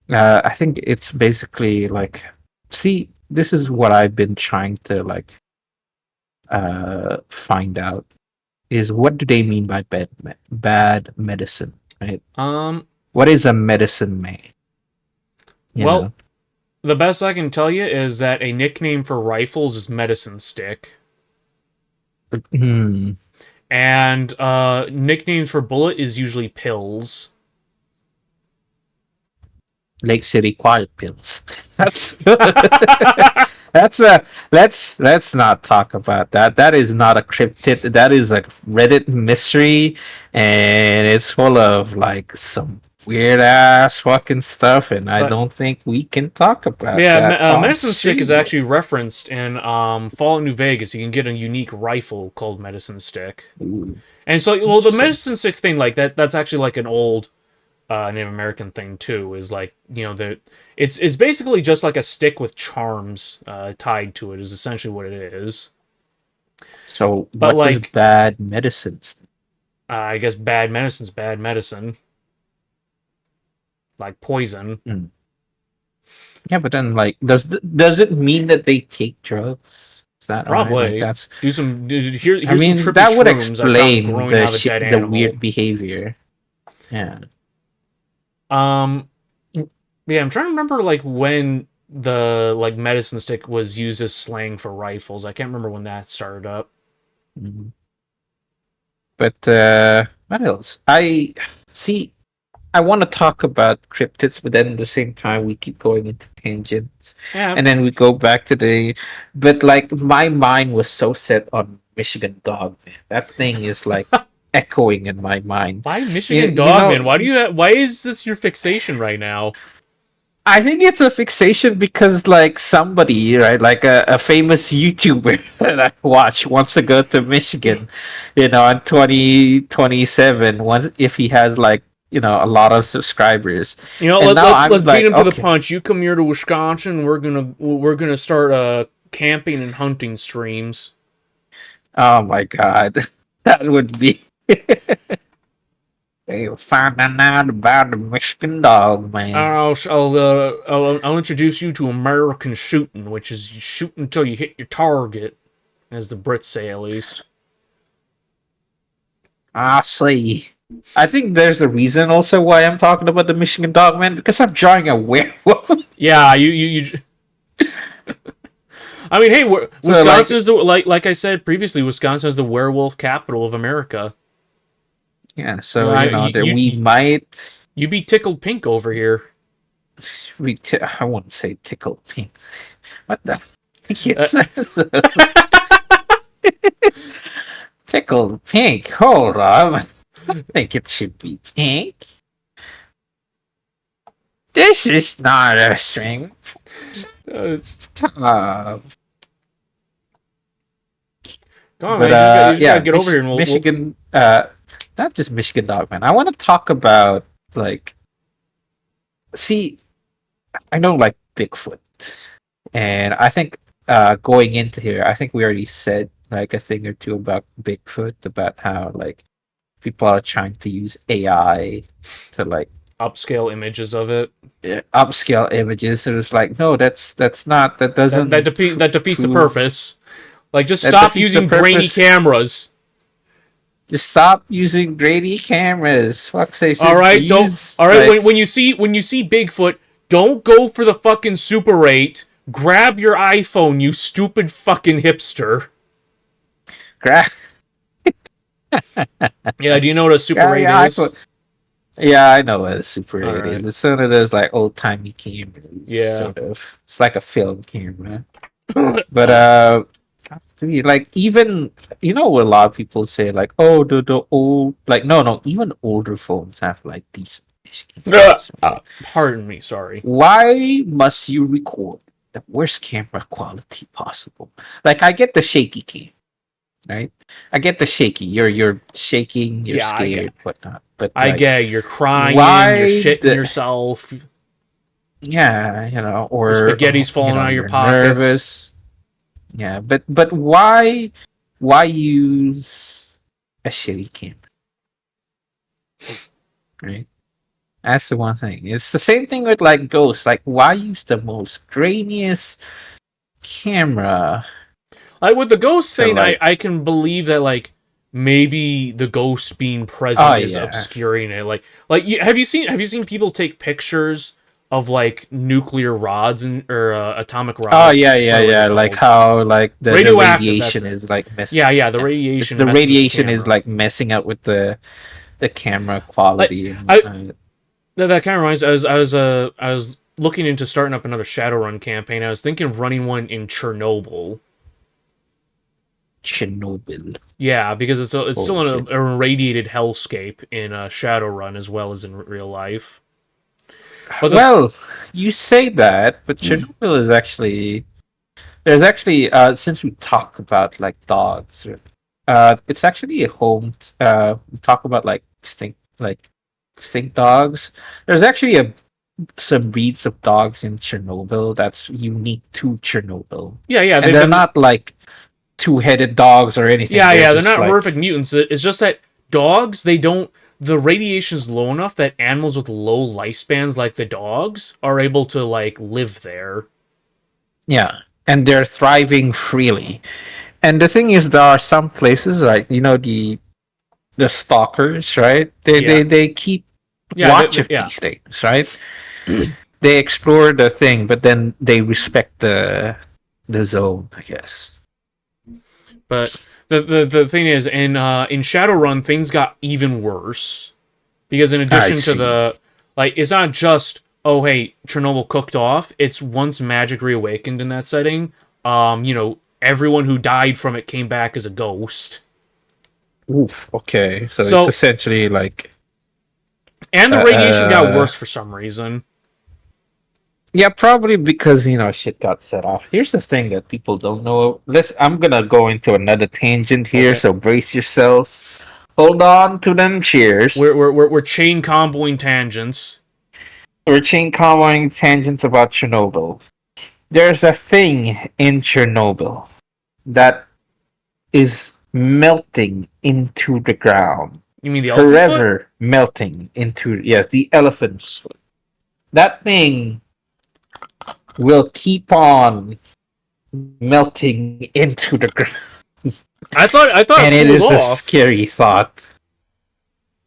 I think it's basically like, see, this is what I've been trying to like find out is what do they mean by bad medicine, right? Um, What is a medicine man? You well, know, the best I can tell you is that a nickname for rifles is medicine stick, hmm, and nicknames for bullet is usually pills. Lake City quiet pills. That's that's a let's not talk about that. That is not a cryptid. That is a Reddit mystery, and it's full of like some weird ass fucking stuff. And I But don't think we can talk about yeah, that on medicine stick is stream. actually referenced in Fallout New Vegas. You can get a unique rifle called medicine stick. Ooh, And so, well, the interesting. medicine stick thing, like that's actually like an old Native American thing too. Is like it's basically just like a stick with charms tied to it. Is essentially what it is. So, But what does like, bad medicines? I guess bad medicine's bad medicine, like poison. Hmm. Yeah, but then like, does it mean that they take drugs? Is that right? Like Probably that's. do some. I Here's some mean, trippy that would shrooms I found explain growing out of a dead the animal. weird behavior. Yeah. Um, yeah, I'm trying to remember like when the like medicine stick was used as slang for rifles. I can't remember when that started up. Mhm. But what else? I see. I want to talk about cryptids, but then at the same time we keep going into tangents, Yeah, and then we go back to the. But like my mind was so set on Michigan Dog, man. That thing is like echoing in my mind. why You Michigan you Dogman? know Why do you? Why is this your fixation right now? I think it's a fixation because like somebody, right, like a famous YouTuber that I watch wants to go to Michigan, in 2027 once if he has like, a lot of subscribers. And now I'm Let's beat like, him to the okay, punch. You come here to Wisconsin. We're gonna start camping and hunting streams. oh my God. That would be Hey, finding out about the Michigan dog, man. I'll introduce you to American shooting, which is you shoot until you hit your target, as the Brits say at least. I see. I think there's a reason also why I'm talking about the Michigan dog, man, because I'm drawing a werewolf. Yeah, you. I mean, hey, So Wisconsin like, is the like I said previously. Wisconsin is the werewolf capital of America. yeah, so that we might you be tickled pink over here. I wouldn't say tickle pink. What the heck Uh, is that? Tickle pink. Hold on. I think it should be pink. This is not a string. it's, Uh, come on, but man, you just gotta get over here and we'll Michigan. Not just Michigan dog, man. I want to talk about like. See, I know like Bigfoot, and I think going into here, I think we already said like a thing or two about Bigfoot, about how like people are trying to use AI to like upscale images of it. upscale images. It was like, no, that's not that doesn't That defeats the prove purpose. Like, just that stop defeats the using grainy purpose. cameras. Just stop using grainy cameras. Fuck sakes, All just right, don't. use All right, like when you see Bigfoot, don't go for the fucking Super 8. Grab your iPhone, you stupid fucking hipster. grab Yeah, do you know what a Super grab 8 your is? iPhone. Yeah, I know what a Super All 8 is. right. It's one of those like old timey cameras, Yeah. sort of. It's like a film camera. But Oh, exactly. Like even a lot of people say like, oh, the old like no, even older phones have like these cameras. Pardon me, sorry. Why must you record the worst camera quality possible? Like I get the shaky cam, right? I get the shaky. You're shaking, you're Yeah, scared, whatnot. But I like, get it. You're crying, you're why shitting the yourself, yeah, your or spaghetti's falling out of your you're pockets. nervous. Yeah, but why use a shitty camera, right? That's the one thing. It's the same thing with like Ghost. Like, why use the most grainiest camera Like with the ghost to thing, like? I can believe that like maybe the ghost being Oh present is yeah, obscuring it. Have you seen people take pictures of like nuclear rods and or atomic oh rod? yeah, yeah, What are they yeah. Like called? how like the Radioactive. That's radiation it. is like Yeah, yeah. The yeah, radiation the messes with the radiation is camera. like messing up with the camera Like quality and I whatnot. that kind of reminds. I was looking into starting up another Shadowrun campaign. I was thinking of running one in Chernobyl. Chernobyl. Yeah, because it's still Holy shit. an irradiated hellscape in Shadowrun as well as in real life. But the Well, you say that, but Chernobyl is actually there's actually since we talk about like dogs, it's actually a home. We talk about like extinct dogs. There's actually a some breeds of dogs in Chernobyl that's unique to Chernobyl, yeah, yeah, and they've they're been not like two-headed dogs or anything. yeah, They're yeah, they're just not like horrific mutants. It's just that dogs they don't the radiation's low enough that animals with low lifespans like the dogs are able to like live there. yeah, and they're thriving freely. And the thing is, there are some places like the stalkers, right? Yeah, They keep yeah, watch of yeah. these things, right? They explore the thing, but then they respect the zone, I guess. But the thing is, in Shadowrun, things got even worse because in I addition to see. the like, it's not just oh hey Chernobyl cooked off. It's once magic reawakened in that setting. Everyone who died from it came back as a ghost. Oof. Okay, so it's So essentially like and uh, the radiation got uh worse for some reason. yeah, probably because shit got set off. Here's the thing that people don't know. I'm gonna go into another tangent here, Okay, so brace yourselves. Hold on to them cheers. we're chain comboing tangents. We're chain convoying tangents about Chernobyl. There's a thing in Chernobyl that is melting into the ground, You mean the elephant foot? forever melting into yes, the elephant's foot. That thing will keep on melting into the ground, I thought it and it cooled is a off. scary thought.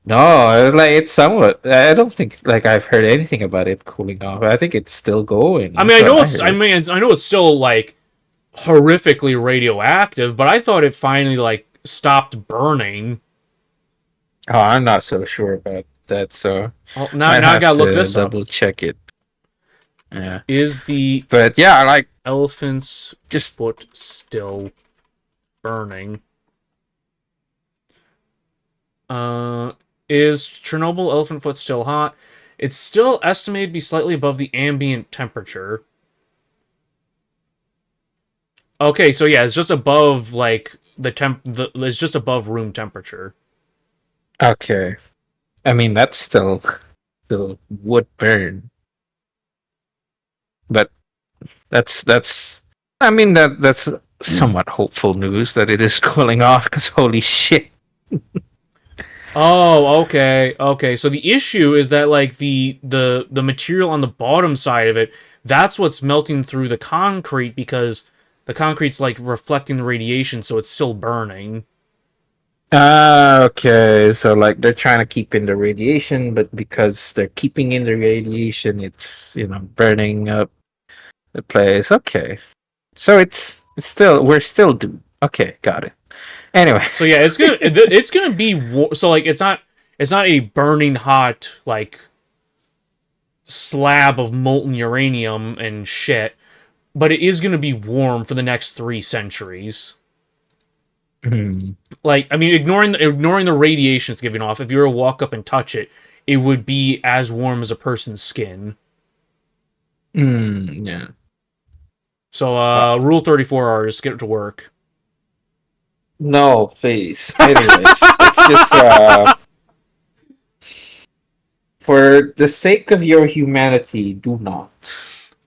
No, like it's somewhat. I don't think like I've heard anything about it cooling off. I think it's still going. I That's mean, what I heard. I know it's still like horrifically radioactive, but I thought it finally like stopped burning. Oh, I'm not so sure about that, so Oh, might now I have gotta look to this up. double check it. Yeah, Is the but yeah, like elephant's just foot still burning? Uh, is Chernobyl elephant foot still hot? It's still estimated to be slightly above the ambient temperature. Okay, so yeah, it's just above like it's just above room temperature. okay. I mean, that's still would burn, but that's. I mean that's somewhat hopeful news that it is cooling off. Because holy shit. Oh, okay, okay. So the issue is that like the material on the bottom side of it, that's what's melting through the concrete because the concrete's like reflecting the radiation, so it's still burning. Ah, okay. So like they're trying to keep in the radiation, but because they're keeping in the radiation, it's burning up the place. Okay. So it's still we're still doomed. Okay, got it. Anyway. So yeah, it's gonna be so like it's not a burning hot like slab of molten uranium and shit, but it is gonna be warm for the next 3 centuries. Mm. Like, I mean, ignoring the radiation it's giving off, if you were to walk up and touch it, it would be as warm as a person's skin. Mm, yeah. So, Wow. Rule 34, artists, get to work. No, please. Anyways, let's just for the sake of your humanity, do not.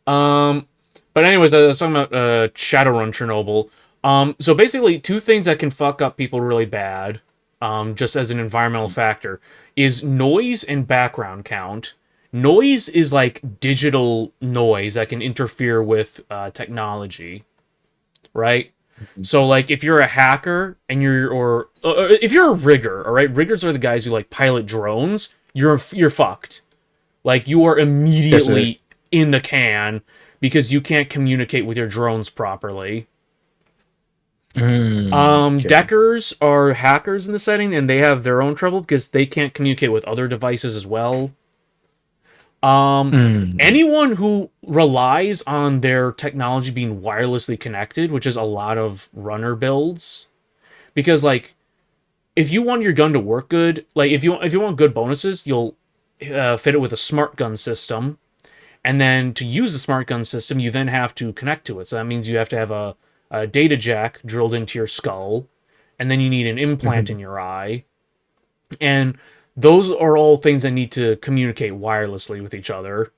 Um, but anyways, I was talking about Shadowrun Chernobyl. So basically, two things that can fuck up people really bad, just as an environmental factor, is noise and background count. Noise is like digital noise that can interfere with technology, right? Mhm. So like if you're a hacker and or if you're a rigger, all right, riggers are the guys who like pilot drones. You're fucked. Like you are Yes, sir. immediately in the can because you can't communicate with your drones properly. Okay. Deckers are hackers in the setting, and they have their own trouble because they can't communicate with other devices as well. Um, Mm. Anyone who relies on their technology being wirelessly connected, which is a lot of runner builds, because like if you want your gun to work good, like if you want good bonuses, you'll fit it with a smart gun system. And then to use the smart gun system, you then have to connect to it. So that means you have to have a data jack drilled into your skull, and then you need an implant Mhm. in your eye. And those are all things that need to communicate wirelessly with each other.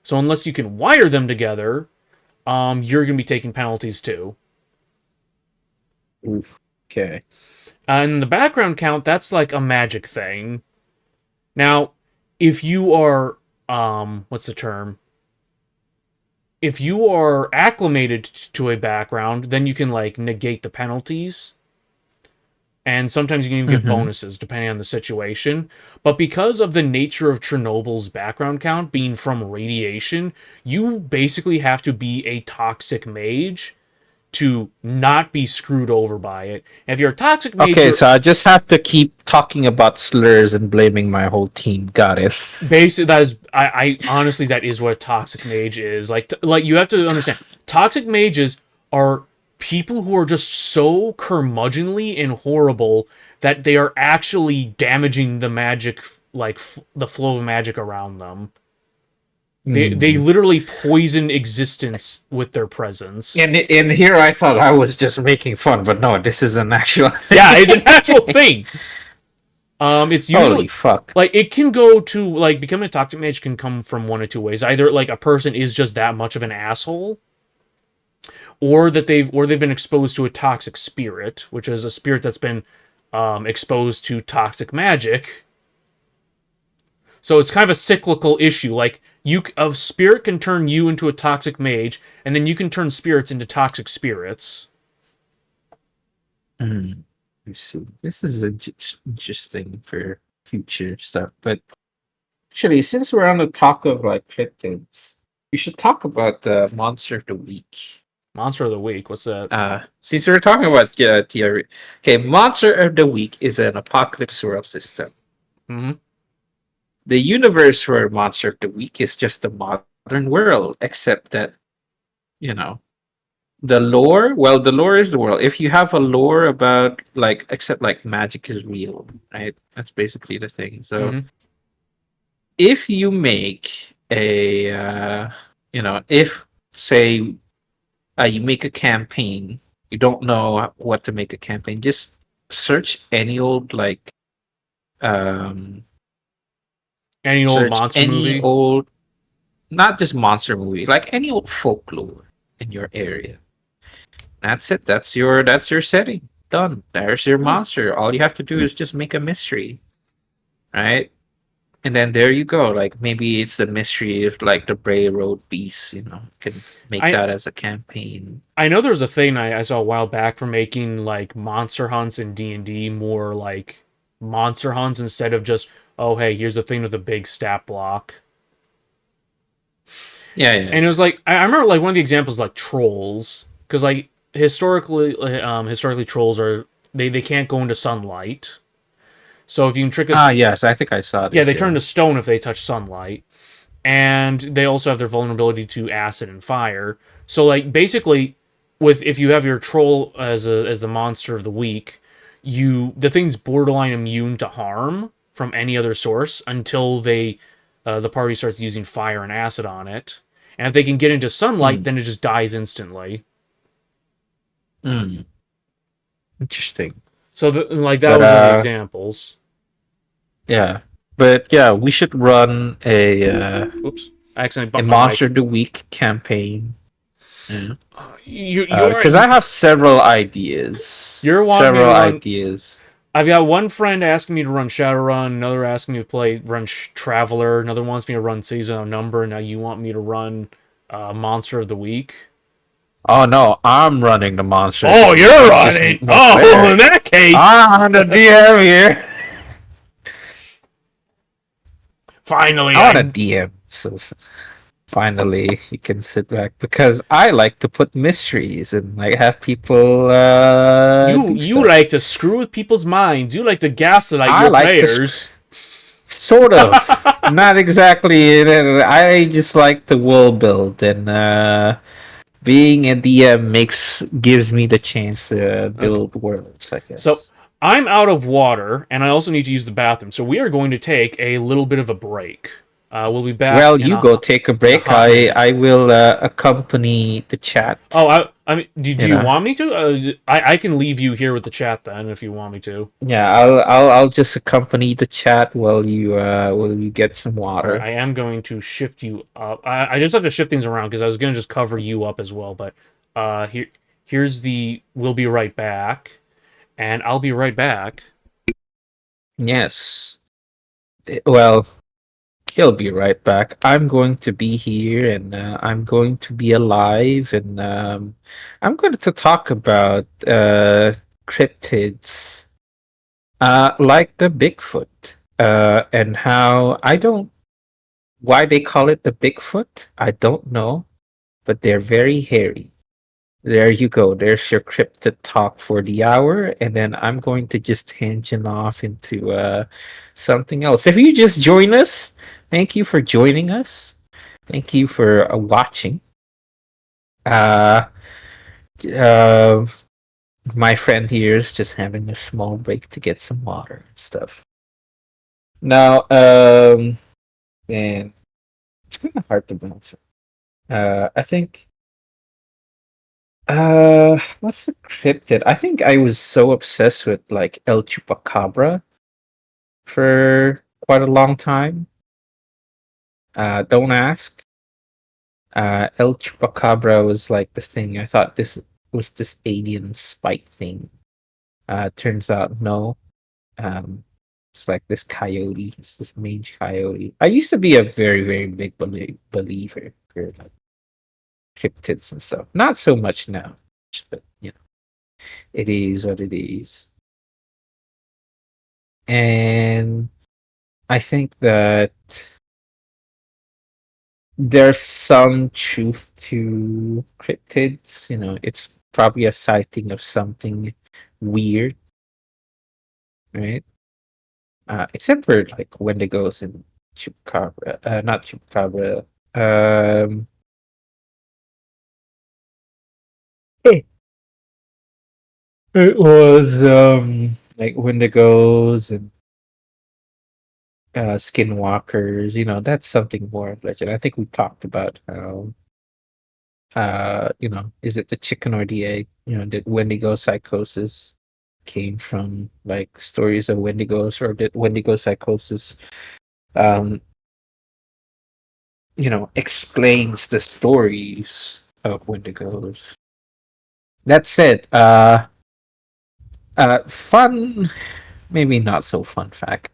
So unless you can wire them together, you're going to be taking penalties too. Oof. Okay. And the background count, that's like a magic thing. Now, if you are, what's the term? If you are acclimated to a background, then you can like negate the penalties. And sometimes you can even get Mm-hmm. bonuses depending on the situation. But because of the nature of Chernobyl's background count being from radiation, you basically have to be a toxic mage to not be screwed over by it. If you're a toxic mage, Okay, you're so I just have to keep talking about slurs and blaming my whole team. Got it. basically that is I honestly that is what a toxic mage is. Like you have to understand, toxic mages are people who are just so curmudgeonly and horrible that they are actually damaging the magic, like the flow of magic around them. They Mm. literally poison existence with their presence. And here I thought I was just making fun, but no, this is an actual Yeah, it's an actual thing. thing. It's Holy usually fuck. like it can go to like becoming a toxic mage can come from one of two ways. Either like a person is just that much of an asshole, or they've been exposed to a toxic spirit, which is a spirit that's been exposed to toxic magic. So it's kind of a cyclical issue. Like a spirit can turn you into a toxic mage, and then you can turn spirits into toxic spirits. Mm. I see. This is interesting for future stuff. But actually, since we're on the talk of like cryptids, we should talk about the monster of the week. Monster of the week. What's that? Since we're talking about theory, okay, monster of the week is an apocalypse world system. Hmm. The universe for monster of the week is just a modern world, except that you know the lore. Well, the lore is the world. If you have a lore about like, except like magic is real, right? That's basically the thing. So Hmm. if you make a, if say you make a campaign, you don't know what to make a campaign, just search any old like um Any old search monster any movie. old, not just monster movie, like any old folklore in your area. That's it. That's your setting. Done. There's your Huh. monster. All you have to do is just make a mystery, right? And then there you go. Like maybe it's the mystery of like the Bray Road Beast. Can make I that as a campaign. I know there was a thing I saw a while back for making like monster hunts in D&D more like monster hunts instead of just, oh hey, here's a thing with a big stat block. Yeah, yeah, And it yeah. was like I remember like one of the examples like trolls, because like historically trolls are they can't go into sunlight. So if you can trick Ah, us, yes, I think I saw yeah, this. they turn Yeah. to stone if they touch sunlight, and they also have their vulnerability to acid and fire. So like basically with if you have your troll as the monster of the week, the thing's borderline immune to harm from any other source until the party starts using fire and acid on it. And if they can get into sunlight, Mm, then it just dies instantly. mm, interesting. So like that But was one of the examples. yeah. But yeah, we should run Oops, I accidentally a bumped my Monster mic. of the Week campaign. Yeah. You're Because I have several ideas. you're wanting me to Several run. ideas. I've got one friend asking me to run Shadowrun, another asking me to run Traveler, another wants me to run Season of Number. Now you want me to run Monster of the Week. Oh no, I'm running the Monster of the Oh, Week. you're We just running. need more Oh, players. in that case, I'm the DM here. finally, I want a I DM. So finally, you can sit back because I like to put mysteries and like have people do you stuff. like to screw with people's minds. You like to gaslight I your like to players. sort of, not exactly. I just like to world build, and being a DM gives me the chance to Okay, build worlds, I so guess. I'm out of water, and I also need to use the bathroom. So we are going to take a little bit of a break. We'll be back Well, you go take a in a break. hot I minute. I will accompany the Oh, chat. I mean, do You you know. want me to? I can leave you here with the chat then if you want me to. Yeah, I'll just accompany the chat while you get some All right, water. I am going to shift you up. I just have to shift things around because I was going to just cover you up as well. But here's the. We'll be right back, and I'll be right back. Yes. Well, he'll be right back. I'm going to be here, and I'm going to be alive, and I'm going to talk about cryptids, like the Bigfoot, and how I don't why they call it the Bigfoot. I don't know, but they're very hairy. There you go. There's your cryptid talk for the hour, and then I'm going to just tangent off into something else. If you just join us, thank you for joining us. Thank you for watching. Uh, uh, my friend here is just having a small break to get some water and stuff. Now, and it's kind of hard to answer. I think what's the cryptid? I think I was so obsessed with like El Chupacabra for quite a long time. Don't ask. El Chupacabra was like the thing. I thought this was this alien spike thing. Turns out no. Um, it's like this coyote. It's this mange coyote. I used to be a very very big believer for like cryptids and stuff. Not so much now, but you know, it is what it is. And I think that there's some truth to cryptids. You know, it's probably a sighting of something weird, right? Except for like Wendigos and Chupacabra, not Chupacabra. Um, it was like Wendigos and Skinwalkers. You know, that's something more legend. I think we talked about how you know, is it the chicken or the egg? You know, did Wendigo psychosis came from like stories of Wendigos, or did Wendigo psychosis um you know explains the stories of Wendigos? That said, fun, maybe not so fun fact.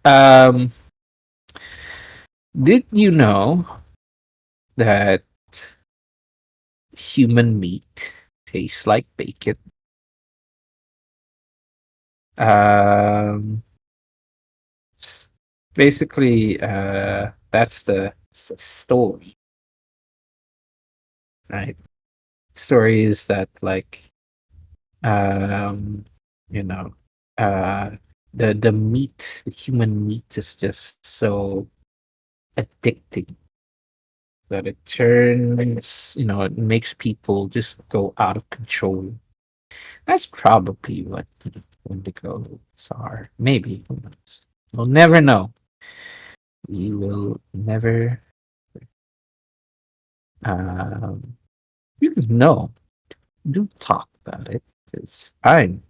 Did you know that human meat tastes like bacon? Um s- Basically, that's the story, right? Story is that like um you know uh the meat, the human meat is just so addicting that it turns, it makes people just go out of control. That's probably what Wendigos are. Maybe. Who knows? We'll never know. We will never um you know. Do talk about it because I'm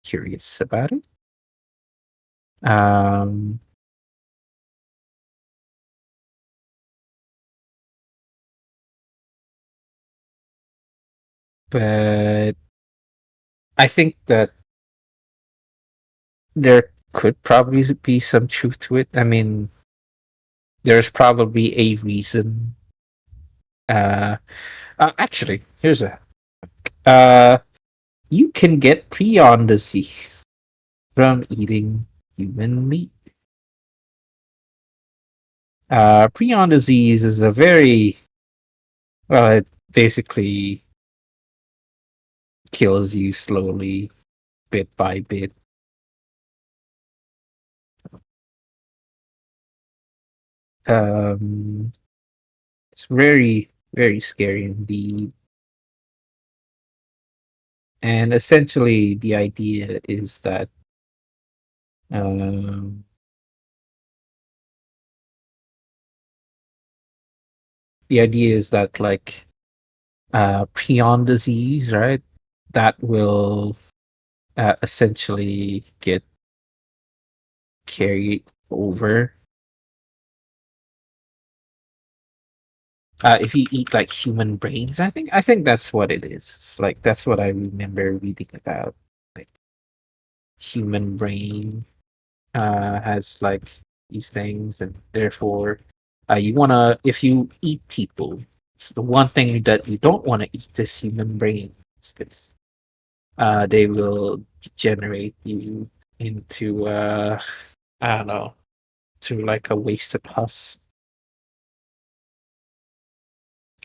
curious about it. Um but I think that there could probably be some truth to it. I mean, there's probably a reason. Uh, Actually, here's a uh, you can get prion disease from eating human meat. Prion disease is a very well, it basically kills you slowly, bit by bit. Um, it's very, very scary indeed. And essentially, the idea is that um, like prion disease, right? That will essentially get carried over if you eat like human brains. I think that's what it is. It's like that's what I remember reading about. Like human brain has like these things, and therefore you wanna if you eat people, it's the one thing that you don't want to eat is human brains because they will generate you into I don't know, to like a wasted husk.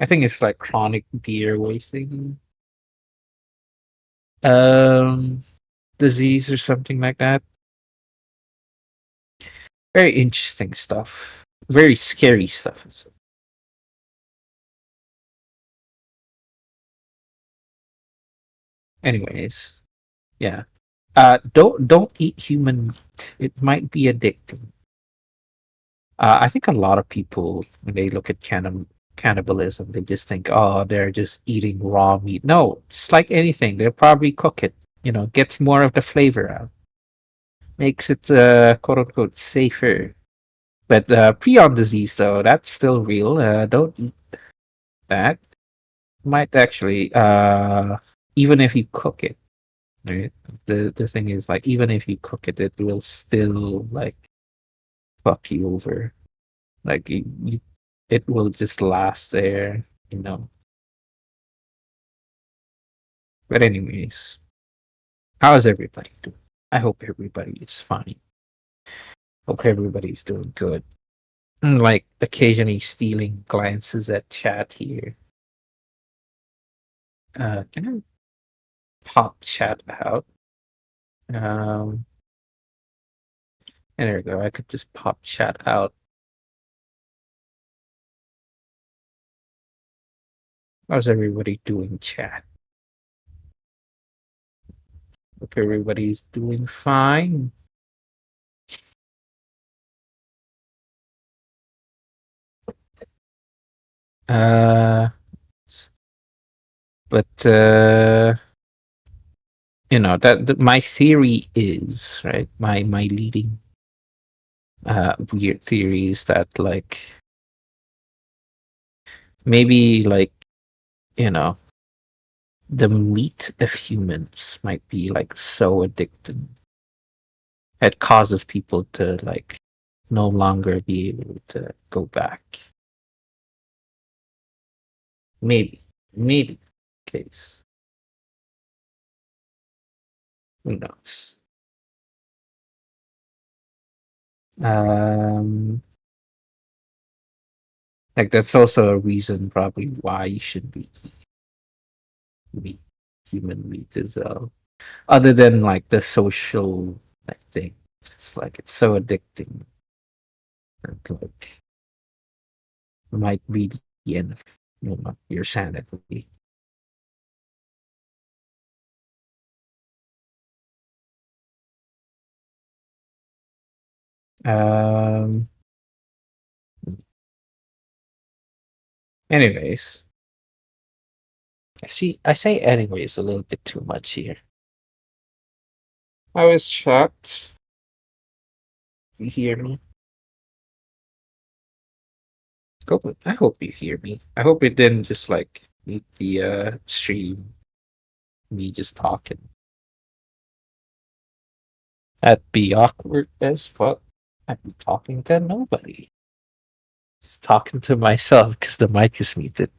I think it's like chronic deer wasting um disease or something like that. Very interesting stuff. Very scary stuff. So, anyways, yeah. Don't eat human meat. It might be addicting. I think a lot of people when they look at cannibalism, they just think, oh, they're just eating raw meat. No, just like anything, they'll probably cook it. Gets more of the flavor out, makes it quote unquote safer. But prion disease, though, that's still real. Don't eat that. Might actually, even if you cook it, right? The thing is, like, even if you cook it, it will still like fuck you over. Like, it will just last there, you know. But anyways, how is everybody doing? I hope everybody is fine. Hope everybody's doing good. Like occasionally stealing glances at chat here. Can I pop chat out? Um, and there we go. I could just pop chat out. How's everybody doing, chat? Hope everybody's doing fine. Uh, but my theory is right. My leading weird theory is that like maybe like you know the meat of humans might be like so addicting it causes people to like no longer be able to go back. Maybe case. Who knows? Um, like that's also a reason probably why you should be meat, human meat as well. Other than like the social like thing, it's like it's so addicting. That, like might be the end of your sanity. Um. Anyways, I say anyways a little bit too much here. I was shocked. You hear me? I hope you hear me. I hope it didn't just like mute the stream. Me just talking. That'd be awkward as fuck. I'd be talking to nobody. Just talking to myself because the mic is muted.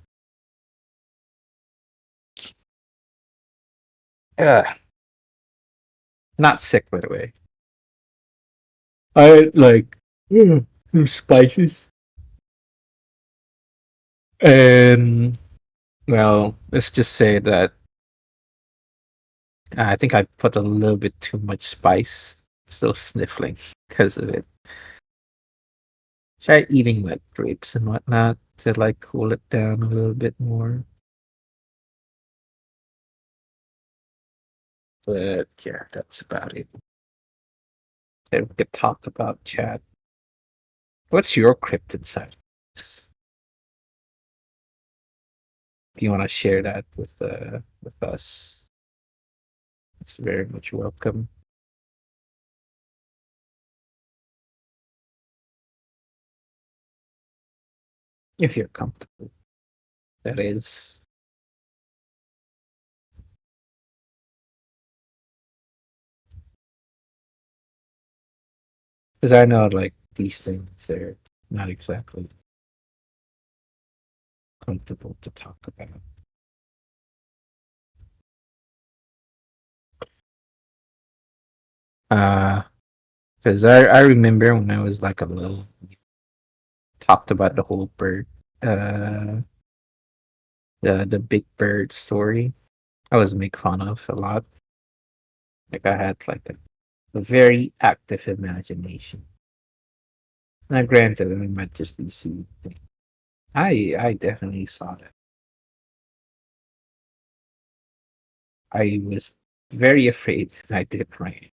Uh, Not sick, by the way. I like some spices. And, well, let's just say that I think I put a little bit too much spice. Still sniffling because of it. Try eating like grapes and whatnot to like cool it down a little bit more. But yeah, that's about it. And we could talk about chat. What's your cryptid side? Do you want to share that with us? It's very much welcome. If you're comfortable. That is. Because I know like these things they're not exactly comfortable to talk about. Uh because I remember when I was like a little talked about the whole bird the big bird story. I was make fun of a lot. Like I had like a very active imagination. Now granted it might just be seed thing. I definitely saw that. I was very afraid I did right.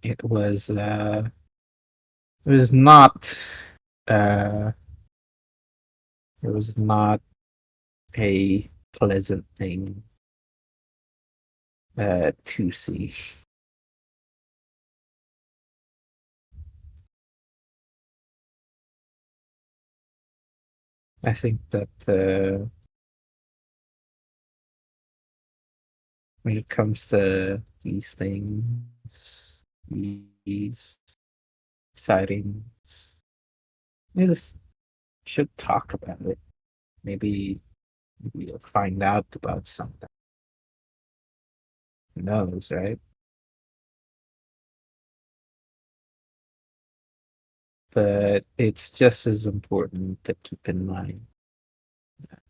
It was it was not uh it was not a pleasant thing to see. I think that when it comes to these things, these sightings, we just should talk about it. Maybe you'll find out about something. Who knows, right? But it's just as important to keep in mind.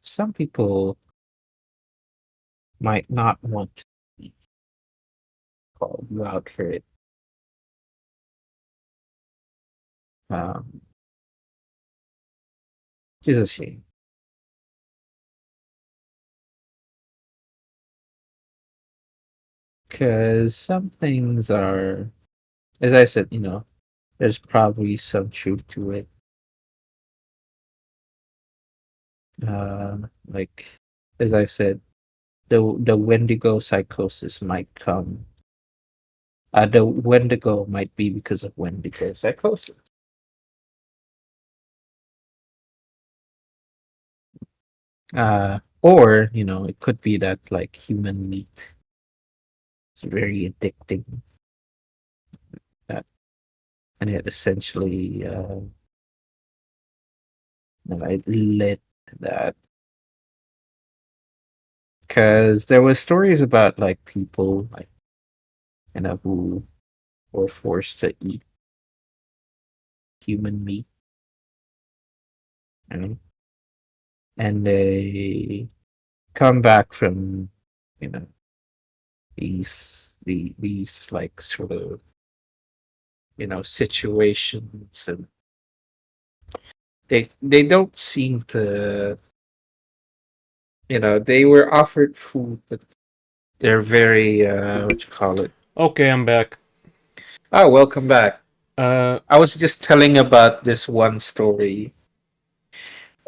Some people might not want to be called you out for it. Um, which is a shame. Because some things are, as I said, there's probably some truth to it. Like, as I said, the Wendigo psychosis might come. The Wendigo might be because of Wendigo psychosis. Or it could be that like human meat is very addicting. That and it essentially it led to that because there was stories about like people like who were forced to eat human meat, right? And they come back from you know these like sort of situations, and they don't seem to, they were offered food, but they're very what you call it. Okay, I'm back. Oh, welcome back. Uh, I was just telling about this one story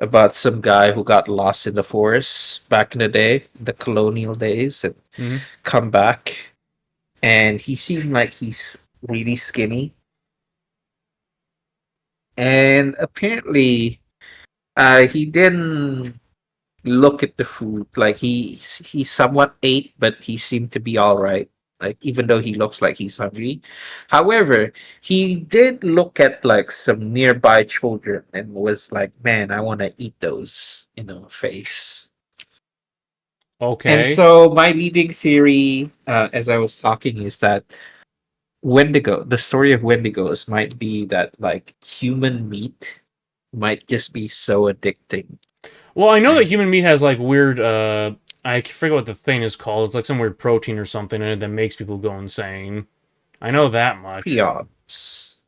about some guy who got lost in the forest back in the day, the colonial days, and mhm. come back, and he seemed like he's really skinny, and apparently he didn't look at the food like he somewhat ate, but he seemed to be all right, like even though he looks like he's hungry. However, he did look at like some nearby children and was like, man, I want to eat those, face. And Okay. so my leading theory, as I was talking, is that the story of Wendigos might be that like human meat might just be so addicting, Well, I know that right? human meat has like weird. I forget what the thing is called. It's like some weird protein or something in it that makes people go insane. I know that much. Prions.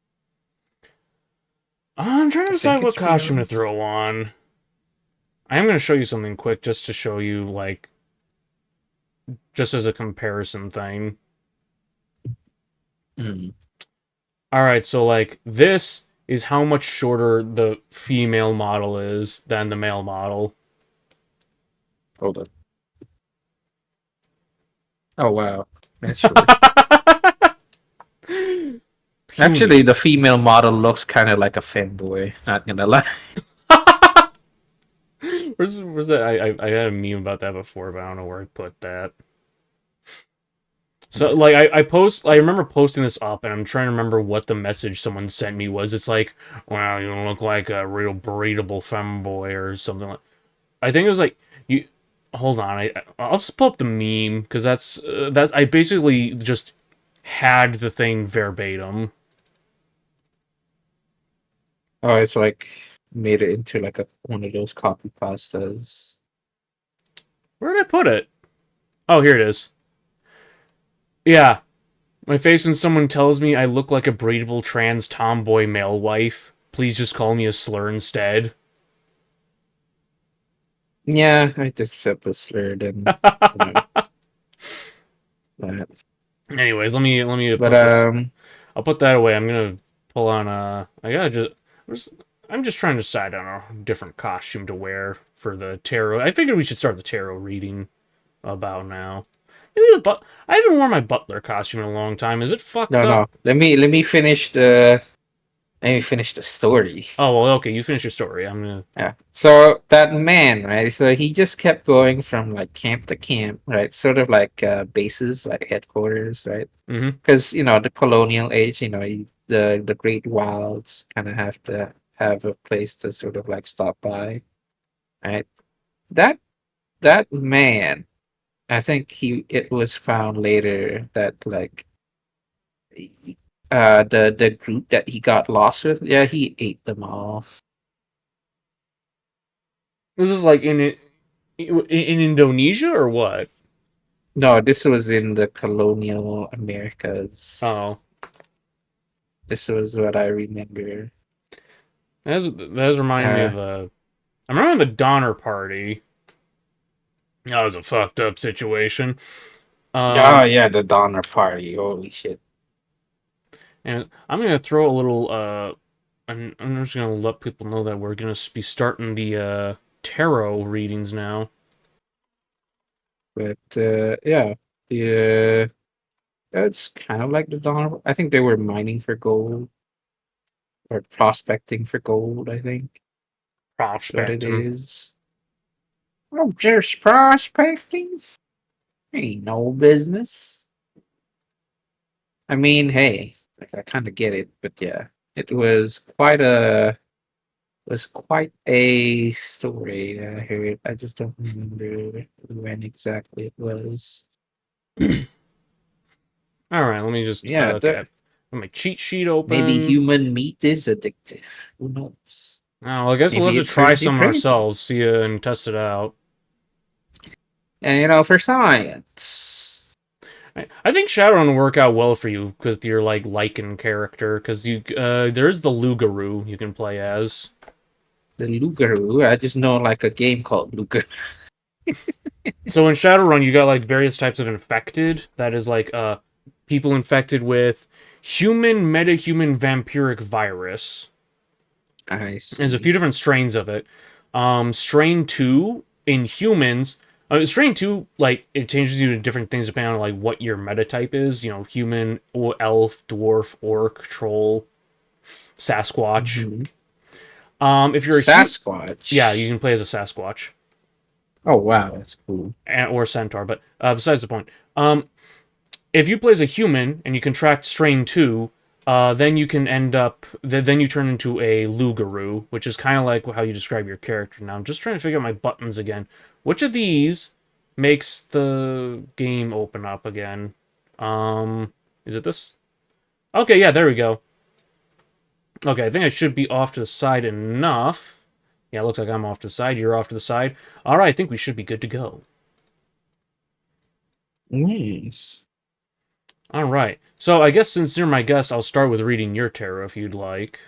I'm trying to I decide think what it's costume to prions. throw on. I am going to show you something quick just to show you, like, just as a comparison thing. Mm, Alright, so, like, this is how much shorter the female model is than the male model. hold on. Oh wow, that's short. Puny. Actually, the female model looks kind of like a femboy. Not gonna lie. Where's that? I had a meme about that before, but I don't know where I put that. So like I remember posting this up and I'm trying to remember what the message someone sent me was. It's like, wow, you look like a real breedable femboy or something like. I think it was like you. Hold on, I'll just pull up the meme because that's I basically just had the thing verbatim. Oh, it's like made it into like one of those copy pastas. Where did I put it? Oh, here it is. Yeah, my face when someone tells me I look like a breedable trans tomboy male wife. Please just call me a slur instead. Yeah, I'd accept a slur then. You know, that. Anyways, let me But put this. I'll put that away. I'm gonna pull on I gotta I'm just trying to decide on a different costume to wear for the tarot. I figured we should start the tarot reading about now. Maybe I haven't worn my butler costume in a long time. Is it fucked no, up? no. Let me finish the story. Oh well, okay. You finish your story. I'm gonna. Yeah. So that man, right? So he just kept going from like camp to camp, right? Sort of like bases, like headquarters, right? Mm-hmm. Because the colonial age, the Great Wilds kind of have to have a place to sort of like stop by, right? That that man, I think it was found later that like the group that he got lost with, yeah, he ate them all. This is like in Indonesia or what? No, this was in the colonial Oh, Americas. This was what I remember. that reminding me Uh, of I remember the Donner Party. That was a fucked up situation. oh Um, yeah, the Donner Party. Holy shit. and I'm gonna throw a little. I'm just gonna let people know that we're gonna be starting the tarot readings now. But yeah, the it's kind of like the Donner. I think they were mining for gold or prospecting for gold. I think that's what it Prospecting. is. I'm just prospecting. Ain't no business. I mean, hey, like, I kind of get it, but yeah, it was quite a story I heard. I just don't remember when exactly it was. All right, let me just Yeah, okay. Let my cheat sheet maybe open. human meat is addictive. Who knows? Oh, well, I guess we'll have Maybe to it try turns you some crazy. ourselves, see it, and test it out. And for science. I think Shadowrun will work out well for you with your like Lycan character, because there's the Lugaroo you can play as. The Lugaroo. I just know like a game called Lugaroo. So in Shadowrun, you got like various types of infected. That is like people infected with human, metahuman, vampiric virus. I There's a few see. different strains of it. Strain 2 in humans. Strain 2, like, it changes you to different things depending on, like, what your meta type is. You know, human, elf, dwarf, orc, troll, Sasquatch. Hmm. If you're a yeah, you Sasquatch. can play as a Sasquatch Oh wow, that's cool. or centaur. But besides the point, if you play as a human and you contract strain 2, then you can end up. Then you turn into a Lugaroo, which is kind of like how you describe your character. Now I'm just trying to figure out my buttons again. Which of these makes the game open up again? Is it this? Okay, yeah, there we go. Okay, I think I should be off to the side enough. Yeah, it looks like I'm off to the side. You're off to the side. All right, I think we should be good to go. Nice. All right. So I guess since you're my guest, I'll start with reading your tarot if you'd like.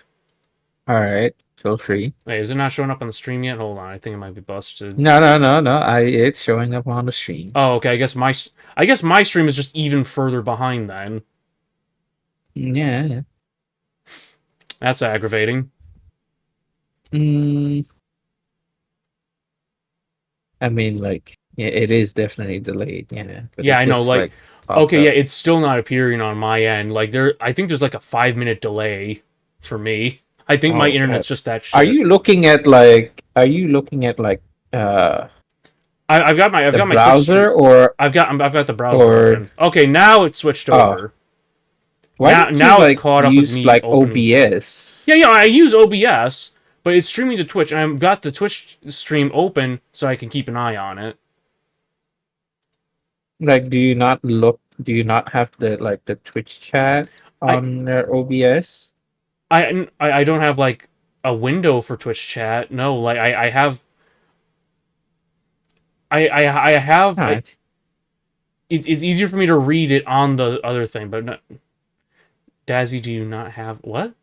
All right. Feel free. Wait, is it not showing up on the stream yet? Hold on, I think it might be busted. No, no, no, no. It's showing up on the stream. Oh, okay. I guess my stream is just even further behind then. Yeah. Yeah. That's aggravating. Mm, I mean, like, yeah, it is definitely delayed. Yeah, but Yeah, it I know. just Like, like popped okay, yeah, up. it's still not appearing on my end. Like, I think there's like a 5 minute delay for me. I think my Oh, internet's just that are shit. you looking at like? Are you looking at like I've the got my Twitch browser stream. I've got the browser or open. Okay, now it's switched oh? over. Why don't you Now it's like caught up with use me like opening. OBS? Yeah, yeah, I use OBS, but it's streaming to Twitch, and I've got the Twitch stream open so I can keep an eye on it. Like, do you not look? Do you not have the like the Twitch chat I on their OBS? I don't have like a window for Twitch chat. No, like I have I have Ah, it's easier for me to read it on the other thing, but not, Dazzy, do you not have what?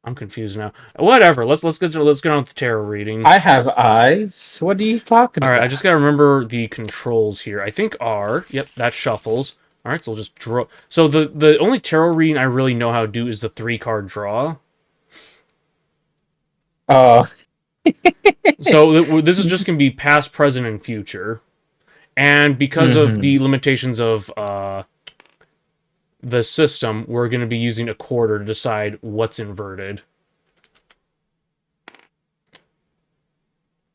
I'm confused now. Whatever. Let's get on with the tarot reading. I have eyes. What are you talking All right, I about? just gotta remember the controls here. I think R. Yep, that shuffles. All right, so we'll just draw. So the only tarot reading I really know how to do is the 3 card draw. Oh, So this is just gonna be past, present, and future. And because of mm-hmm. the limitations of the system, we're gonna be using a quarter to decide what's inverted.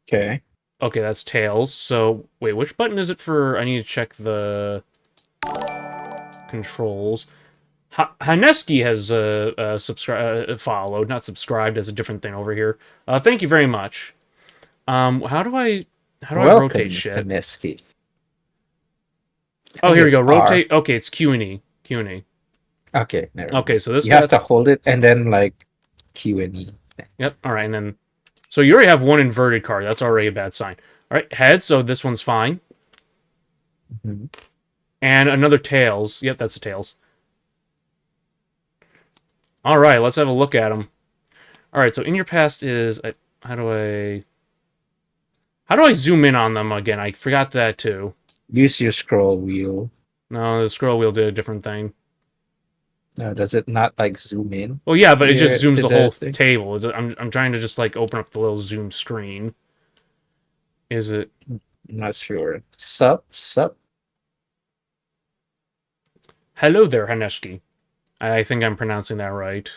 Okay. Okay, that's tails. So wait, which button is it for? I need to check the controls. Haneski has followed, not subscribed, as a different thing over here. Thank you very much. How do I rotate Welcome, shit? Haneski. I Oh, think here we it's go. R. Rotate. Okay, it's Q and E. Q and E. Okay, never mind. Okay, so this You have to guy's. hold it and then like Q and E. Yep. All right, and then so you already have one inverted card. That's already a bad sign. All right, head. So this one's fine, Mhm. and another tails. Yep, that's a tails. All right, let's have a look at them. All right, so in your past is how do I zoom in on them again? I forgot that too. Use your scroll wheel. No, the scroll wheel did a different thing. Does it not like zoom in Well, yeah, but it just here zooms to the the whole thing? table. I'm trying to just like open up the little zoom screen. Is it? I'm not sure. Sup. Hello there, Haneski. I think I'm pronouncing that right.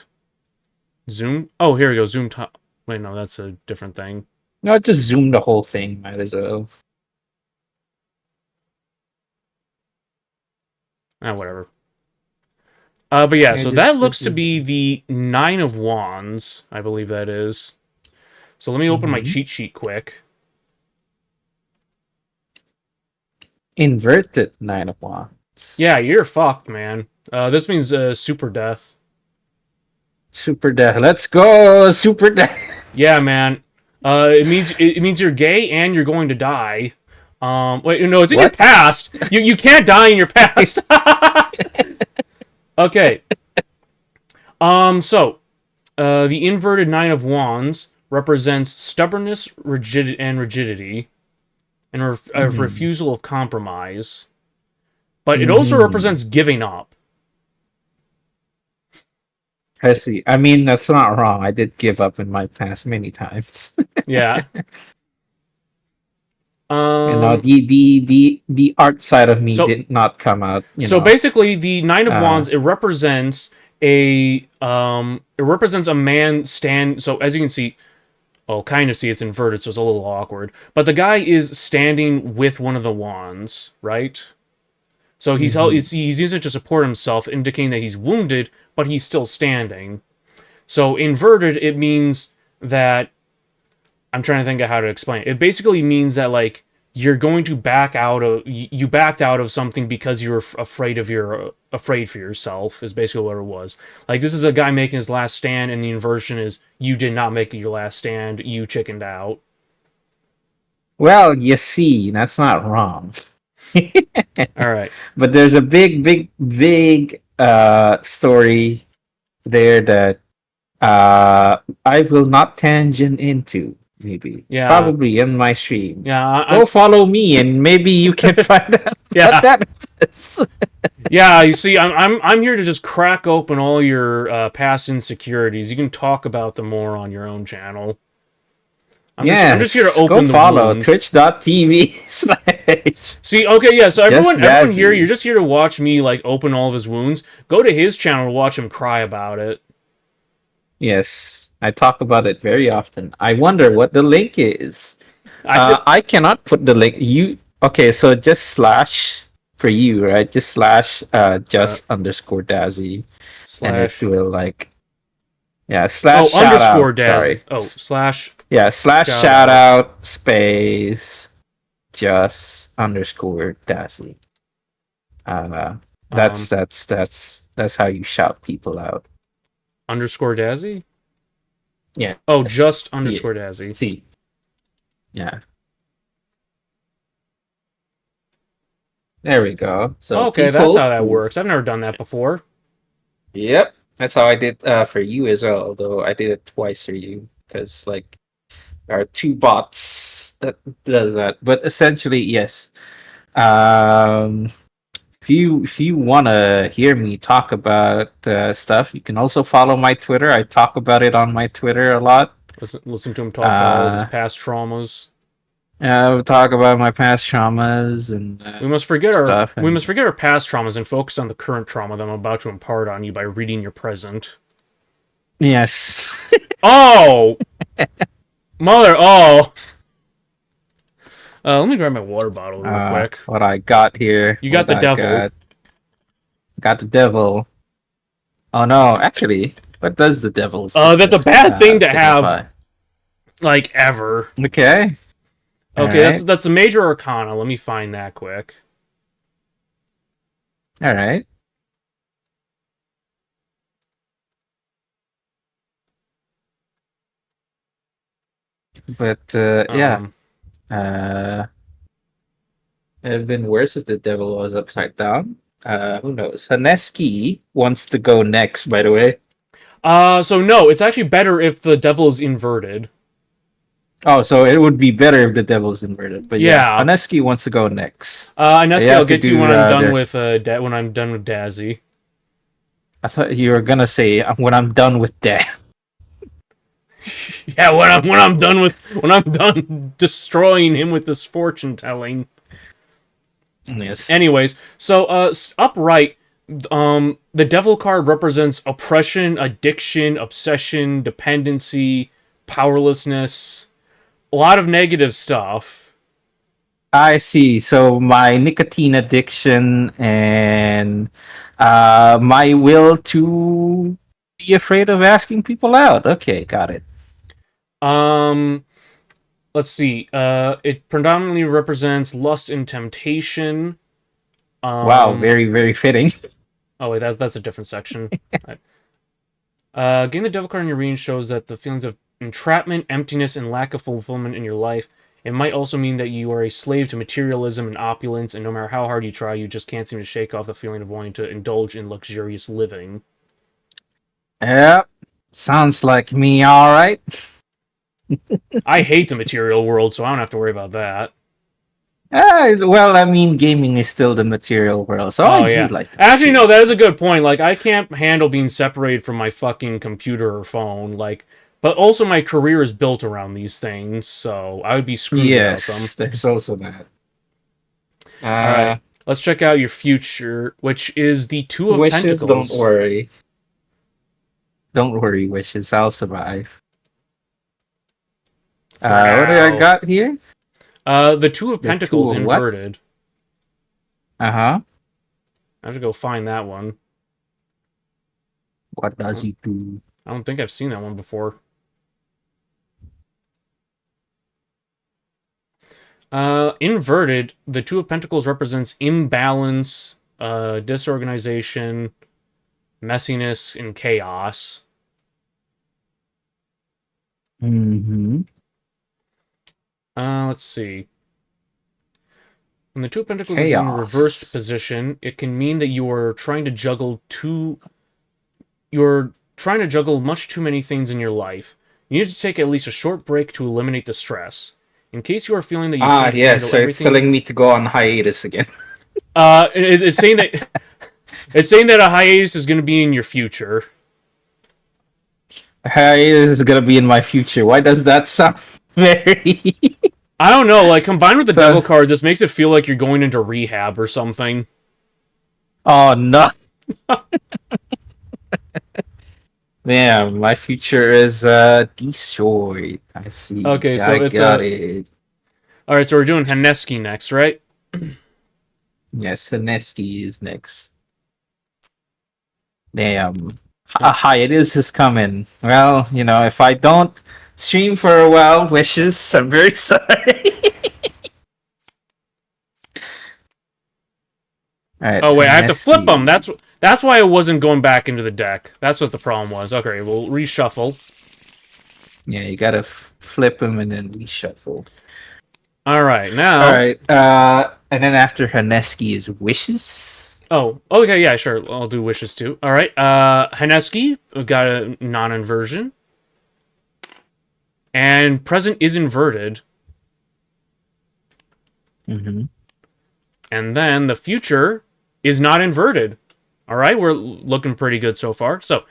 Zoom. Oh, here we go. Zoom top. Wait, no, that's a different thing. No, just zoom the whole thing. Might as well. Whatever. But yeah, Yeah, so that looks just to zoom be in. the 9 of Wands. I believe that is. So let me open my Mm-hmm. cheat sheet quick. Inverted nine of wands. Yeah, you're fucked, man. This means super death. Super death. Let's go, super death. Yeah, man. It means you're gay and you're going to die. Wait, no, it's in your What? past. You can't die in your past. Okay. The inverted Nine of Wands represents stubbornness, rigidity, and a Hmm. refusal of compromise. But it also Hmm. represents giving up. I see. I mean, that's not wrong. I did give up in my past many times. Yeah. You know, Um. the art side of me So did not come out. so basically, the Nine of Uh, Wands it represents a man stand. So as you can see, well, kind of see it's inverted, so it's a little awkward. But the guy is standing with one of the wands, right? So mhm. he's using it to support himself, indicating that he's wounded, but he's still standing. So inverted, it means that I'm trying to think of how to explain it. It basically means that like you're going to back out of you backed out of something because you were afraid for yourself is basically what it was. Like this is a guy making his last stand, and the inversion is you did not make your last stand, you chickened out. Well, you see, that's not wrong. All right. But there's a big story there that I will not tangent into, maybe. Yeah. Probably in my stream. Yeah. Go follow me and maybe you can find out what Yeah. that is. Yeah, you see, I'm here to just crack open all your past insecurities. You can talk about them more on your own channel. I'm just here to Yes, go open the follow wound. twitch.tv/ See, okay, yeah. So Just everyone here, you're Dazzy. just here to watch me like open all of his wounds. Go to his channel to watch him cry about it. Yes, I talk about it very often. I wonder what the link is. I I cannot put the link. You okay? So just slash for you, right? Just slash uh just underscore Dazzy, and it slash will like yeah oh slash shout underscore out. Dazzy Sorry, slash yeah slash shout shout out out space just underscore Dazzy. Uh, um that's how you shout people out. underscore Dazzy. Oh, Yes, just underscore Dazzy. see, yeah. There we go. So Okay, that's how people that who works. I've never done that before. yep, that's how I did for you as well. Although I did it twice for you because like there are two bots that does that. But essentially, yes. Um, if you want to hear me talk about stuff, you can also follow my Twitter. I talk about it on my Twitter a lot. Listen to him talk about all of his Uh, past traumas. I talk about my past traumas and stuff. We must And forget our past traumas and focus on the current trauma that I'm about to impart on you by reading your present. yes, Oh, mother! Oh, let me grab my water bottle real quick. what I got here, You got what the I devil. got the devil. Oh no, actually, what does the devil That's a bad thing to have, signify? like ever. Okay, all Okay, right, that's a major arcana. Let me find that quick. all right. But yeah, Um, uh, it'd been worse if the devil was upside down. Who knows? Haneski wants to go next, by the way. so no, it's actually better if the devil is inverted. Oh, so it would be better if the devil's inverted. But yeah, Yeah. Haneski wants to go next. You Ineski, I'll have to get to you do when I'm done the. with when I'm done with Dazzy. I thought you were gonna say when I'm done with that. Yeah, when I'm done destroying him with this fortune telling. Yes. Anyways, so upright, the devil card represents oppression, addiction, obsession, dependency, powerlessness, a lot of negative stuff. I see. So my nicotine addiction and my will to be afraid of asking people out. Okay, got it. Um, let's see. It predominantly represents lust and temptation. Wow, Um, very, very fitting. oh wait, that's a different section. Getting the devil card in your range shows that the feelings of entrapment, emptiness, and lack of fulfillment in your life It might also mean that you are a slave to materialism and opulence, and no matter how hard you try, you just can't seem to shake off the feeling of wanting to indulge in luxurious living. Yep. Sounds like me, all right. I hate the material world, so I don't have to worry about that. Well, I mean, gaming is still the material world, so I Oh, do yeah. like the Actually, no, material. that is a good point. Like, I can't handle being separated from my fucking computer or phone. Like, but also my career is built around these things, so I would be screwed without them. Yes, there's also that. All Uh, right, let's check out your future, which is the Two of wishes, don't Pentacles. worry. Don't worry, wishes. I'll survive. For What do I now. got here? The Two of The two Pentacles of what? inverted. Uh huh. I have to go find that one. What I does don't, he do? I don't think I've seen that one before. Inverted, the Two of Pentacles represents imbalance, disorganization, messiness, and chaos. Mm-hmm. Let's see. When the Two of Pentacles is in reversed Chaos. position, it can mean that you are trying to juggle two. You're trying to juggle much too many things in your life. You need to take at least a short break to eliminate the stress. In case you are feeling that you Ah, can't yes. handle So it's everything, telling me to go on hiatus again. it's saying that a hiatus is going to be in your future. Hiatus is gonna be in my future. Why does that sound very? I don't know, like combined with the So, devil card, this makes it feel like you're going into rehab or something. oh no. Damn, my future is destroyed. I see. Okay, I so it's got a. it. All right, so we're doing Haneski next, right? Yes, Sineski is next. Damn. Hiatus is coming. Well, if I don't stream for a while, wishes, I'm very sorry. Alright, Oh wait, I have to flip them. Haneski. That's why I wasn't going back into the deck. That's what the problem was. Okay, we'll reshuffle. Yeah, you gotta flip him and then reshuffle. All right, now. Alright, and then after Haneski is wishes. Oh, okay, yeah, sure. I'll do wishes too. All right, Haneski got a non-inversion, and present is inverted, Mm-hmm. and then the future is not inverted. All right, we're looking pretty good so far. So,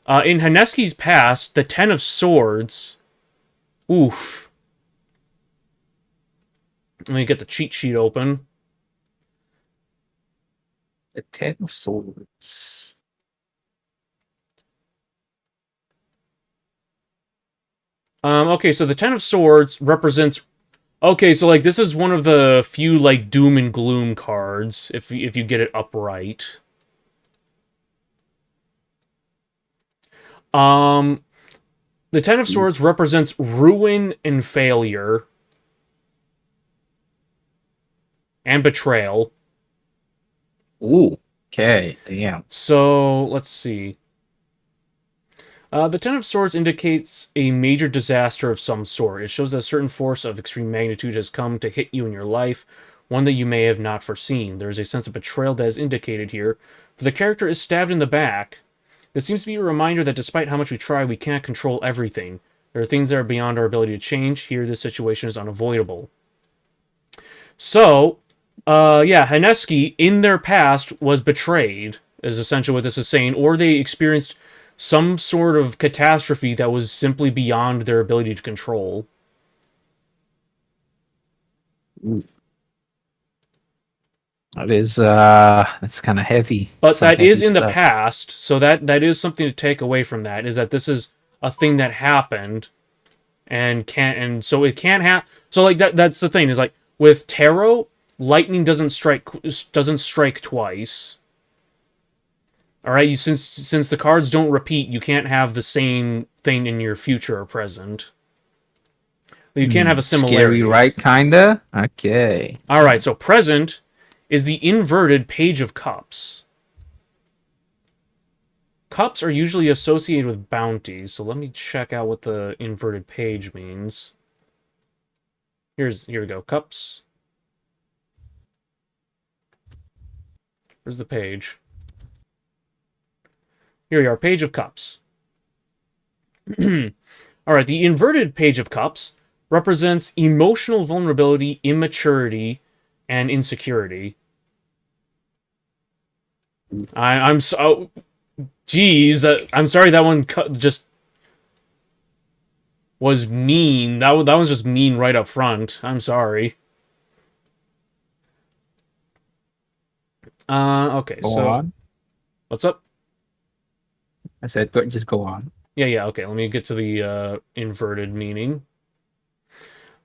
in Haneski's past, the Ten of Swords. Oof. Let me get the cheat sheet open. The Ten of Swords. Okay, so the Ten of Swords represents. Okay, so like this is one of the few like doom and gloom cards if you get it upright. Um, the Ten of Swords represents ruin and failure and betrayal. Ooh, okay, damn. So let's see. The Ten of Swords indicates a major disaster of some sort. It shows that a certain force of extreme magnitude has come to hit you in your life, one that you may have not foreseen. There is a sense of betrayal that is indicated here, for the character is stabbed in the back. This seems to be a reminder that despite how much we try, we can't control everything. There are things that are beyond our ability to change. Here, this situation is unavoidable. So, yeah, Haneski, in their past, was betrayed, is essentially what this is saying, or they experienced some sort of catastrophe that was simply beyond their ability to control. Ooh. That's kind of heavy. But Some that is heavy in the stuff. past, so that is something to take away from that, is that this is a thing that happened and so it can't happen. So like that's the thing, is like with tarot, lightning doesn't strike twice. All right, since the cards don't repeat, you can't have the same thing in your future or present. You can't have a Scary, similarity. right? Kinda. Okay. All right, so present is the inverted Page of Cups. Cups are usually associated with bounties, so let me check out what the inverted page means. Here we go. Cups. Where's the page? Here we are. Page of Cups. All right. The inverted Page of Cups represents emotional vulnerability, immaturity, and insecurity. I'm so. Geez, I'm sorry that one just was mean. That one's just mean right up front. I'm sorry. Okay, Go so on. what's up? I said, just go on. Yeah, okay. Let me get to the inverted meaning.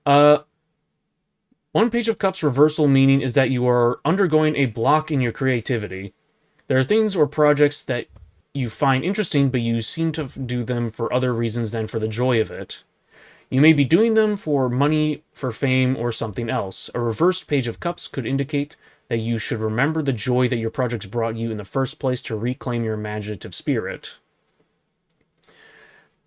Uh, One Page of Cups reversal meaning is that you are undergoing a block in your creativity. There are things or projects that you find interesting, but you seem to do them for other reasons than for the joy of it. You may be doing them for money, for fame, or something else. A reversed Page of Cups could indicate that you should remember the joy that your projects brought you in the first place to reclaim your imaginative spirit.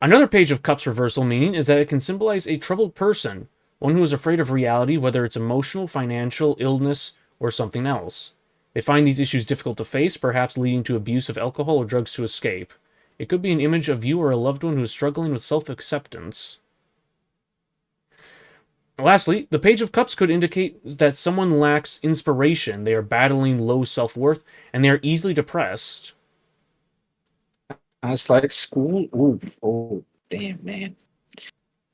Another Page of Cups reversal meaning is that it can symbolize a troubled person, one who is afraid of reality, whether it's emotional, financial, illness, or something else. They find these issues difficult to face, perhaps leading to abuse of alcohol or drugs to escape. It could be an image of you or a loved one who is struggling with self-acceptance. Lastly, the Page of Cups could indicate that someone lacks inspiration, they are battling low self-worth, and they are easily depressed. I was like, school? Ooh, oh, damn, man.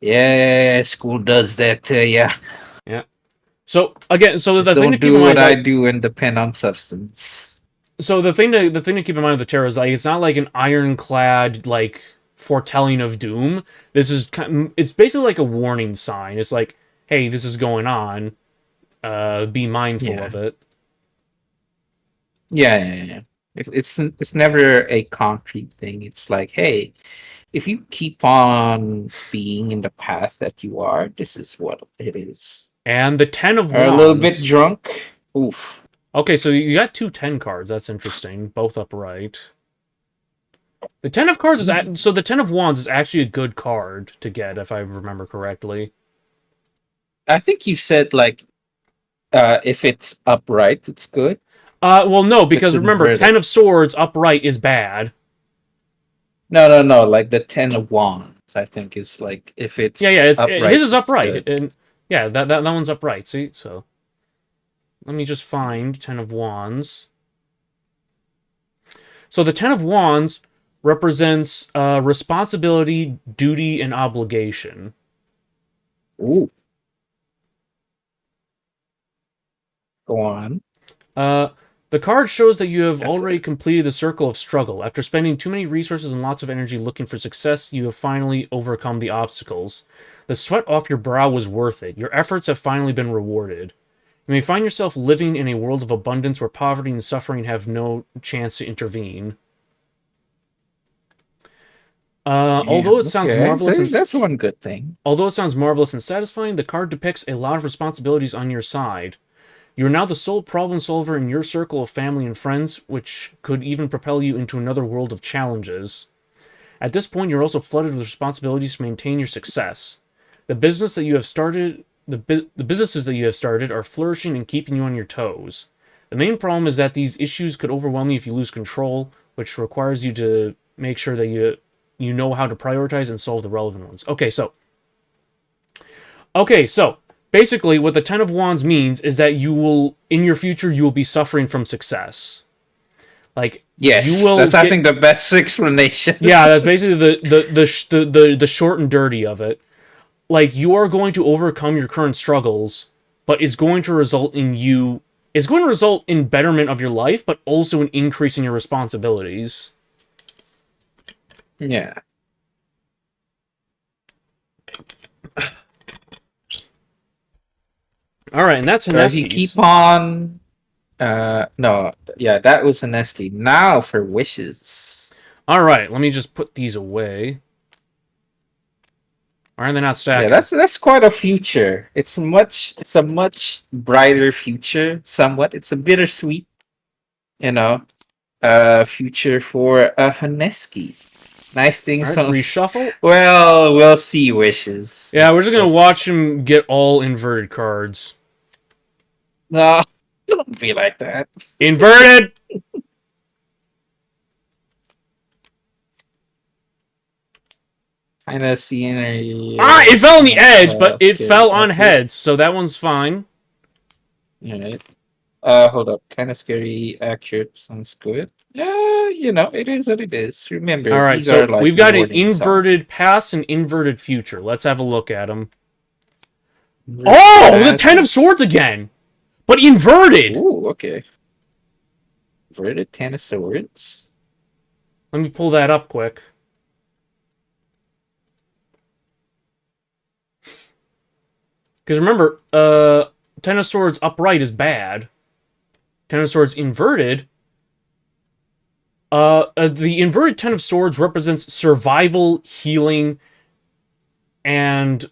Yeah, school does that to you. Yeah. So again, so Just the thing to don't keep in do mind what is I like, do and depend on substance. so the thing to keep in mind with the tarot is like it's not like an ironclad like foretelling of doom. This is it's basically like a warning sign. It's like, hey, this is going on. Be mindful Yeah. of it. Yeah. It's never a concrete thing. It's like, hey, if you keep on being in the path that you are, this is what it is. And the Ten of Are a little bit Wands. drunk. Oof. Okay, so you got two 10 cards. That's interesting. Both upright. The Ten of Cards so the Ten of Wands is actually a good card to get, if I remember correctly. I think you said like if it's upright, it's good. Well, no, If it's because remember, inverted. Ten of Swords upright is bad. No. Like the 10 of wands, I think is like if Yeah, it's his upright, is it's upright, good. and yeah, that one's upright. See, so let me just find Ten of Wands. So the Ten of Wands represents responsibility, duty, and obligation. Ooh, go on. Uh, the card shows that you have That's already completed the circle of struggle. After spending too many resources and lots of energy looking for success, you have finally overcome the obstacles. The sweat off your brow was worth it. Your efforts have finally been rewarded. You may find yourself living in a world of abundance where poverty and suffering have no chance to intervene. Although Damn. it sounds Okay, marvelous so and that's one good thing. although it sounds marvelous and satisfying, the card depicts a lot of responsibilities on your side. You are now the sole problem solver in your circle of family and friends, which could even propel you into another world of challenges. At this point, you're also flooded with responsibilities to maintain your success. The business that you have started, the businesses that you have started, are flourishing and keeping you on your toes. The main problem is that these issues could overwhelm you if you lose control, which requires you to make sure that you know how to prioritize and solve the relevant ones. Okay, so basically what the Ten of Wands means is that in your future you will be suffering from success. Like you Yes, will that's I get think the best explanation. yeah, that's basically the short and dirty of it. Like you are going to overcome your current struggles, but it's going to result in betterment of your life, but also an increase in your responsibilities. Yeah. All right, and that's So if you keep Hineski's. on no, yeah, that was an SK. Now for wishes. All right, let me just put these away. Why are they not Yeah, stacking? that's quite a future. It's a much brighter future, somewhat. It's a bittersweet, you know, future for a Haneski. Nice All things right, on. reshuffle. Well, we'll see wishes. Yeah, we're just We'll gonna see. watch him get all inverted cards. No, don't be like that. Inverted. Kind of scenery. Ah, it fell on the Kind edge, but of it scary fell on accurate. heads, so that one's fine. Alright. Hold up. Kind of scary accurate. Sounds good. Yeah, it is what it is. Remember, All right, these are so like we've got an warning inverted signs. past and inverted future. Let's have a look at them. Inverted Oh, the past. Ten of Swords again, but inverted. Ooh, okay. Inverted Ten of Swords. Let me pull that up quick. Because remember, Ten of Swords upright is bad. Ten of Swords inverted. The inverted Ten of Swords represents survival, healing, and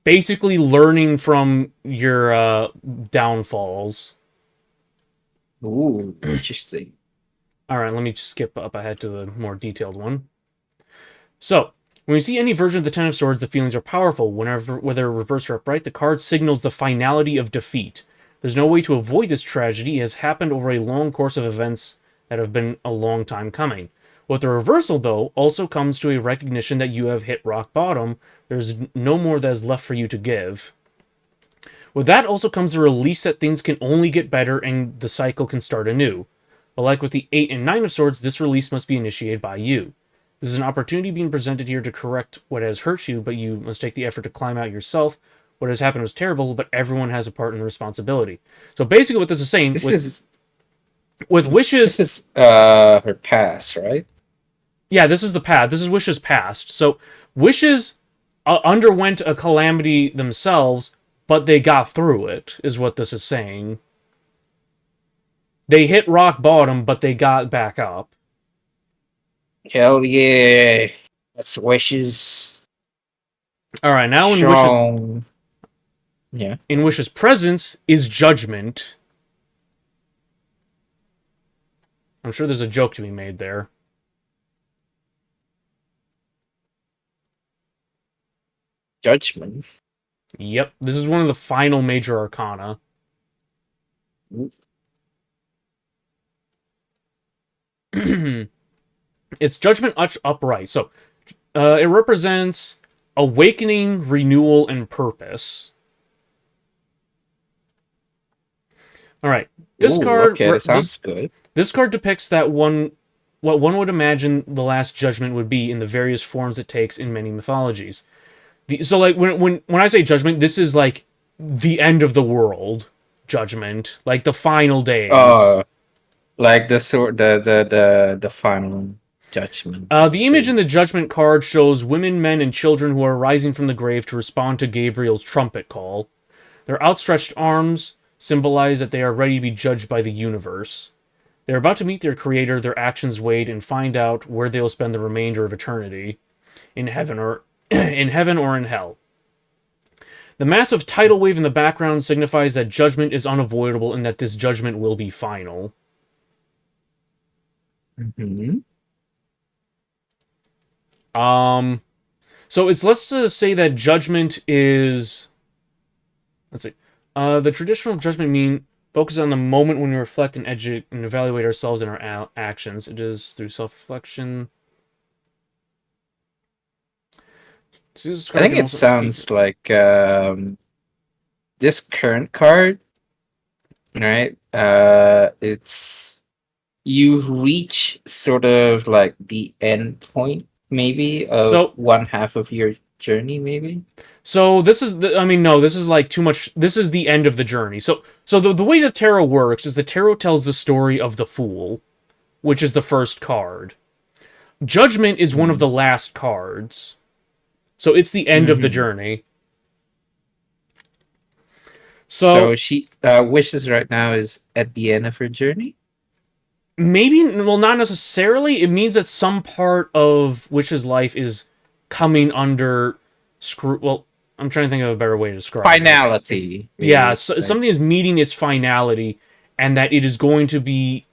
basically learning from your downfalls. Ooh, interesting. All right, let me skip up ahead to the more detailed one. So, when you see any version of the Ten of Swords, the feelings are powerful. Whenever, whether reverse or upright, the card signals the finality of defeat. There's no way to avoid this tragedy. It has happened over a long course of events that have been a long time coming. With the reversal, though, also comes to a recognition that you have hit rock bottom. There's no more that is left for you to give. With that also comes the release that things can only get better and the cycle can start anew. But like with the 8 and 9 of Swords, this release must be initiated by you. This is an opportunity being presented here to correct what has hurt you, but you must take the effort to climb out yourself. What has happened was terrible, but everyone has a part in the responsibility. So basically what this is saying, This with is Wishes... this is her past, right? Yeah, this is the past. This is Wishes' past. So Wishes underwent a calamity themselves, but they got through it, is what this is saying. They hit rock bottom, but they got back up. Hell yeah. That's wishes. All right, now Strong. Yeah. in Wish's presence is Judgment. I'm sure there's a joke to be made there. Judgment. Yep, this is one of the final major arcana. It's Judgment upright. So, it represents awakening, renewal, and purpose. All right. This Ooh, card okay, that sounds good. This card depicts that what one would imagine the last judgment would be in the various forms it takes in many mythologies. So like when I say judgment, this is like the end of the world judgment, like the final days. Like the final judgment. The image in the judgment card shows women, men, and children who are rising from the grave to respond to Gabriel's trumpet call. Their outstretched arms symbolize that they are ready to be judged by the universe. They're about to meet their creator, their actions weighed, and find out where they'll spend the remainder of eternity, in heaven or in hell. The massive tidal wave in the background signifies that judgment is unavoidable and that this judgment will be final. Mm-hmm. So let's say that judgment is... Let's see. The traditional judgment mean focus on the moment when we reflect and evaluate ourselves and our actions. It is through self-reflection. I think it sounds like this current card, right? It's you reach sort of like the end point, maybe, of one half of your journey, maybe. So this is no, this is like too much. This is the end of the journey. So the way the tarot works is the tarot tells the story of the Fool, which is the first card. Judgment is one of the last cards. So it's the end of the journey. So she wishes right now is at the end of her journey? Maybe, well, not necessarily. It means that some part of Wish's life is coming under well, I'm trying to think of a better way to describe finality. it. Yeah, so something is meeting its finality, and that it is going to be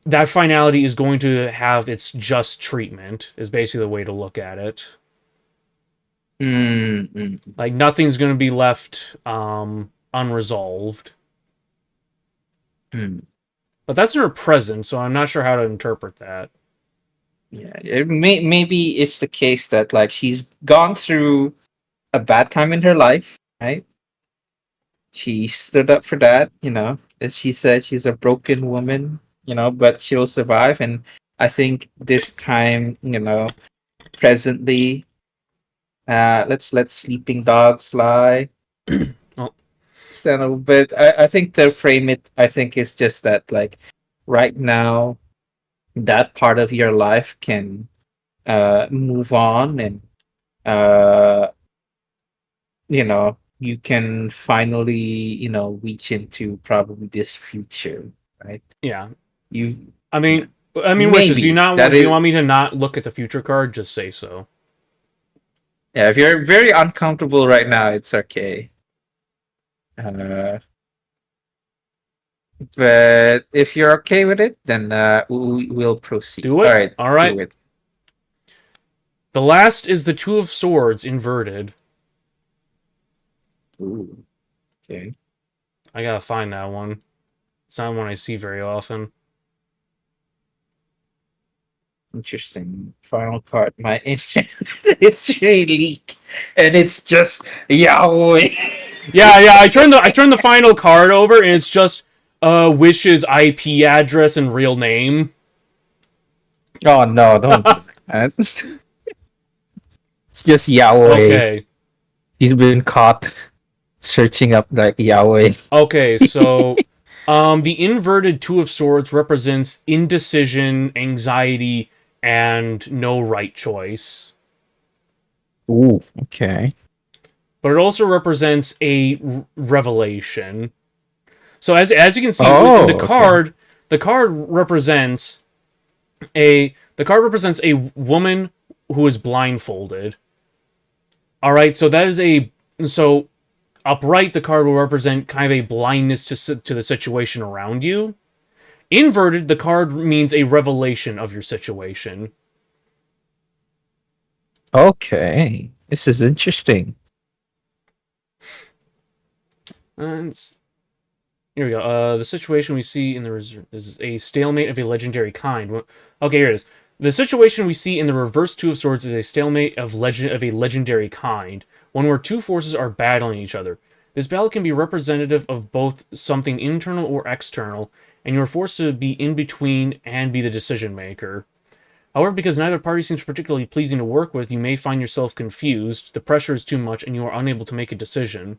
that finality is going to have its just treatment. Is basically the way to look at it. Mm-mm. Like nothing's going to be left unresolved. Mm. But that's in her present, so I'm not sure how to interpret that. Yeah, maybe it's the case that like she's gone through a bad time in her life, right? She stood up for that, as she said, she's a broken woman, but she'll survive. And I think this time, presently, let's let sleeping dogs lie. Well, So, but I think to frame it, I think is just that like right now, that part of your life can move on, and uh you can finally reach into probably this future, right? yeah. you I you know mean, wishes. Do you maybe not? that Do you is. want me to not look at the future card? Just say so. Yeah, if you're very uncomfortable right now, it's okay. uh but if you're okay with it, then we'll proceed. Do All it. right, All do right. it. The last is the Two of Swords inverted. Ooh, okay. I gotta find that one. It's not one I see very often. Interesting. Final card. My internet is really leak, and it's just Yahweh. Yeah. I turned the final card over, and it's just Wish's IP address and real name. Oh no! Don't do that. It's just Yahweh. Okay. He's been caught searching up like Yahweh. Okay. So, the inverted Two of Swords represents indecision, anxiety, and no right choice. Ooh, okay. But it also represents a revelation. So as you can see in Oh, okay. the card represents a woman who is blindfolded. All right, so that is a so upright the card will represent kind of a blindness to the situation around you. Inverted the card means a revelation of your situation. Okay. This is interesting. And here we go. The situation we see in the is a stalemate of a legendary kind. Okay, here it is. The situation we see in the reverse Two of Swords is a stalemate of a legendary kind, one where two forces are battling each other. This battle can be representative of both something internal or external, and you are forced to be in between and be the decision maker. However, because neither party seems particularly pleasing to work with, you may find yourself confused, the pressure is too much, and you are unable to make a decision.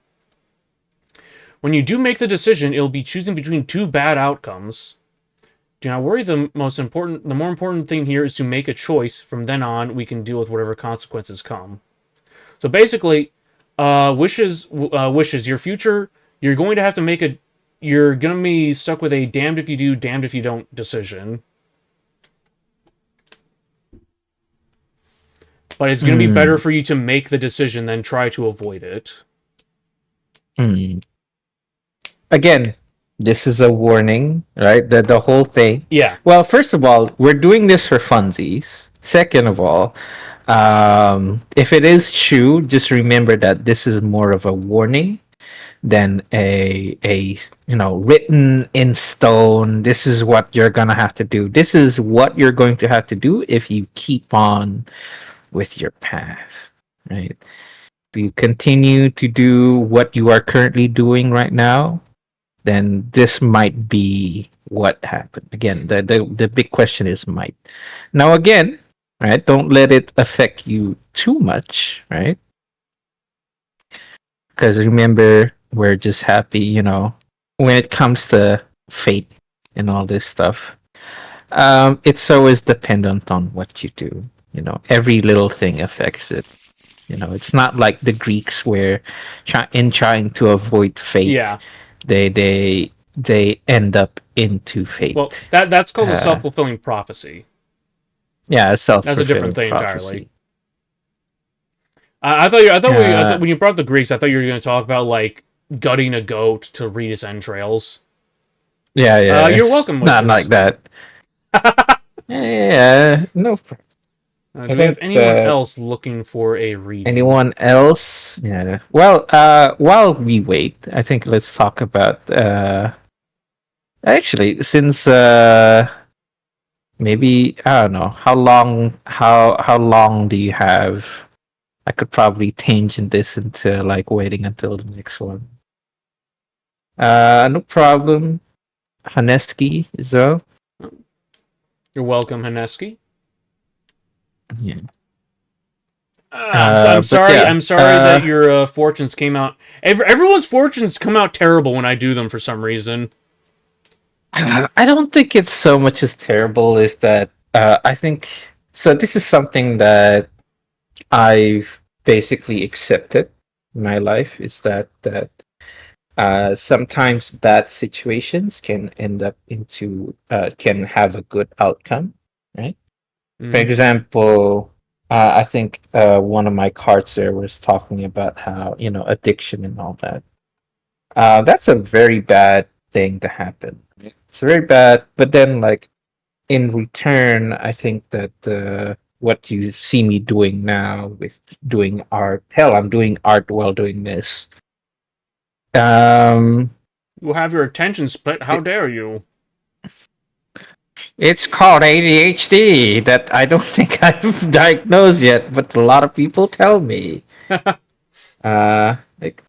When you do make the decision, it'll be choosing between two bad outcomes. Do not worry, the more important thing here is to make a choice. From then on, we can deal with whatever consequences come. So basically, wishes, your future, you're going to have to make a, you're going to be stuck with a damned if you do, damned if you don't decision. But it's going to be better Hmm. for you to make the decision than try to avoid it. Hmm. Again, this is a warning, right? The whole thing. Yeah, Well, first of all, we're doing this for funsies. Second of all, if it is true, just remember that this is more of a warning than a written in stone. This is what you're gonna have to do. This is what you're going to have to do if you keep on with your path, right? If you continue to do what you are currently doing right now, then this might be what happened. Again, the big question is might. Now again, right? Don't let it affect you too much, right? Because remember, we're just happy, when it comes to fate and all this stuff. It's always dependent on what you do. Every little thing affects it. It's not like the Greeks where, in trying to avoid fate, yeah. they end up into Well, fate. that's called a Uh, self-fulfilling prophecy. yeah, a self That's a different fulfilling thing entirely. prophecy. I thought Uh, when you brought up the Greeks, I thought you were going to talk about like gutting a goat to read its entrails. yeah, yeah. You're welcome, Not like wishes. that. Yeah, no. I Do we have think anyone that else looking for a reading? anyone else? Yeah. Well, while we wait, I think let's talk about actually since maybe I don't know how long do you have? I could probably tangent this into like waiting until the next one. No problem. Haneski, so You're welcome, Haneski. yeah. I'm But sorry. yeah. I'm sorry that your fortunes came out. Everyone's fortunes come out terrible when I do them for some reason. I don't think it's so much as terrible as that. I think so. This is something that I've basically accepted in my life. Is that sometimes bad situations can end up into can have a good outcome, right? For Mm. example, I think one of my cards there was talking about how addiction and all that. That's a very bad thing to happen. Right? It's very bad, but then like in return, I think that what you see me doing now with doing art, hell, I'm doing art while doing this. Um, You have your attention split. How it, dare you? it's called ADHD that I don't think I've diagnosed yet, but a lot of people tell me. Like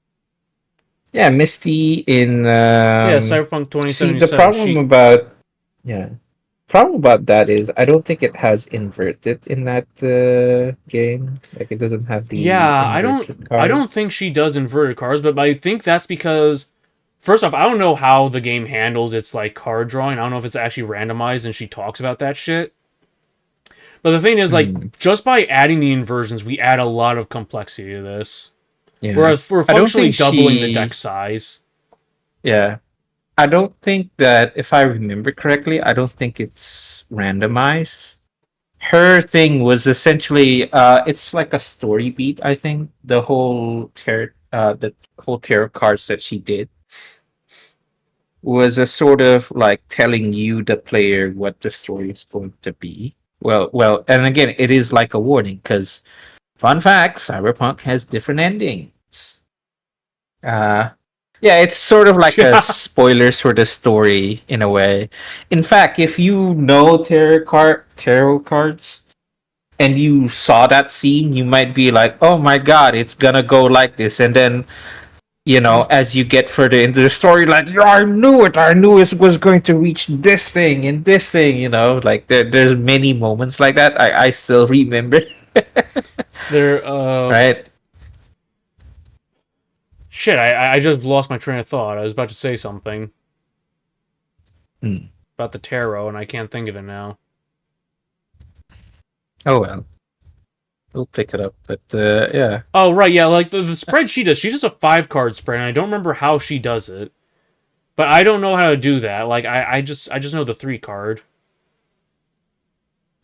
yeah, Misty in Yeah, Cyberpunk see the 2077. problem about yeah problem about that is I don't think it has inverted in that game. Like it doesn't have the Yeah, inverted I don't think cards. she does inverted cards, but I think that's because first off, I don't know how the game handles its like card drawing. I don't know if it's actually randomized and she talks about that shit. But the thing is, like, Hmm. just by adding the inversions, we add a lot of complexity to this. Yeah, Whereas we're I don't functionally think doubling the she. deck size. Yeah, I don't think that if I remember correctly, I don't think it's randomized. Her thing was essentially it's like a story beat. I think the whole tarot cards that she did was a sort of like telling you the player what the story is going to be. Well, and again, it is like a warning because fun fact, Cyberpunk has different endings. Uh yeah, it's sort of like a Yeah, spoilers for the story in a way. In fact, if you know tarot cards and you saw that scene, you might be like, "Oh my god, it's gonna go like this," and then as you get further into the story, like, "Yeah, I knew it. I knew it was going to reach this thing and this thing." Like there's many moments like that. I still remember, they're right? shit. I just lost my train of thought. I was about to say something Hmm. about the tarot, and I can't think of it now. Oh well, we'll pick it up. But yeah, Oh right, yeah, like the spread she does. She does a 5 card spread, and I don't remember how she does it. But I don't know how to do that. Like I just know the 3 card.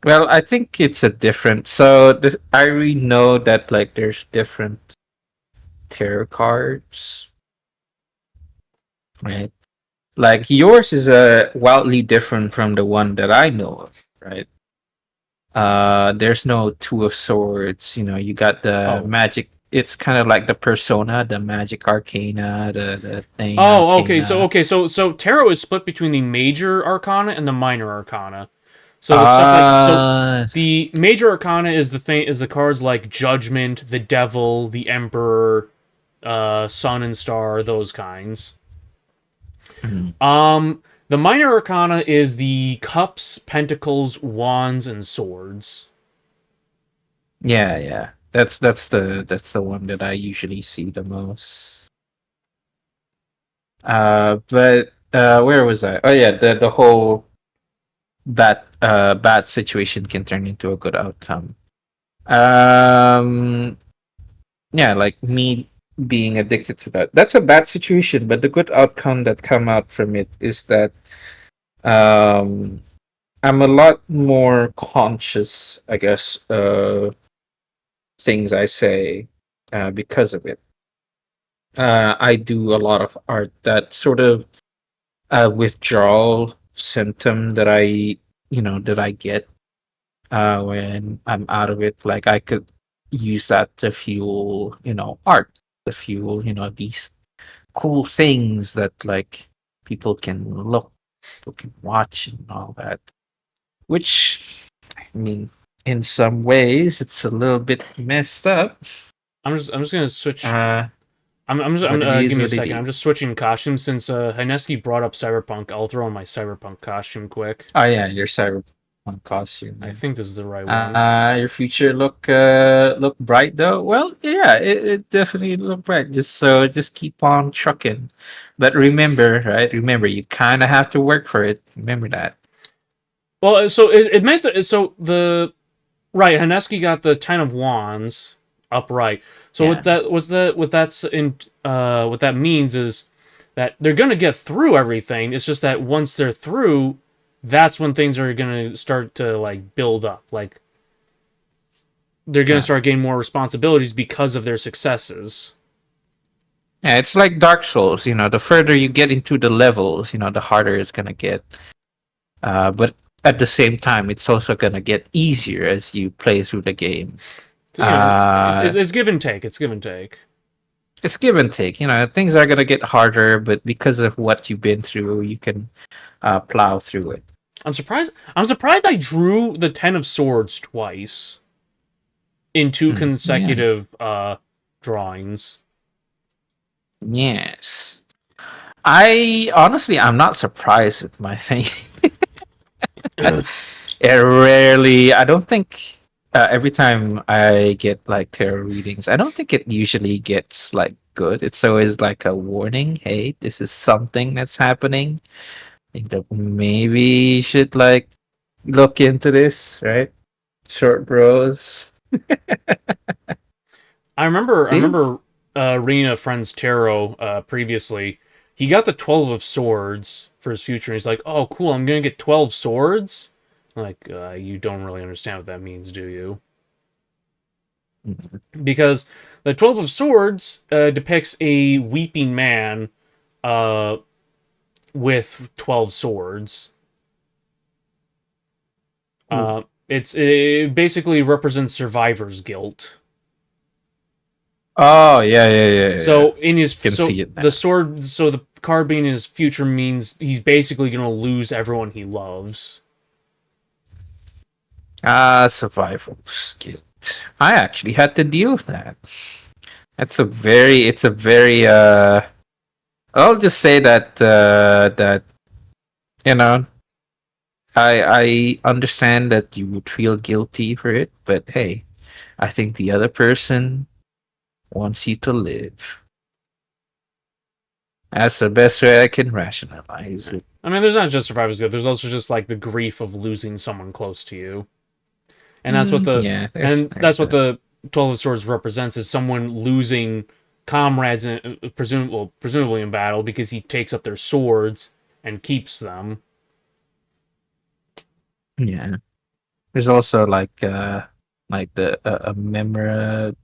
well, I think it's a different. So I already know that like there's different tarot cards, right? Like yours is wildly different from the one that I know of, right? There's no two of swords. You got the Oh. magic. It's kind of like the persona, the magic arcana, the thing Oh, okay. So arcana. okay, so tarot is split between the major arcana and the minor arcana. So the stuff like Uh, the major arcana is the cards like Judgment, the Devil, the Emperor, Sun and Star, those kinds. mhm. The minor arcana is the cups, pentacles, wands, and swords. Yeah, yeah. That's the one that I usually see the most. But where was I? Oh yeah, the whole bad situation can turn into a good outcome. Um, yeah, like me being addicted to that. That's a bad situation, but the good outcome that come out from it is that um I'm a lot more conscious, I guess, things I say because of it. I do a lot of art that sort of withdrawal symptom that I that I get when I'm out of it. Like I could use that to fuel, art, to fuel, these cool things that like people can look, people can watch and all that. Which I mean, in some ways, it's a little bit messed up. I'm just gonna switch. Uh, I'm but it is give me a what it second. I'm just is. switching costumes since Hineski brought up cyberpunk. I'll throw on my cyberpunk costume quick. Oh yeah, your cyberpunk costume. I Yeah. think this is the right one. Your future look bright though. Well, yeah, it definitely look bright. Just keep on trucking. But remember, right? Remember, you kind of have to work for it. Remember that. Well, so it meant that so the right Hineski got the Ten of Wands upright. So Yeah. what that means is that they're gonna get through everything. It's just that once they're through, that's when things are gonna start to like build up. Like they're gonna Yeah. start getting more responsibilities because of their successes. Yeah, it's like Dark Souls, the further you get into the levels, the harder it's gonna get. But at the same time, it's also gonna get easier as you play through the game. So, Uh, it's give and take. It's give and take. it's give and take. Things are gonna get harder, but because of what you've been through, you can plow through it. I'm surprised. I'm surprised I drew the Ten of Swords twice in two Yeah. consecutive drawings. Yes. I'm not surprised with my thing. I don't think every time I get like tarot readings, I don't think it usually gets like good. It's always like a warning. Hey, this is something that's happening. I think that maybe you should like look into this, right? Short bros. I See? remember reading a friend's tarot previously. He got the 12 of Swords for his future, and he's like, "Oh, cool! I'm gonna get 12 swords." Like, you don't really understand what that means, do you? Mhm. Because the 12 of Swords depicts a weeping man uh, with 12 swords. Oof. It basically represents survivor's guilt. Oh yeah, yeah, yeah, yeah, yeah. So in his Can see it the now. sword so the card being in his future means he's basically gonna lose everyone he loves. Survival skill. I actually had to deal with that. It's a very I'll just say that you know I understand that you would feel guilty for it, but hey, I think the other person wants you to live. That's the best way I can rationalize it. I mean, there's not just survivor's guilt. There's also just like the grief of losing someone close to you, and Yeah, there's that's what that. the 12 of Swords represents is someone losing comrades, presumably in battle because he takes up their swords and keeps them. Yeah. There's also like the a memora,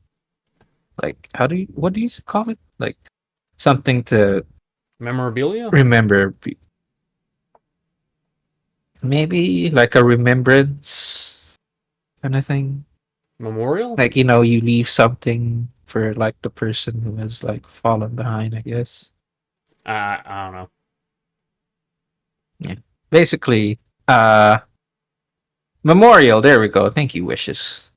like what do you call it? Like something to Memorabilia, remember. Maybe like a remembrance kind of thing. memorial. Like, you leave something for like the person who has like fallen behind, I guess. I don't know. Yeah. Basically, uh memorial, there we go. Thank you, Wishes.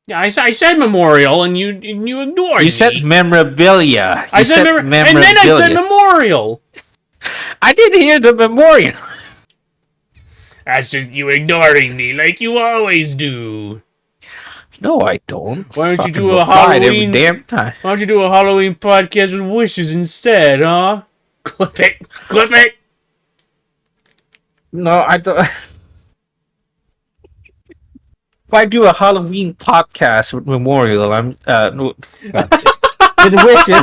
Yeah, I said memorial, and you You ignored said me. memorabilia. I You said said and then I said memorabilia. memorial. I did hear the memorial. That's just you ignoring me like you always do. No, I don't. Why don't you Fucking do a replied every Halloween? damn time. Why don't you do a Halloween podcast with wishes instead, huh? Clip it, clip it. No, I don't. If I do a Halloween podcast with memorial, I'm no, God, with wishes,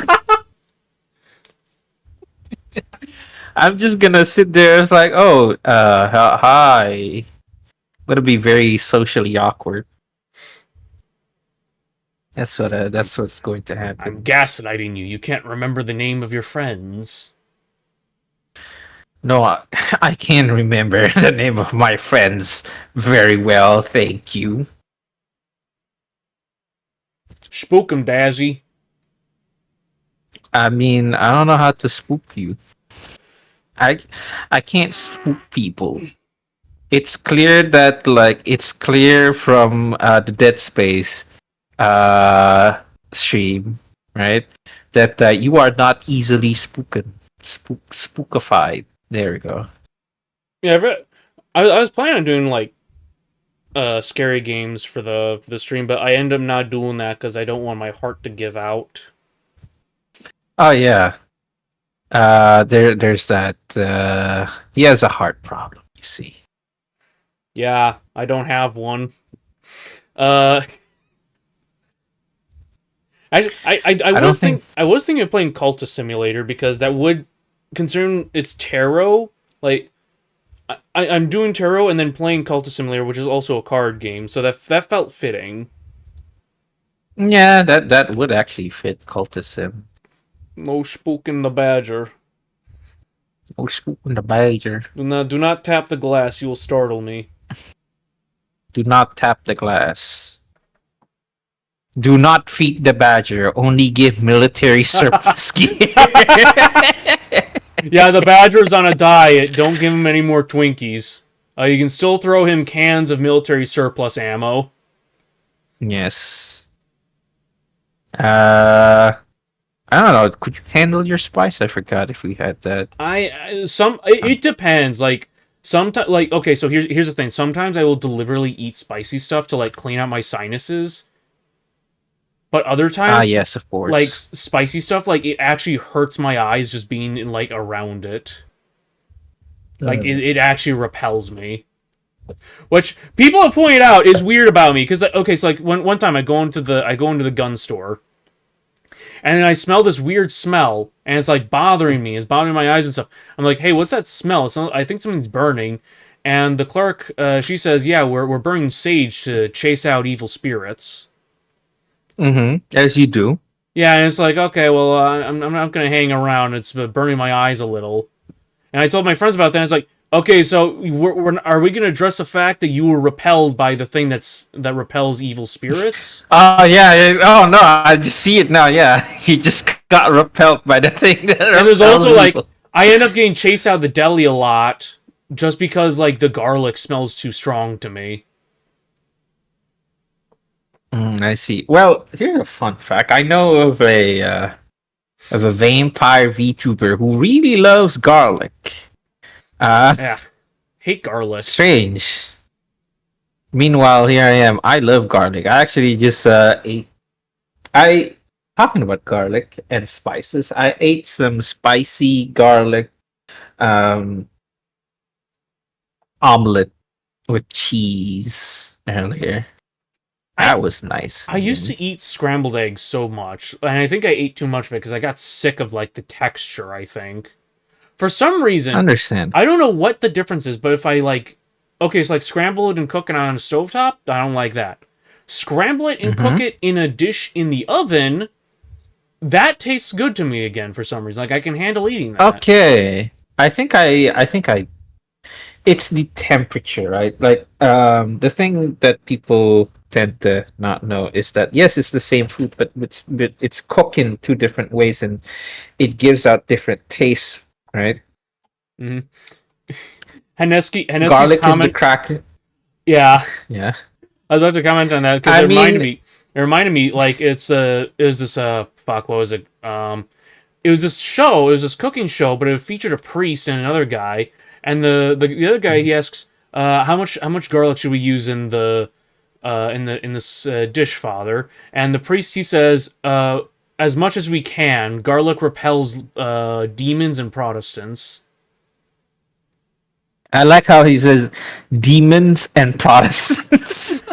I'm just gonna sit there. It's like, oh, hi. Gonna be very socially awkward. That's what's going to I'm happen. gaslighting you. You can't remember the name of your friends. No, I can't remember the name of my friends very well. Thank you. Spook 'em, Dazzy. I mean, I don't know how to spook you. I I can't spook people. It's clear that it's clear from the Dead Space uh stream, right? That you are not easily spookified. There we go. Yeah, I was planning on doing like scary games for the stream, but I end up not doing that because I don't want my heart to give out. Oh yeah. There's that. He has a heart problem. You see. Yeah, I don't have one. Uh, I don't think. I was thinking of playing Cultist Simulator because that would concern its tarot. Like I'm doing tarot and then playing Cultist Simulator, which is also a card game, so that felt fitting. Yeah, that would actually fit cultism. No spooking the badger. Oh, spooking the badger. Do not tap the glass. You will startle me. Do not tap the glass. Do not feed the badger. Only give military surplus gear. Yeah, the badger's on a diet. Don't give him any more Twinkies. You can still throw him cans of military surplus ammo. Yes. Uh, I don't know. Could you handle your spice? I forgot if we had that. It depends. Like sometimes, like okay, so here's the thing. Sometimes I will deliberately eat spicy stuff to like clean out my sinuses. But other Ah, times, yes, of like course. spicy stuff, like it actually hurts my eyes just being in, like around it. Like it actually repels me. Which people have pointed out is weird about me because okay, so like one time I go into the gun store and then I smell this weird smell and it's like bothering me. It's bothering my eyes and stuff. I'm like, hey, what's that smell? I think something's burning. And the clerk, she says, yeah, we're burning sage to chase out evil spirits. Mm-hmm. As you do. Yeah, and it's like, okay, well, I'm not gonna hang around. It's burning my eyes a little. And I told my friends about that. And it's like, okay, so are we gonna address the fact that you were repelled by the thing that repels evil spirits? Oh yeah. Oh no, I just see it now. Yeah, he just got repelled by the thing that And there's also repels like, evil. I end up getting chased out of the deli a lot just because like the garlic smells too strong to me. I see. Well, here's a fun fact. I know of a vampire VTuber who really loves garlic. Uh Yeah, hate garlic. Strange. Meanwhile, here I am. I love garlic. I actually just ate. I talking about garlic and spices. I ate some spicy garlic um omelet with cheese earlier. I That was nice. I used to eat scrambled eggs so much, and I think I ate too much of it because I got sick of like the texture. I think for some reason Understand. I don't know what the difference is, but if I like, okay, it's like scramble it and cook it on a stovetop. I don't like that. Scramble it and cook Mm-hmm. it in a dish in the oven. That tastes good to me again for some reason. Like I can handle eating that. Okay. I think I it's the temperature, right? Like the thing that people tend to not know is that yes, it's the same food, but it's cooked in two different ways and it gives out different tastes, right? Mm-hmm. Haneski's Garlic is the comment. crack. Yeah, Yeah. I was about to comment on that because I mean, It reminded me like it was this fuck what was it it was this show, it was this cooking show, but it featured a priest and another guy, and the other guy he asks how much garlic should we use in this dish, father, and the priest he says as much as we can. Garlic repels demons and Protestants. I like how he says demons and Protestants.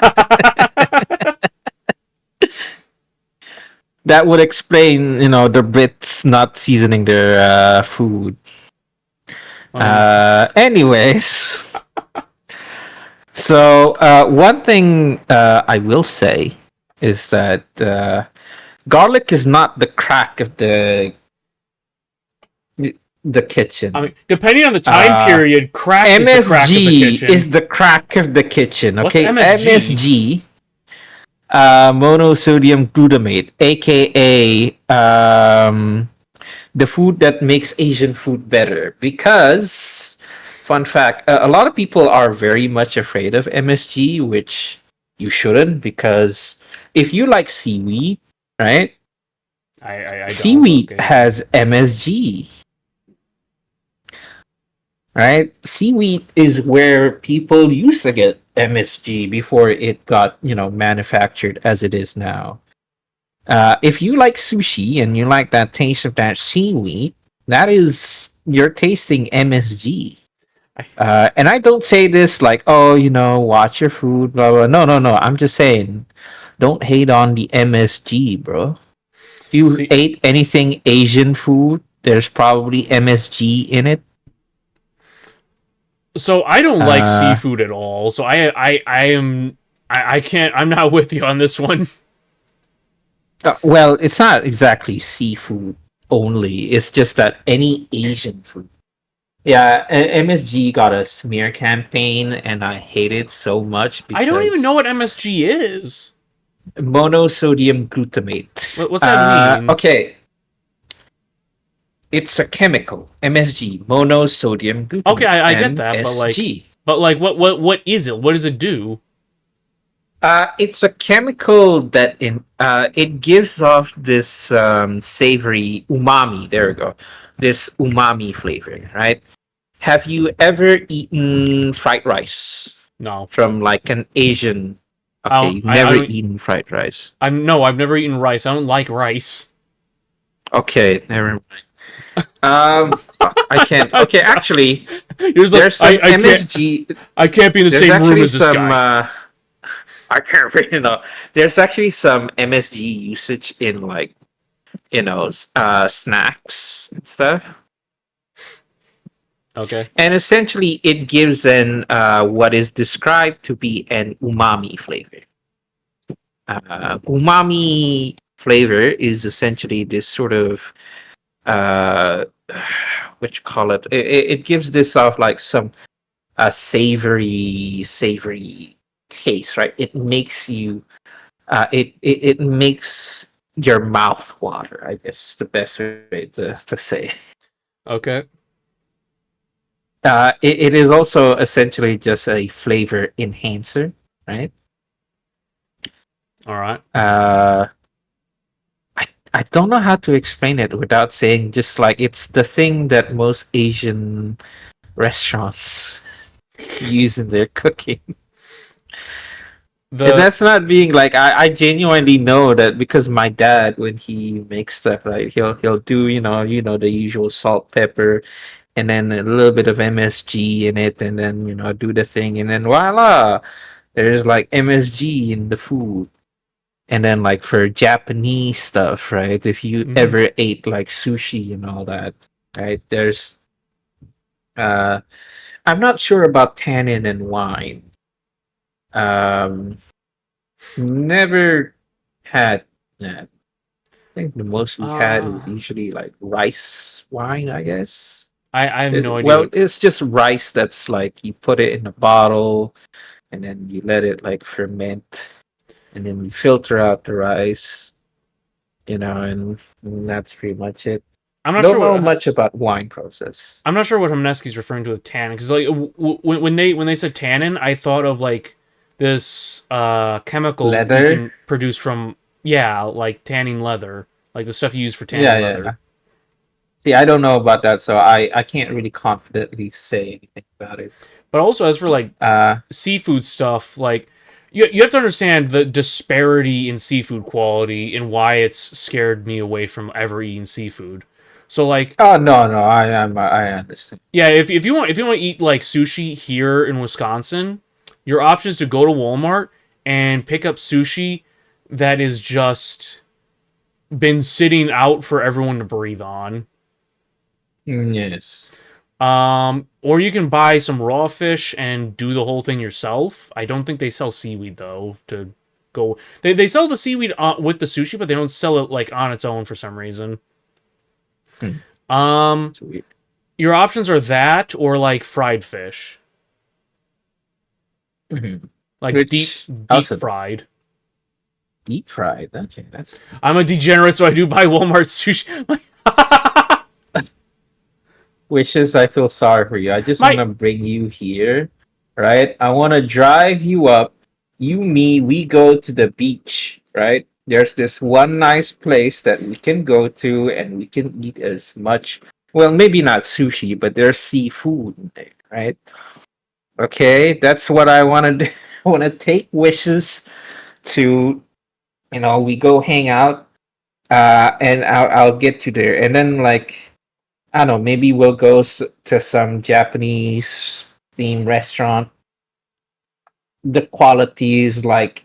That would explain, the Brits not seasoning their food. uh, Anyways, so one thing I will say is that garlic is not the crack of the the I kitchen. mean, depending on the time Uh, period, crack is the crack of the MSG kitchen. is the crack of the kitchen. What's Okay, MSG? MSG, monosodium glutamate, aka the food that makes Asian food better. Because, fun fact, a lot of people are very much afraid of MSG, which you shouldn't, because if you like seaweed, right? I don't. Seaweed Okay, yeah. has MSG, right? Seaweed is where people used to get MSG before it got, manufactured as it is now. If you like sushi and you like that taste of that seaweed, that is you're tasting MSG. I And I don't say this like, oh, watch your food, blah blah. No, no, no. I'm just saying, don't hate on the MSG, bro. If you see. ate anything Asian food, there's probably MSG in it. So I don't like Uh, seafood at all. So I am I can't. I'm not with you on this one. well, it's not exactly seafood only. It's just that any Asian food. Yeah, MSG got a smear campaign, and I hate it so much I don't even because know what MSG is. monosodium glutamate. What's that mean? Okay, it's a chemical. MSG, monosodium Okay, glutamate. I get that, MSG. but like, what is it? What does it do? It's a chemical that it gives off this savory umami. There we go. This umami flavor, right? Have you ever eaten fried rice No, from like an Asian? Okay, you've I never don't. eaten fried rice. I'm no. I've never eaten rice. I don't like rice. Okay, never mind. Fuck, I can't. I'm Okay, sorry. actually, You're just like there's some I can't. MSG. I can't be in the There's same room actually as this some. guy. I can't really know. There's actually some MSG usage in like snacks and stuff. Okay. And essentially, it gives an what is described to be an umami flavor. Umami flavor is essentially this sort of uh, what you call it? It gives this off like some savory taste, right? It makes you it makes your mouth water. I guess is the best way to say. Okay. It is also essentially just a flavor enhancer, right? All right. Uh, I don't know how to explain it without saying just like it's the thing that most Asian restaurants use in their cooking. And The that's not being like I genuinely know that because my dad when he makes stuff right he'll do the usual salt pepper and then a little bit of MSG in it and then do the thing and then voila there's like MSG in the food. And then like for Japanese stuff, right? If you mhm. ever ate like sushi and all that, right? There's uh I'm not sure about tannin and wine. Um Never had that. I think the most we had is uh usually like rice wine, I guess. I have no idea Well, what. it's just rice that's like you put it in a bottle and then you let it like ferment and then you filter out the rice, and that's pretty much it. I'm not sure Don't know what. much about wine process. I'm not sure what Himnesky's referring to with tannin, because like when they said tannin, I thought of like this chemical you Leather? can produce from, yeah, like tanning leather, like the stuff you use for Yeah, tanning yeah, leather. yeah. See, I don't know about that, so I can't really confidently say anything about it. But also as for like Uh, seafood stuff, like you have to understand the disparity in seafood quality and why it's scared me away from ever eating seafood. So like, oh no, no, I understand. yeah, if you want to eat like sushi here in Wisconsin, your option is to go to Walmart and pick up sushi that is just been sitting out for everyone to breathe on. Yes. Or you can buy some raw fish and do the whole thing yourself. I don't think they sell seaweed though. To go, they sell the seaweed with the sushi, but they don't sell it like on its own for some reason. Hmm, Um, it's weird. Your options are that or like fried fish, Mhm. like deep Which deep also fried. deep fried. Okay, that's I'm a degenerate, so I do buy Walmart sushi. wishes. I feel sorry for you. I just want My to bring you here, right? I want to drive you up. You, me, we go to the beach, right? There's this one nice place that we can go to, and we can eat as much. Well, maybe not sushi, but there's seafood in there, right? Okay, that's what I want to do. I want to take wishes to, we go hang out, and I'll get you there, and then like I don't know, maybe we'll go to some Japanese themed restaurant. The quality is like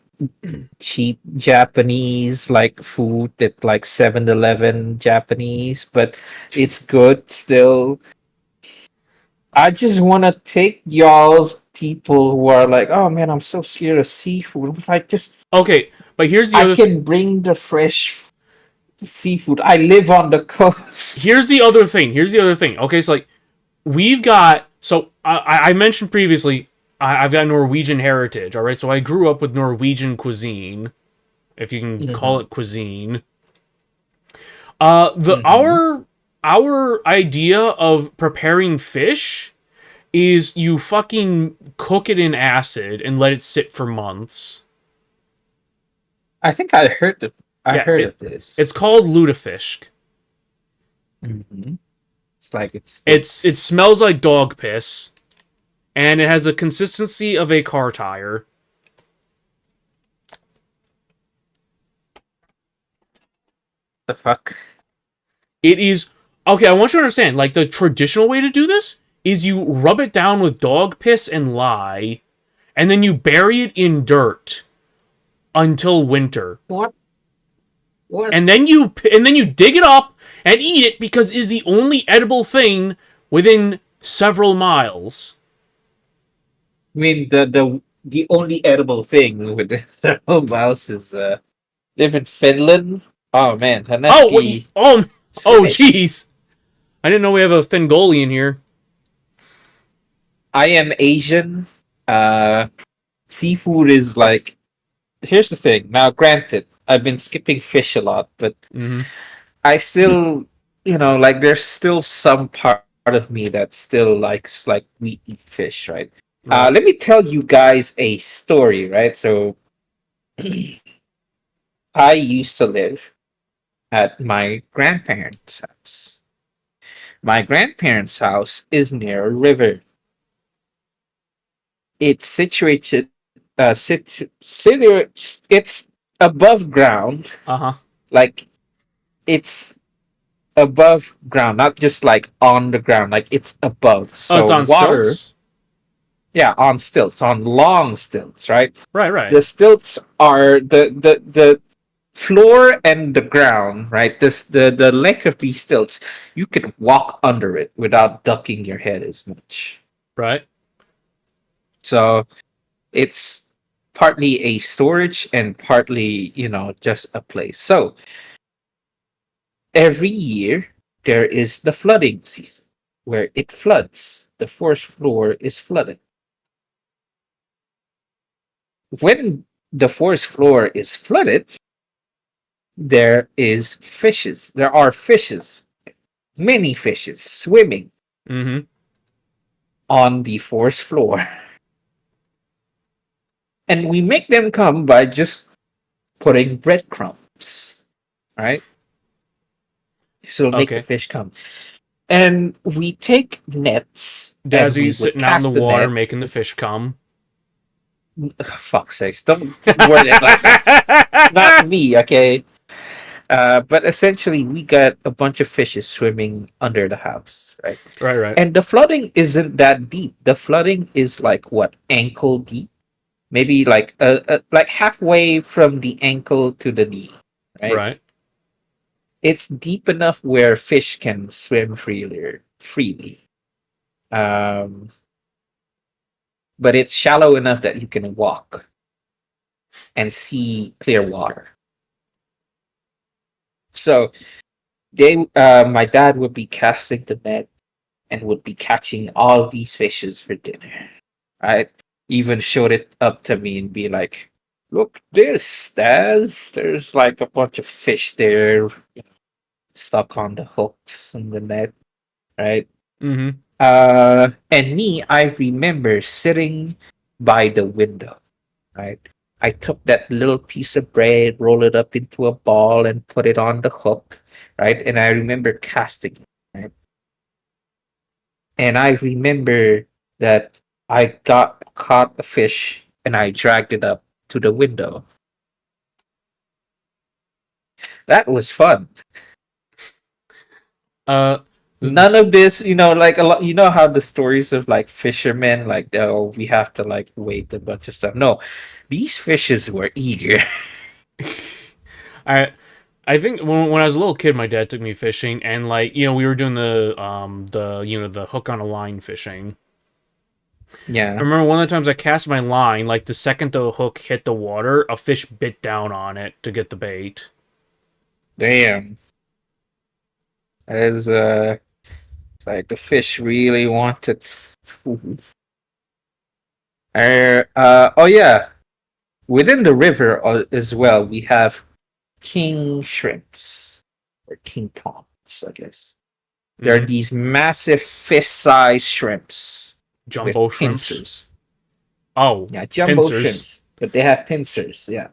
cheap Japanese like food that like 7-Eleven Japanese, but it's good still. I just want to take y'all's people who are like, oh man, I'm so scared of seafood. I'm like, just okay, but I can bring the fresh seafood. I live on the coast. here's the other thing. Here's the other thing. Okay, so like we've got so I mentioned previously I've got Norwegian heritage. All right, so I grew up with Norwegian cuisine, if you can call Hmm. it cuisine. The Hmm. our idea of preparing fish is you fucking cook it in acid and let it sit for months. I think I Yeah, heard it of it's this. called lutefisk. Hmm. It's like it It sticks. smells like dog piss and it has the consistency of a car tire. The fuck? It is okay. I want you to understand. Like the traditional way to do this is you rub it down with dog piss and lye, and then you bury it in dirt until winter, What? What? and then you dig it up and eat it because it is the only edible thing within several miles. I mean, the only edible thing with the cerebral mouse is live in Finland. Oh man, Oh, Haneski is oh, finished. jeez! I didn't know we have a Fingolian here. I am Asian. Uh, Seafood is like. Here's the thing. Now, granted, I've been skipping fish a lot, but Mm-hmm. I still, like there's still some part of me that still likes like we eat fish, right? Right. Let me tell you guys a story, right? So I used to live at my grandparents' house. My grandparents' house is near a river. It's situated, it's above ground, Uh huh. like it's above ground, not just like on the ground, like it's above. Oh, it's So on water, stilts. yeah, on stilts, on long stilts, right? Right. Right. The stilts are the floor and the ground, right? The length of these stilts, you can walk under it without ducking your head as much. Right. So it's partly a storage and partly, just a place. So every year there is the flooding season where it floods. The first floor is flooded. When the forest floor is flooded, there are fishes, many fishes swimming Mm-hmm. on the forest floor. And we make them come by just putting breadcrumbs, right? So it'll make the Okay. fish come. And we take nets and we Dazzy's would sitting out in the cast the water net. making the fish come. Fuck sakes, don't word it like that. Not me, okay? But essentially, we got a bunch of fishes swimming under the house, right? Right, right, And the flooding isn't that deep. The flooding is like what, ankle deep, maybe like like halfway from the ankle to the knee, right? right. It's deep enough where fish can swim freely. Um, but it's shallow enough that you can walk and see clear water. So my dad would be casting the net, and would be catching all these fishes for dinner. Right? Even showed it up to me and be like, "Look this, Daz. There's like a bunch of fish there, stuck on the hooks and the net." Right? Mm-hmm. And me, I remember sitting by the window, right? I took that little piece of bread, roll it up into a ball, and put it on the hook, right? And I remember casting it, right? And I remember that I got caught a fish and I dragged it up to the window. That was fun. Uh, None this, of this, like a lot. You know how the stories of like fishermen, like, oh, we have to like wait a bunch of stuff. No, these fishes were eager. I I think when I was a little kid, my dad took me fishing, and like we were doing the the hook on a line fishing. I Yeah, remember one of the times I cast my line, like the second the hook hit the water, a fish bit down on it to get the bait. damn. As like the fish really wanted food. Oh yeah, within the river as well, we have king shrimps or king prawns, I guess. There are Mm-hmm. these massive fist-sized shrimps with Jumbo shrimps. pincers. Oh, Yeah, jumbo pincers. shrimps, but they have pincers. Yeah,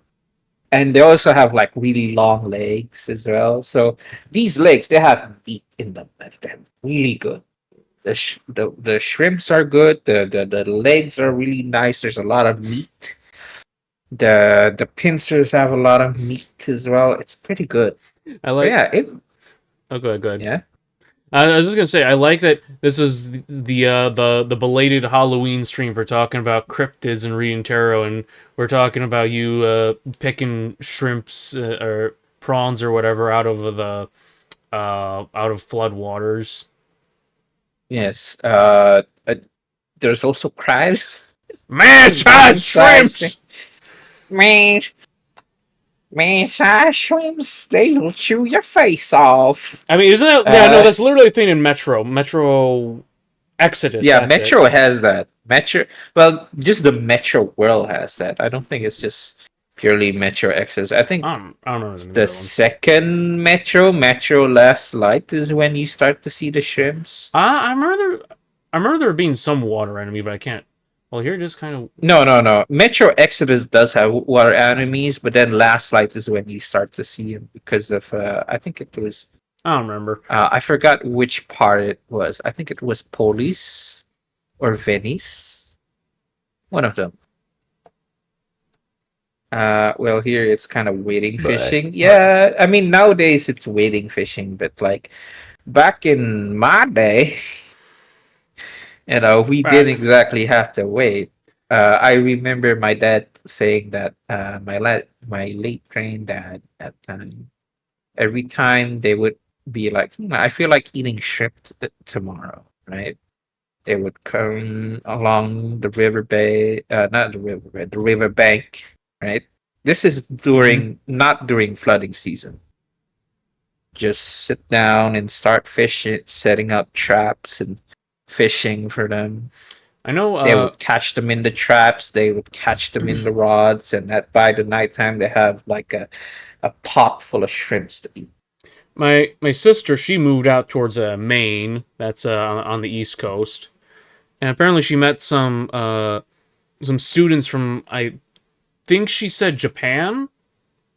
and they also have like really long legs as well. So these legs, they have meat in them. They're really good. The shrimps are good. The legs are really nice. There's a lot of meat. The pincers have a lot of meat as well. It's pretty good. I But like. yeah, it Oh, good, good. yeah. I was just gonna say I like that this is the belated Halloween stream for talking about cryptids and reading tarot, and we're talking about you picking shrimps or prawns or whatever out of flood waters. Yes. There's also crabs. Man-sized Man-sized shrimps. man man-sized shrimps. They will chew your face off. I mean, isn't that? Yeah, no, Uh that's literally a thing in Metro Exodus. yeah, That's it. Metro has that. Well, just the Metro world has that. I don't think it's just purely Metro Access. I think I don't remember the the other ones. second Metro Last Light is when you start to see the shrimps. I remember there being some water enemy, but I can't. Well, here it is, kind of. No, no, no. Metro Exodus does have water enemies, but then Last Light is when you start to see them because of I think it was I don't remember. I forgot which part it was. I think it was Polis or Venice. One of them. Well, here it's kind of wading But fishing. Yeah, I mean nowadays it's wading fishing, but like back in my day, we didn't uh, exactly have to wait. I remember my dad saying that my late granddad at time every time they would be like, I feel like eating shrimp tomorrow, right? They would come along the river bay, not the river bay, the river bank, right? This is mhm. not during flooding season. Just sit down and start fishing, setting up traps and fishing for them. I know. They would catch them in the traps. They would catch them in the rods, and that by the nighttime they have like a pot full of shrimps to eat. My sister, she moved out towards Maine. That's on the East Coast, and apparently she met some students from, I think she said Japan.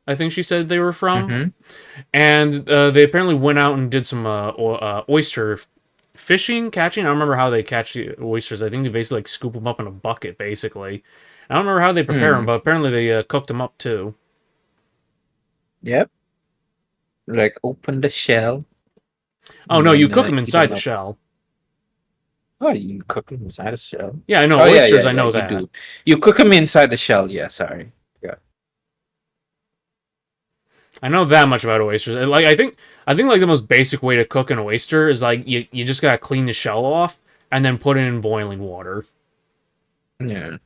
I think she said they were from, Mm-hmm. and they apparently went out and did some oyster fishing, catching. I don't remember how they catch the oysters. I think they basically like scoop them up in a bucket, basically. I don't remember how they prepare them, Mm. but apparently they cooked them up too. Yep. Like open the shell Oh and no, you then cook them eat inside them the up. shell. Oh, you cook them inside the shell? Yeah, I know Oh yeah, yeah, oysters. I yeah. know You that. do. You cook them inside the shell. Yeah. Sorry. Yeah. I know that much about oysters. Like I think like the most basic way to cook an oyster is like you just gotta clean the shell off and then put it in boiling water. Yeah.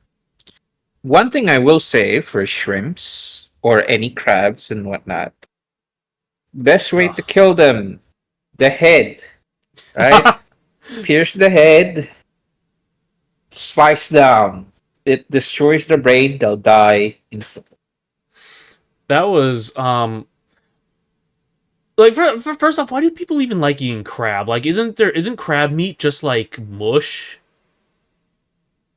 One thing I will say for shrimps or any crabs and whatnot, best way to Ugh. kill them, the head, right? Pierce the head, slice down. It destroys the brain. They'll die instantly. That was like first off, why do people even like eating crab? Like, isn't crab meat just like mush?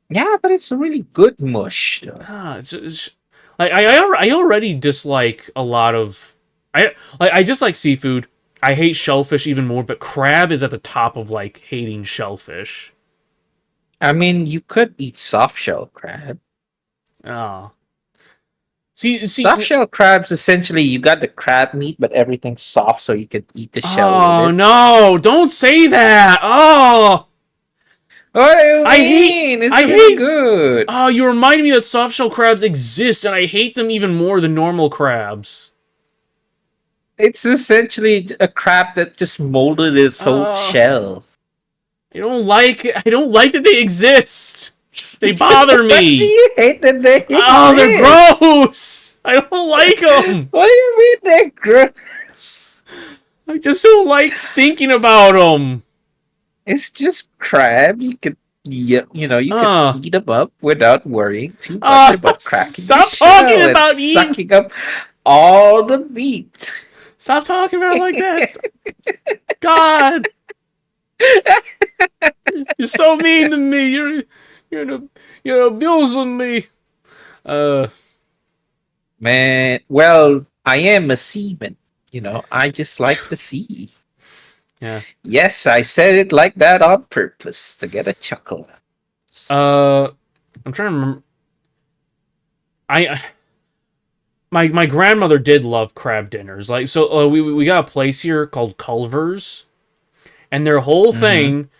Yeah, but it's a really good mush, though. It's like I already dislike a lot of I dislike seafood. I hate shellfish even more, but crab is at the top of like hating shellfish. I mean, you could eat soft shell crab. Oh, see, Soft shell crabs essentially you got the crab meat, but everything's soft, so you can eat the shell with oh it. no! Don't say that. Oh, What do you I hate mean? It's I really hate. good. Oh, you remind me that soft shell crabs exist, and I hate them even more than normal crabs. It's essentially a crab that just molded its whole Uh, shell. I don't like that they exist. They bother What do me. you hate that they Oh, they're exist? gross. I don't like them. What do you mean they're gross? I just don't like thinking about them. It's just crab. You could, you could Uh, eat them up without worrying too much about cracking the stop talking shell and about eating. sucking up all the meat. Stop talking about it like that. God, you're so mean to me. You're you're abusing me. Uh, Man, well, I am a seaman. I just like the sea. yeah. Yes, I said it like that on purpose to get a chuckle. I'm trying to remember. I my grandmother did love crab dinners. Like so, we got a place here called Culver's, and their whole Mm-hmm. thing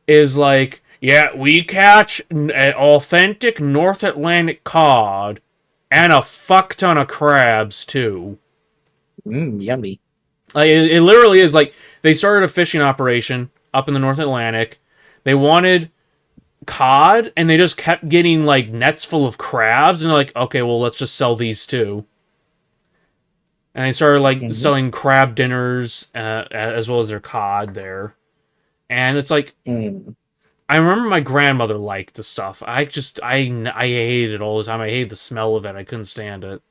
is like, yeah, we catch an authentic North Atlantic cod and a fuck ton of crabs too. Yummy. Like, it literally is like they started a fishing operation up in the North Atlantic. They wanted cod, and they just kept getting like nets full of crabs, and they're like, okay, well, let's just sell these too. And they started like Mm-hmm. selling crab dinners as well as their cod there. And it's like Mm. I remember my grandmother liked the stuff. I hated it all the time. I hated the smell of it. I couldn't stand it.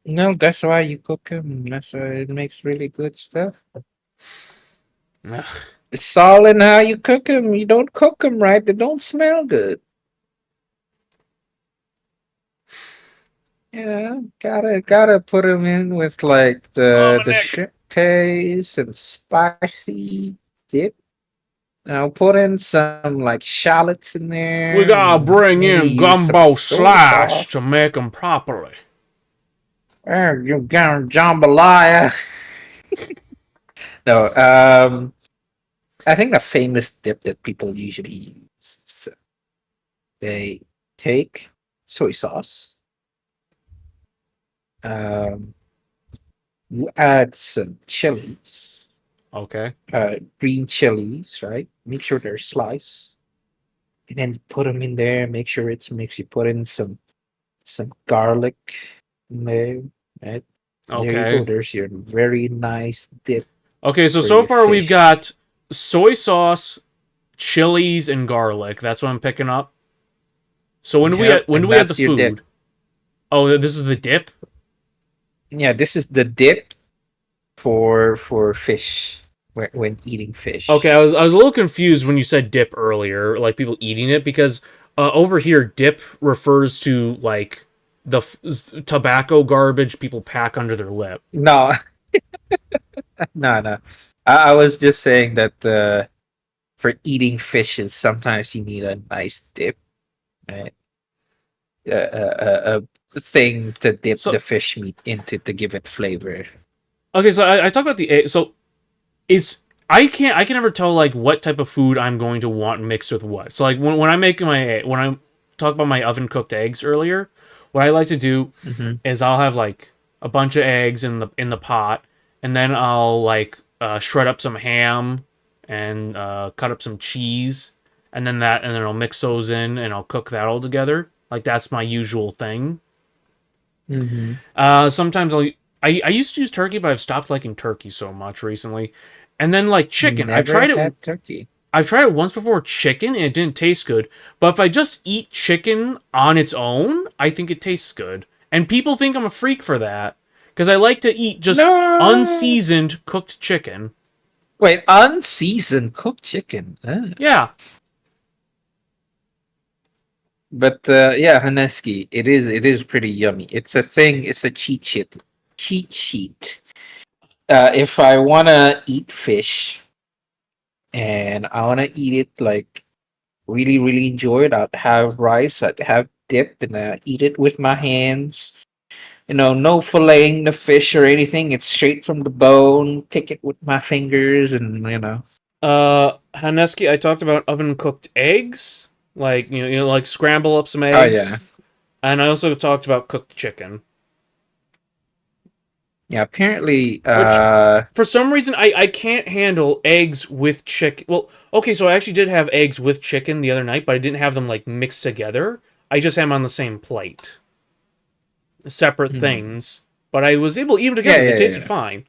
No, that's why you cook them. That's why it makes really good stuff. Ugh. It's all in how you cook them. You don't cook them right, they don't smell good. Yeah, gotta put them in with like Oh, the my the neck. shrimp paste and spicy dip. Now put in some like shallots in We there, gotta and bring maybe in use some gumbo soy slice to sauce. make them properly. You got jambalaya. No, I think the famous dip that people usually use. They take soy sauce. Um, you add some chilies, Okay. green chilies, right? Make sure they're sliced, and then you put them in there. Make sure it's mixed. You put in some garlic in there, right? And there you go. Okay. There's your very nice dip Okay, for so your far we've fish. got soy sauce, chilies, and garlic. That's what I'm picking up. So Yep, when do and we add the that's your dip. food? Oh, this is the dip? Yeah, this is the dip for fish when eating Okay, fish. I was a little confused when you said dip earlier, like people eating it, because over here dip refers to like the tobacco garbage people pack under their lip. No, no. I was just saying that for eating fishes, sometimes you need a nice dip, right? A thing to dip the So fish meat into to give it flavor. okay, so I talk about the egg. So it's I can never tell like what type of food I'm going to want mixed with what. So like when I make my when I talk about my oven cooked eggs earlier, what I like to do Mm-hmm. is I'll have like a bunch of eggs in the pot, and then I'll like shred up some ham and cut up some cheese, and then I'll mix those in and I'll cook that all together. Like that's my usual thing. Mm-hmm. Sometimes I used to use turkey, but I've stopped liking turkey so much recently. And then like chicken, Never had turkey. I've tried it once before chicken and it didn't taste good. But if I just eat chicken on its own, I think it tastes good. And people think I'm a freak for that because I like to eat just No. unseasoned cooked chicken. Wait, unseasoned cooked chicken. Yeah. But yeah, Haneski, it is pretty yummy. It's a thing. It's a cheat sheet. Cheat sheet. If I wanna eat fish and I wanna eat it like really really enjoy it, I'd have rice. I'd have dip and eat it with my hands. No filleting the fish or anything. It's straight from the bone. Pick it with my fingers, and. Haneski, I talked about oven cooked eggs, like like scramble up some Oh yeah, eggs, and I also talked about cooked chicken, yeah. Apparently, which for some reason I can't handle eggs with chicken. Well, okay, so I actually did have eggs with chicken the other night, but I didn't have them like mixed together. I just had them on the same plate, separate hmm. things. But I was able to eat them Yeah, together. They yeah, tasted yeah. fine.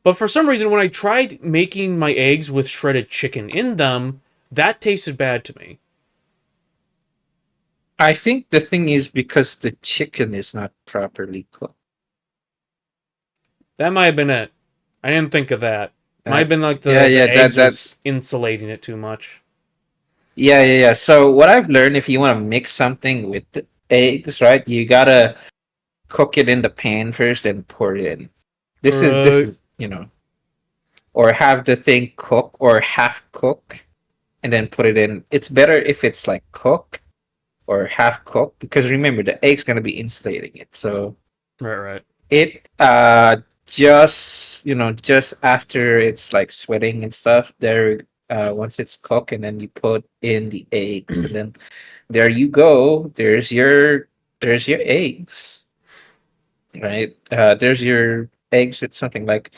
But for some reason, when I tried making my eggs with shredded chicken in them, that tasted bad to me. I think the thing is because the chicken is not properly cooked. That might have been it. I didn't think of that. Might have That been like yeah, the yeah. That eggs was that's insulating it too much. yeah, yeah, yeah. So what I've learned, if you want to mix something with the eggs, right? You gotta cook it in the pan first and pour it in. This Right. is or have the thing cook or half cook and then put it in. It's better if it's like cook or half cooked because remember the egg's gonna be insulating it. So Right, right. it just after it's like sweating and stuff, there once it's cooked and then you put in the eggs and then there you go. There's your eggs. Right? There's your eggs. It's something like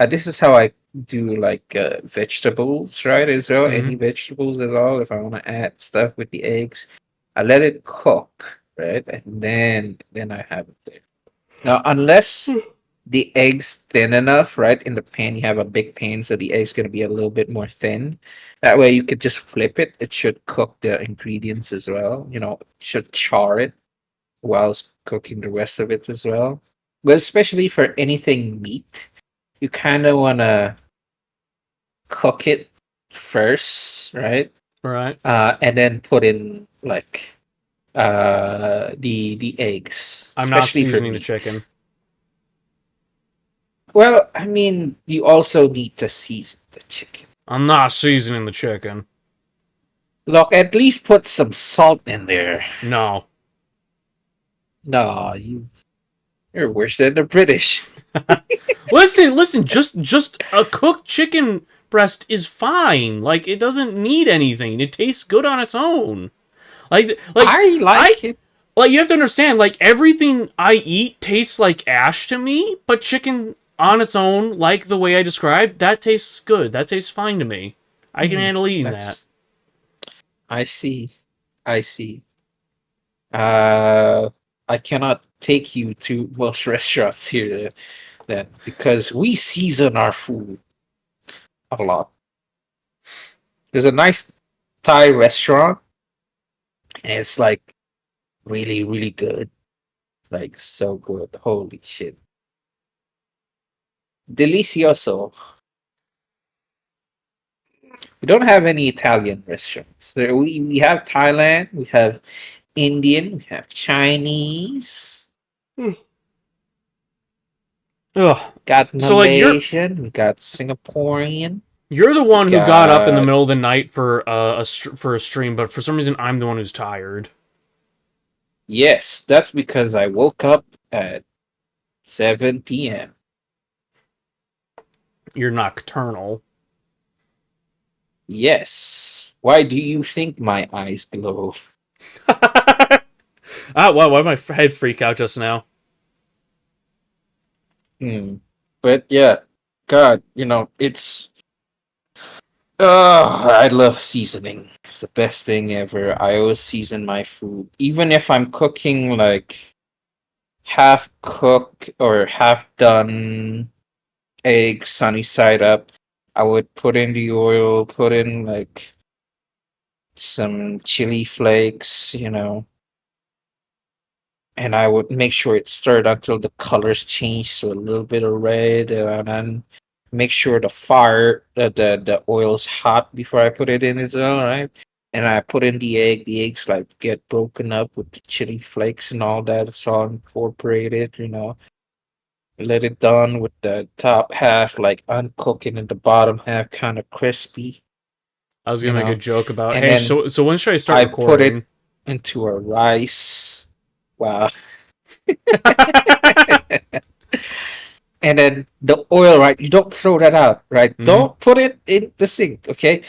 this is how I do like vegetables, right? As well, any Mm-hmm. vegetables at all. If I want to add stuff with the eggs, I let it cook, right? And then I have it there. Now, unless the egg's thin enough, right? In the pan, you have a big pan, so the egg's gonna be a little bit more thin. That way, you could just flip it. It should cook the ingredients as well. Should char it whilst cooking the rest of it as well. But especially for anything meat, you kind of want to cook it first, right? Right. And then put in like the eggs, I'm not especially for seasoning the meat. chicken. Well, I mean, you also need to season the chicken. I'm not seasoning the chicken. Look, at least put some salt in there. No. No, you're worse than the British. Listen. Just a cooked chicken breast is fine. Like it doesn't need anything. It tastes good on its own. Like I I like it. like you have to understand. Like everything I eat tastes like ash to me, but chicken on its own, like the way I described, that tastes good. That tastes fine to me. I can Hmm, handle eating that. that's I see. I see. Uh, I cannot take you to most restaurants here then because we season our food a lot. There's a nice Thai restaurant and it's like really, really good. Like so good. Holy shit. Delicioso. We don't have any Italian restaurants. We have Thailand, we have Indian, we have Chinese, Ugh. got So like Malaysian, we got Singaporean, you're the we one who got up in the got middle of the night for for a stream, but for some reason I'm the one who's tired. yes, that's because I woke up at 7 p.m. You're nocturnal. Yes. Why do you think my eyes glow? Wow, why did my head freak out just now? Hmm. But yeah, God, I love seasoning. It's the best thing ever. I always season my food. Even if I'm cooking like half cooked or half done egg sunny side up, I would put in the oil, put in like some chili flakes, and I would make sure it's stirred until the colors change to a little bit of red, and then make sure the fire, the oil's hot before I put it in as well, right? And I put in the egg. The eggs like get broken up with the chili flakes and all that. It's all incorporated, Let it done with the top half like uncooking and the bottom half kind of crispy, I was you gonna make a know. joke about, And hey, then so when should I start I put it recording? into a rice. Wow. And then the oil, right? You don't throw that out, right? Hmm. Don't put it in the sink, okay?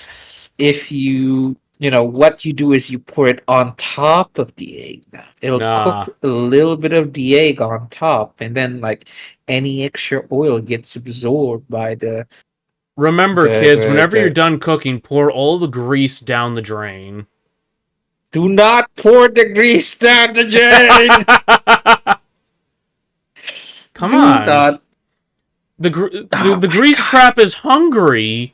If what you do is you pour it on top of the egg. Now it'll cook Nah. a little bit of the egg on top, and then like any extra oil gets absorbed by the Remember, the kids, the whenever you're the. done cooking, pour all the grease down the drain. Do not pour the grease down the drain. Come Do on. not. The Oh my grease god. trap is hungry.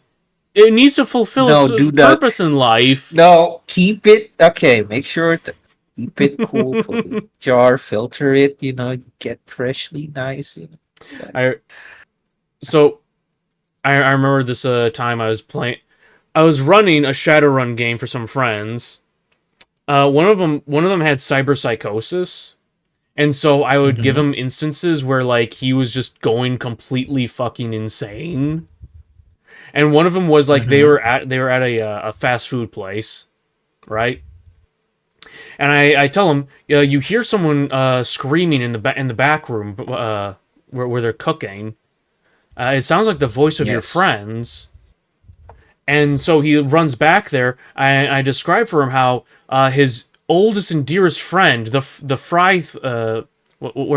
It needs to fulfill its No, do not. purpose in life. No, keep it. Okay, make sure to keep it cool. Put it in a jar, filter it. Get freshly nice. But I so I remember this time I was playing. I was running a Shadowrun game for some friends. One of them had cyberpsychosis, and so I would give mhm, him instances where like he was just going completely fucking insane. And one of them was like they mhm, were at they were at a fast food place, right? And I tell him, you hear someone screaming in the back room where they're cooking. It sounds like the voice of your yes. friends. And so he runs back there. I describe for him how his oldest and dearest friend, the fry, where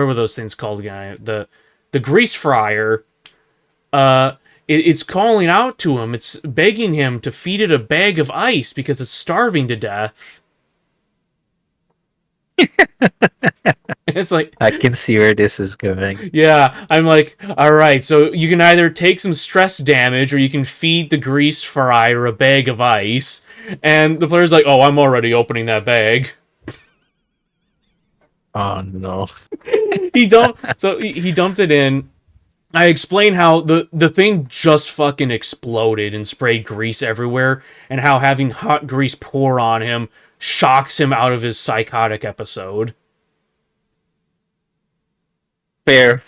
were those things called again? The grease fryer. It's calling out to him. It's begging him to feed it a bag of ice because it's starving to death. It's like, I can see where this is going. yeah, I'm like, all right, so you can either take some stress damage or you can feed the grease fryer a bag of ice. And the player's like, oh, I'm already opening that bag. Oh no. He dumped it in. I explain how the thing just fucking exploded and sprayed grease everywhere, and how having hot grease pour on him shocks him out of his psychotic episode. Fair,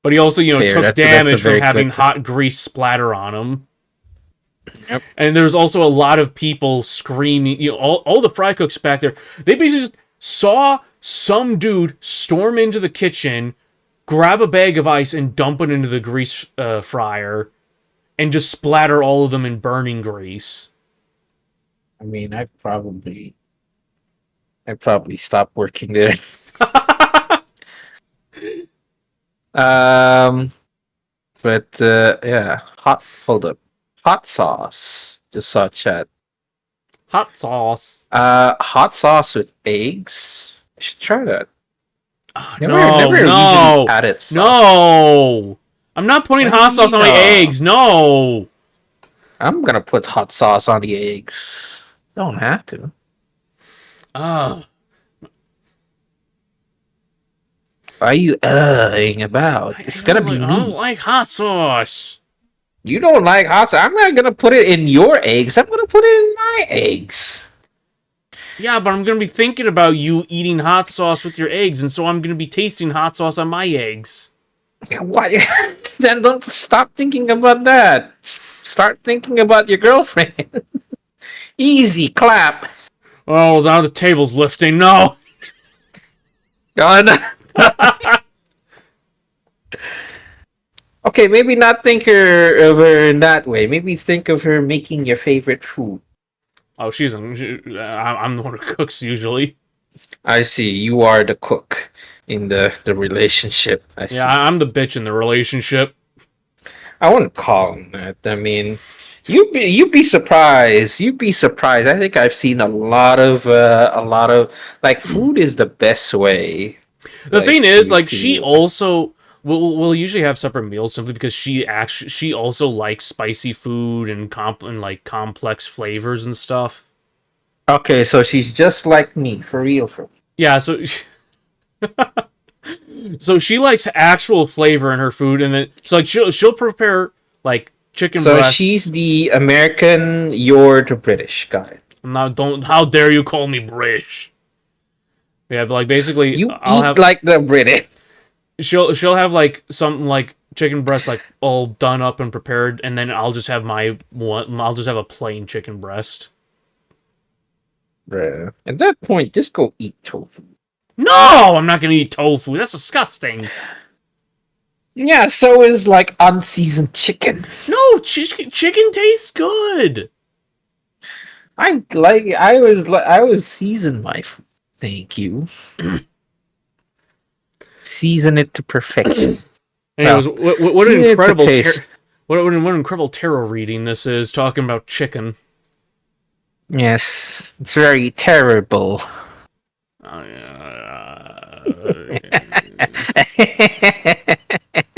But he also, fair. took That's a damage from very having good. hot grease splatter on him. Yep. And there's also a lot of people screaming. All the fry cooks back there. They basically just saw some dude storm into the kitchen, grab a bag of ice, and dump it into the grease fryer, and just splatter all of them in burning grease. I mean, I probably stopped working there. Um, but yeah, hold up, hot sauce. Just saw chat. Hot sauce. Hot sauce with eggs. I should try that. No, Never usually no, added sauce. no. I'm not putting What do you hot sauce mean? on my eggs. No. I'm gonna put hot sauce on the eggs. Don't have to. Uh, Why are you about? It's gonna be I don't me. like hot sauce. You don't like hot sauce. I'm not gonna put it in your eggs. I'm gonna put it in my eggs. Yeah, but I'm gonna be thinking about you eating hot sauce with your eggs, and so I'm gonna be tasting hot sauce on my eggs. Why? Then don't stop thinking about that. Start thinking about your girlfriend. Easy clap. Oh, now the table's lifting. No. God. Okay, maybe not think of her in that way. Maybe think of her making your favorite food. Oh, I'm the one who cooks usually. I see. You are the cook in the relationship. I Yeah, see. I'm the bitch in the relationship. I wouldn't call him that. I mean, you'd be surprised. You'd be surprised. I think I've seen a lot of like food is the best way. The Like thing is, to like, she to also we'll usually have separate meals simply because she also likes spicy food and like complex flavors and stuff. Okay, so she's just like me, for real, for real. Yeah, so she likes actual flavor in her food, and then so like she'll prepare like chicken So she's breasts. the American, you're the British guy. Now, don't how dare you call me British? Yeah, but like basically, You I'll eat have like the British. she'll have like something like chicken breast like all done up and prepared, and then I'll just have my one. I'll just have a plain chicken breast. Bruh. At that point, just go eat tofu. No, I'm not gonna eat tofu. That's disgusting. Yeah, so is like unseasoned chicken. No, chicken tastes good. I was seasoned my food. Thank you. Season it to perfection. Anyways, Well, what an season it to incredible taste. what an incredible tarot reading this is talking about chicken. Yes, it's very terrible.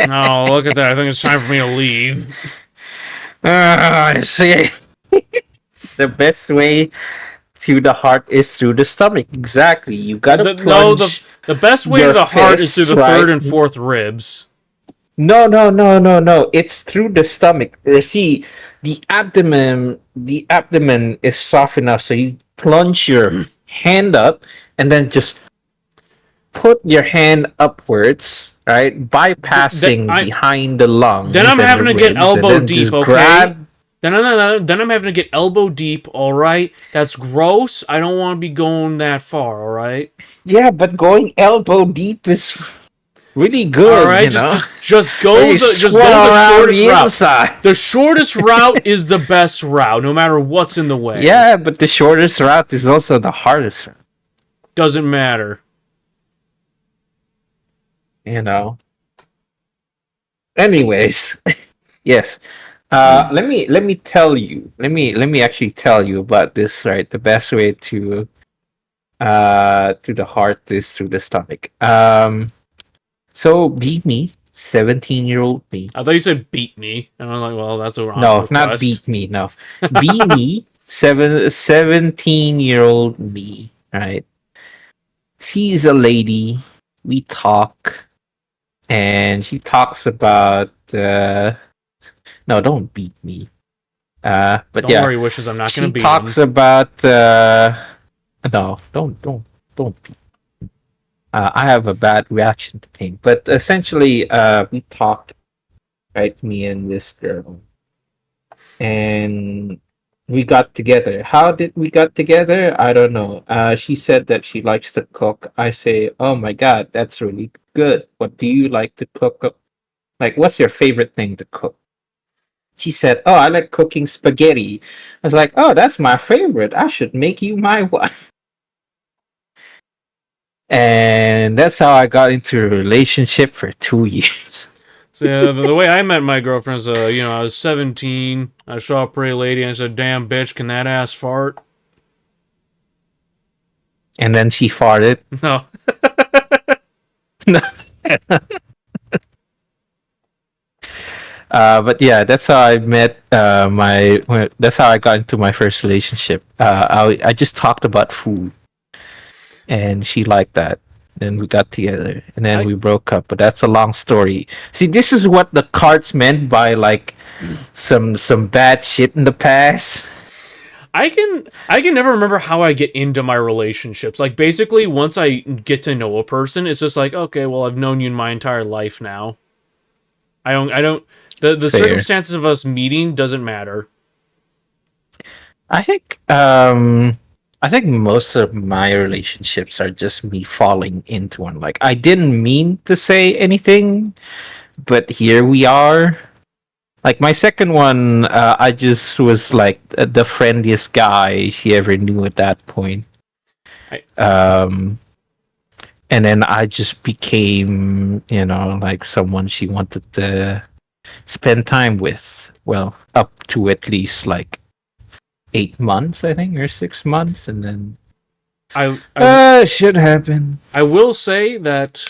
No, look at that. I think it's time for me to leave. I see. The best way to the heart is through the stomach. Exactly. You gotta No, plunge the best way to your the heart is through fists, the right? third and fourth ribs. No, no, no, no, no. It's through the stomach. See, the abdomen is soft enough, so you plunge your hand up and then just put your hand upwards, right? Bypassing I behind the then lungs I'm and the having to get ribs, and elbow then deep, just okay? grab. Then I'm having to get elbow deep, all right? That's gross. I don't want to be going that far, all right? Yeah, but going elbow deep is really All good, right, you know? go You just swell go the around shortest the route. inside. The shortest route is the best route, no matter what's in the way. Yeah, but the shortest route is also the hardest route, Doesn't matter. you know? Anyways, yes. Let me tell you. Let me actually tell you about this, right? The best way to the heart is through the stomach. So beat me, 17-year-old me. I thought you said beat me, and I was like, well, that's a wrong No, not request. beat me, no. Be me, 17-year-old me, right? She's a lady. We talk, and she talks about no, don't beat me. But Don't yeah, worry, wishes. I'm not gonna she beat him. talks about no, don't beat. I have a bad reaction to pain, but essentially, we talk, right? Me and this girl, and we got together. How did we got together? I don't know. She said that she likes to cook. I say, oh my god, that's really good. What do you like to cook? Like, what's your favorite thing to cook? She said, oh, I like cooking spaghetti. I was like, oh, that's my favorite. I should make you my wife. And that's how I got into a relationship for 2 years. So yeah, the way I met my girlfriend is, I was 17. I saw a pretty lady and I said, "Damn bitch, can that ass fart?" And then she farted. No. But yeah, that's how I met that's how I got into my first relationship. I just talked about food, and she liked that. Then we got together, and then I we broke up. But that's a long story. See, this is what the cards meant by like some bad shit in the past. I can never remember how I get into my relationships. Like basically, once I get to know a person, it's just like, okay, well, I've known you my entire life now. I don't the Fair. circumstances of us meeting doesn't matter. I think I think most of my relationships are just me falling into one. Like I didn't mean to say anything, but here we are. Like my second one, I just was like the friendliest guy she ever knew at that point. I Um, and then I just became, like someone she wanted to spend time with. Well, up to at least like 8 months, I think, or 6 months, and then I shit happened. I will say that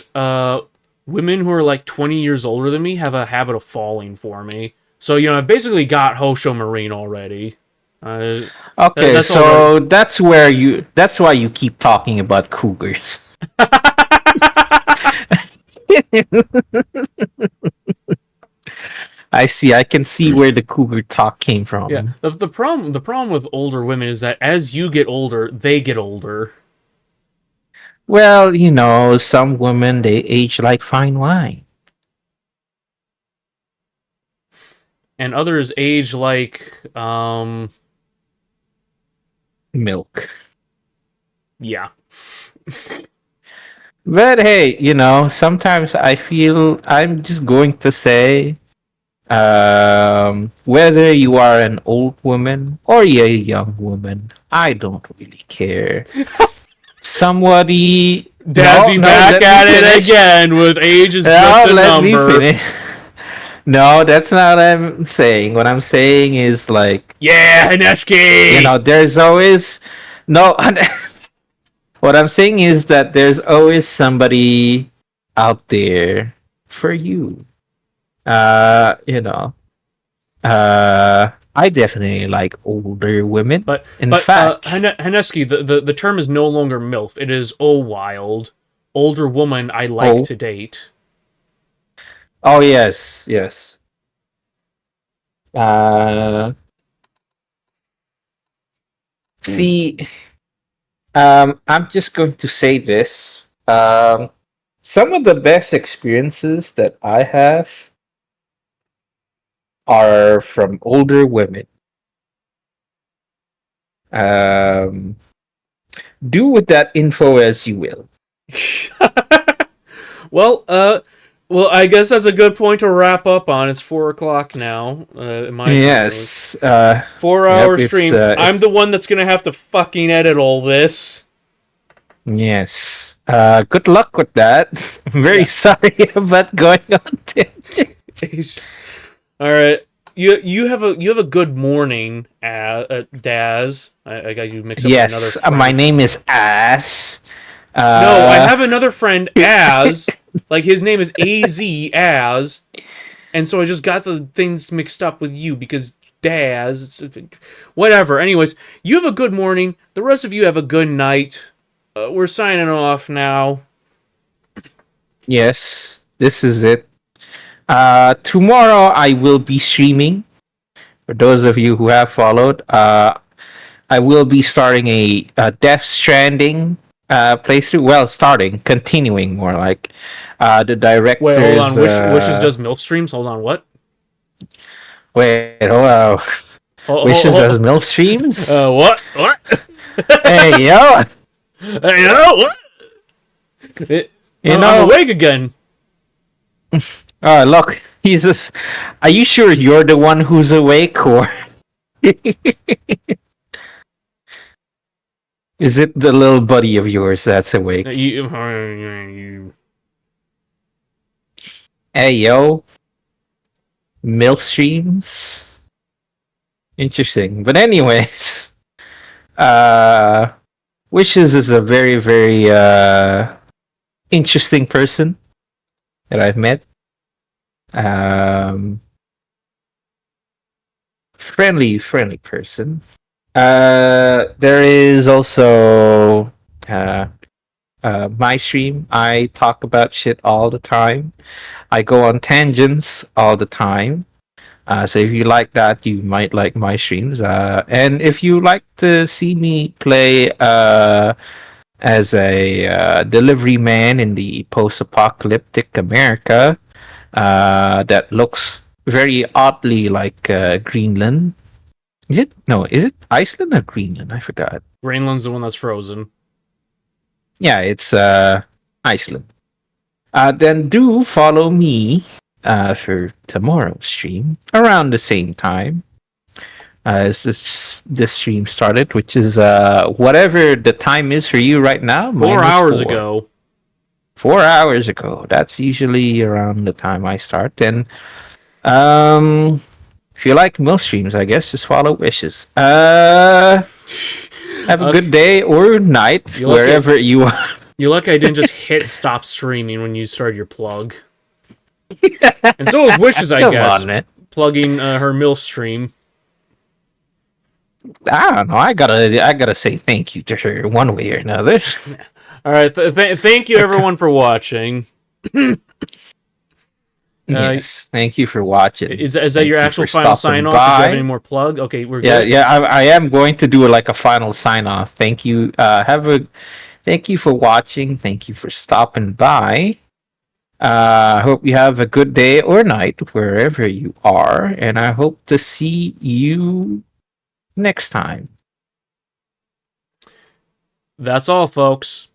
women who are like 20 years older than me have a habit of falling for me. So, you know, I've basically got Hosho Marine already. Uh, Okay, that's already. so that's why you keep talking about cougars. I see. I can see where the cougar talk came Yeah. from. The problem with older women is that as you get older, they get older. Well, you know, some women they age like fine wine. And others age like Milk. yeah. But hey, you know, sometimes I feel I'm just going to say, whether you are an old woman or you're a young woman, I don't really care. Somebody, no, Dazzy no, back let me at it finish. again with age is just No, a let me number. finish. No, that's not what I'm saying. What I'm saying is like, Yeah, you Hineshki! know, there's always no. What I'm saying is that there's always somebody out there for you. You know, I definitely like older women. In fact, Hineski, the term is no longer MILF. It is oh wild. Older woman I like oh, to date. oh yes, yes. Uh, see, I'm just going to say this. Some of the best experiences that I have are from older women. Um, do with that info as you will. well, well, I guess that's a good point to wrap up on. It's 4 o'clock now, in my time at least. Yes. 4 hour Yep. stream. I'm It's the one that's gonna have to fucking edit all this. yes. Good luck with that. I'm very Yeah. sorry about going on tangent. All right. You have a good morning, Daz. I got you mixed up with another Yes. My friend. name is Ass. No, I Uh, have another friend, Az. Like his name is Az, and so I just got the things mixed up with you because Daz. Whatever. Anyways, you have a good morning. The rest of you have a good night. We're signing off now. yes. This is it. Tomorrow I will be streaming. For those of you who have followed, I will be starting a Death Stranding playthrough. Well, starting, continuing more like. The Wait, hold on. director's. Wishes does MILF streams. Hold on. What? Wait, hold on. Wishes as MILF streams? What? What? Hey, yo! Hey, what? You I'm know, awake again. look, he's just. Are you sure you're the one who's awake, or is it the little buddy of yours that's awake? Hey, yo, MILF streams? Interesting. But, anyways, uh, Wishes is a very, very interesting person that I've met. Um, friendly person. There is also my stream. I talk about shit all the time. I go on tangents all the time. So if you like that, you might like my streams. And if you like to see me play as a delivery man in the post-apocalyptic America that looks very oddly like Greenland. Is it? No, is it Iceland or Greenland? I forgot. Greenland's the one that's frozen. Yeah, it's Iceland. Then do follow me for tomorrow's stream around the same time as this stream started, which is whatever the time is for you right now. Mine 4 hours was 4. ago. 4 hours ago. That's usually around the time I start. And if you like most streams, I guess just follow Wishes. Have a good day or night You wherever you are. You're lucky I didn't just hit stop streaming when you started your plug. And so was Wishes, I Come guess, on, man. plugging her MILF stream. I don't know. I gotta say thank you to her one way or another. All right, thank you everyone for watching. Yes, thank you for watching. Is that Thank your you actual for final stopping sign off? Did you have by. any more plug? Okay, we're Yeah, good. yeah. I am going to do like a final sign off. Thank you. Thank you for watching. Thank you for stopping by. I hope you have a good day or night wherever you are, and I hope to see you next time. That's all, folks.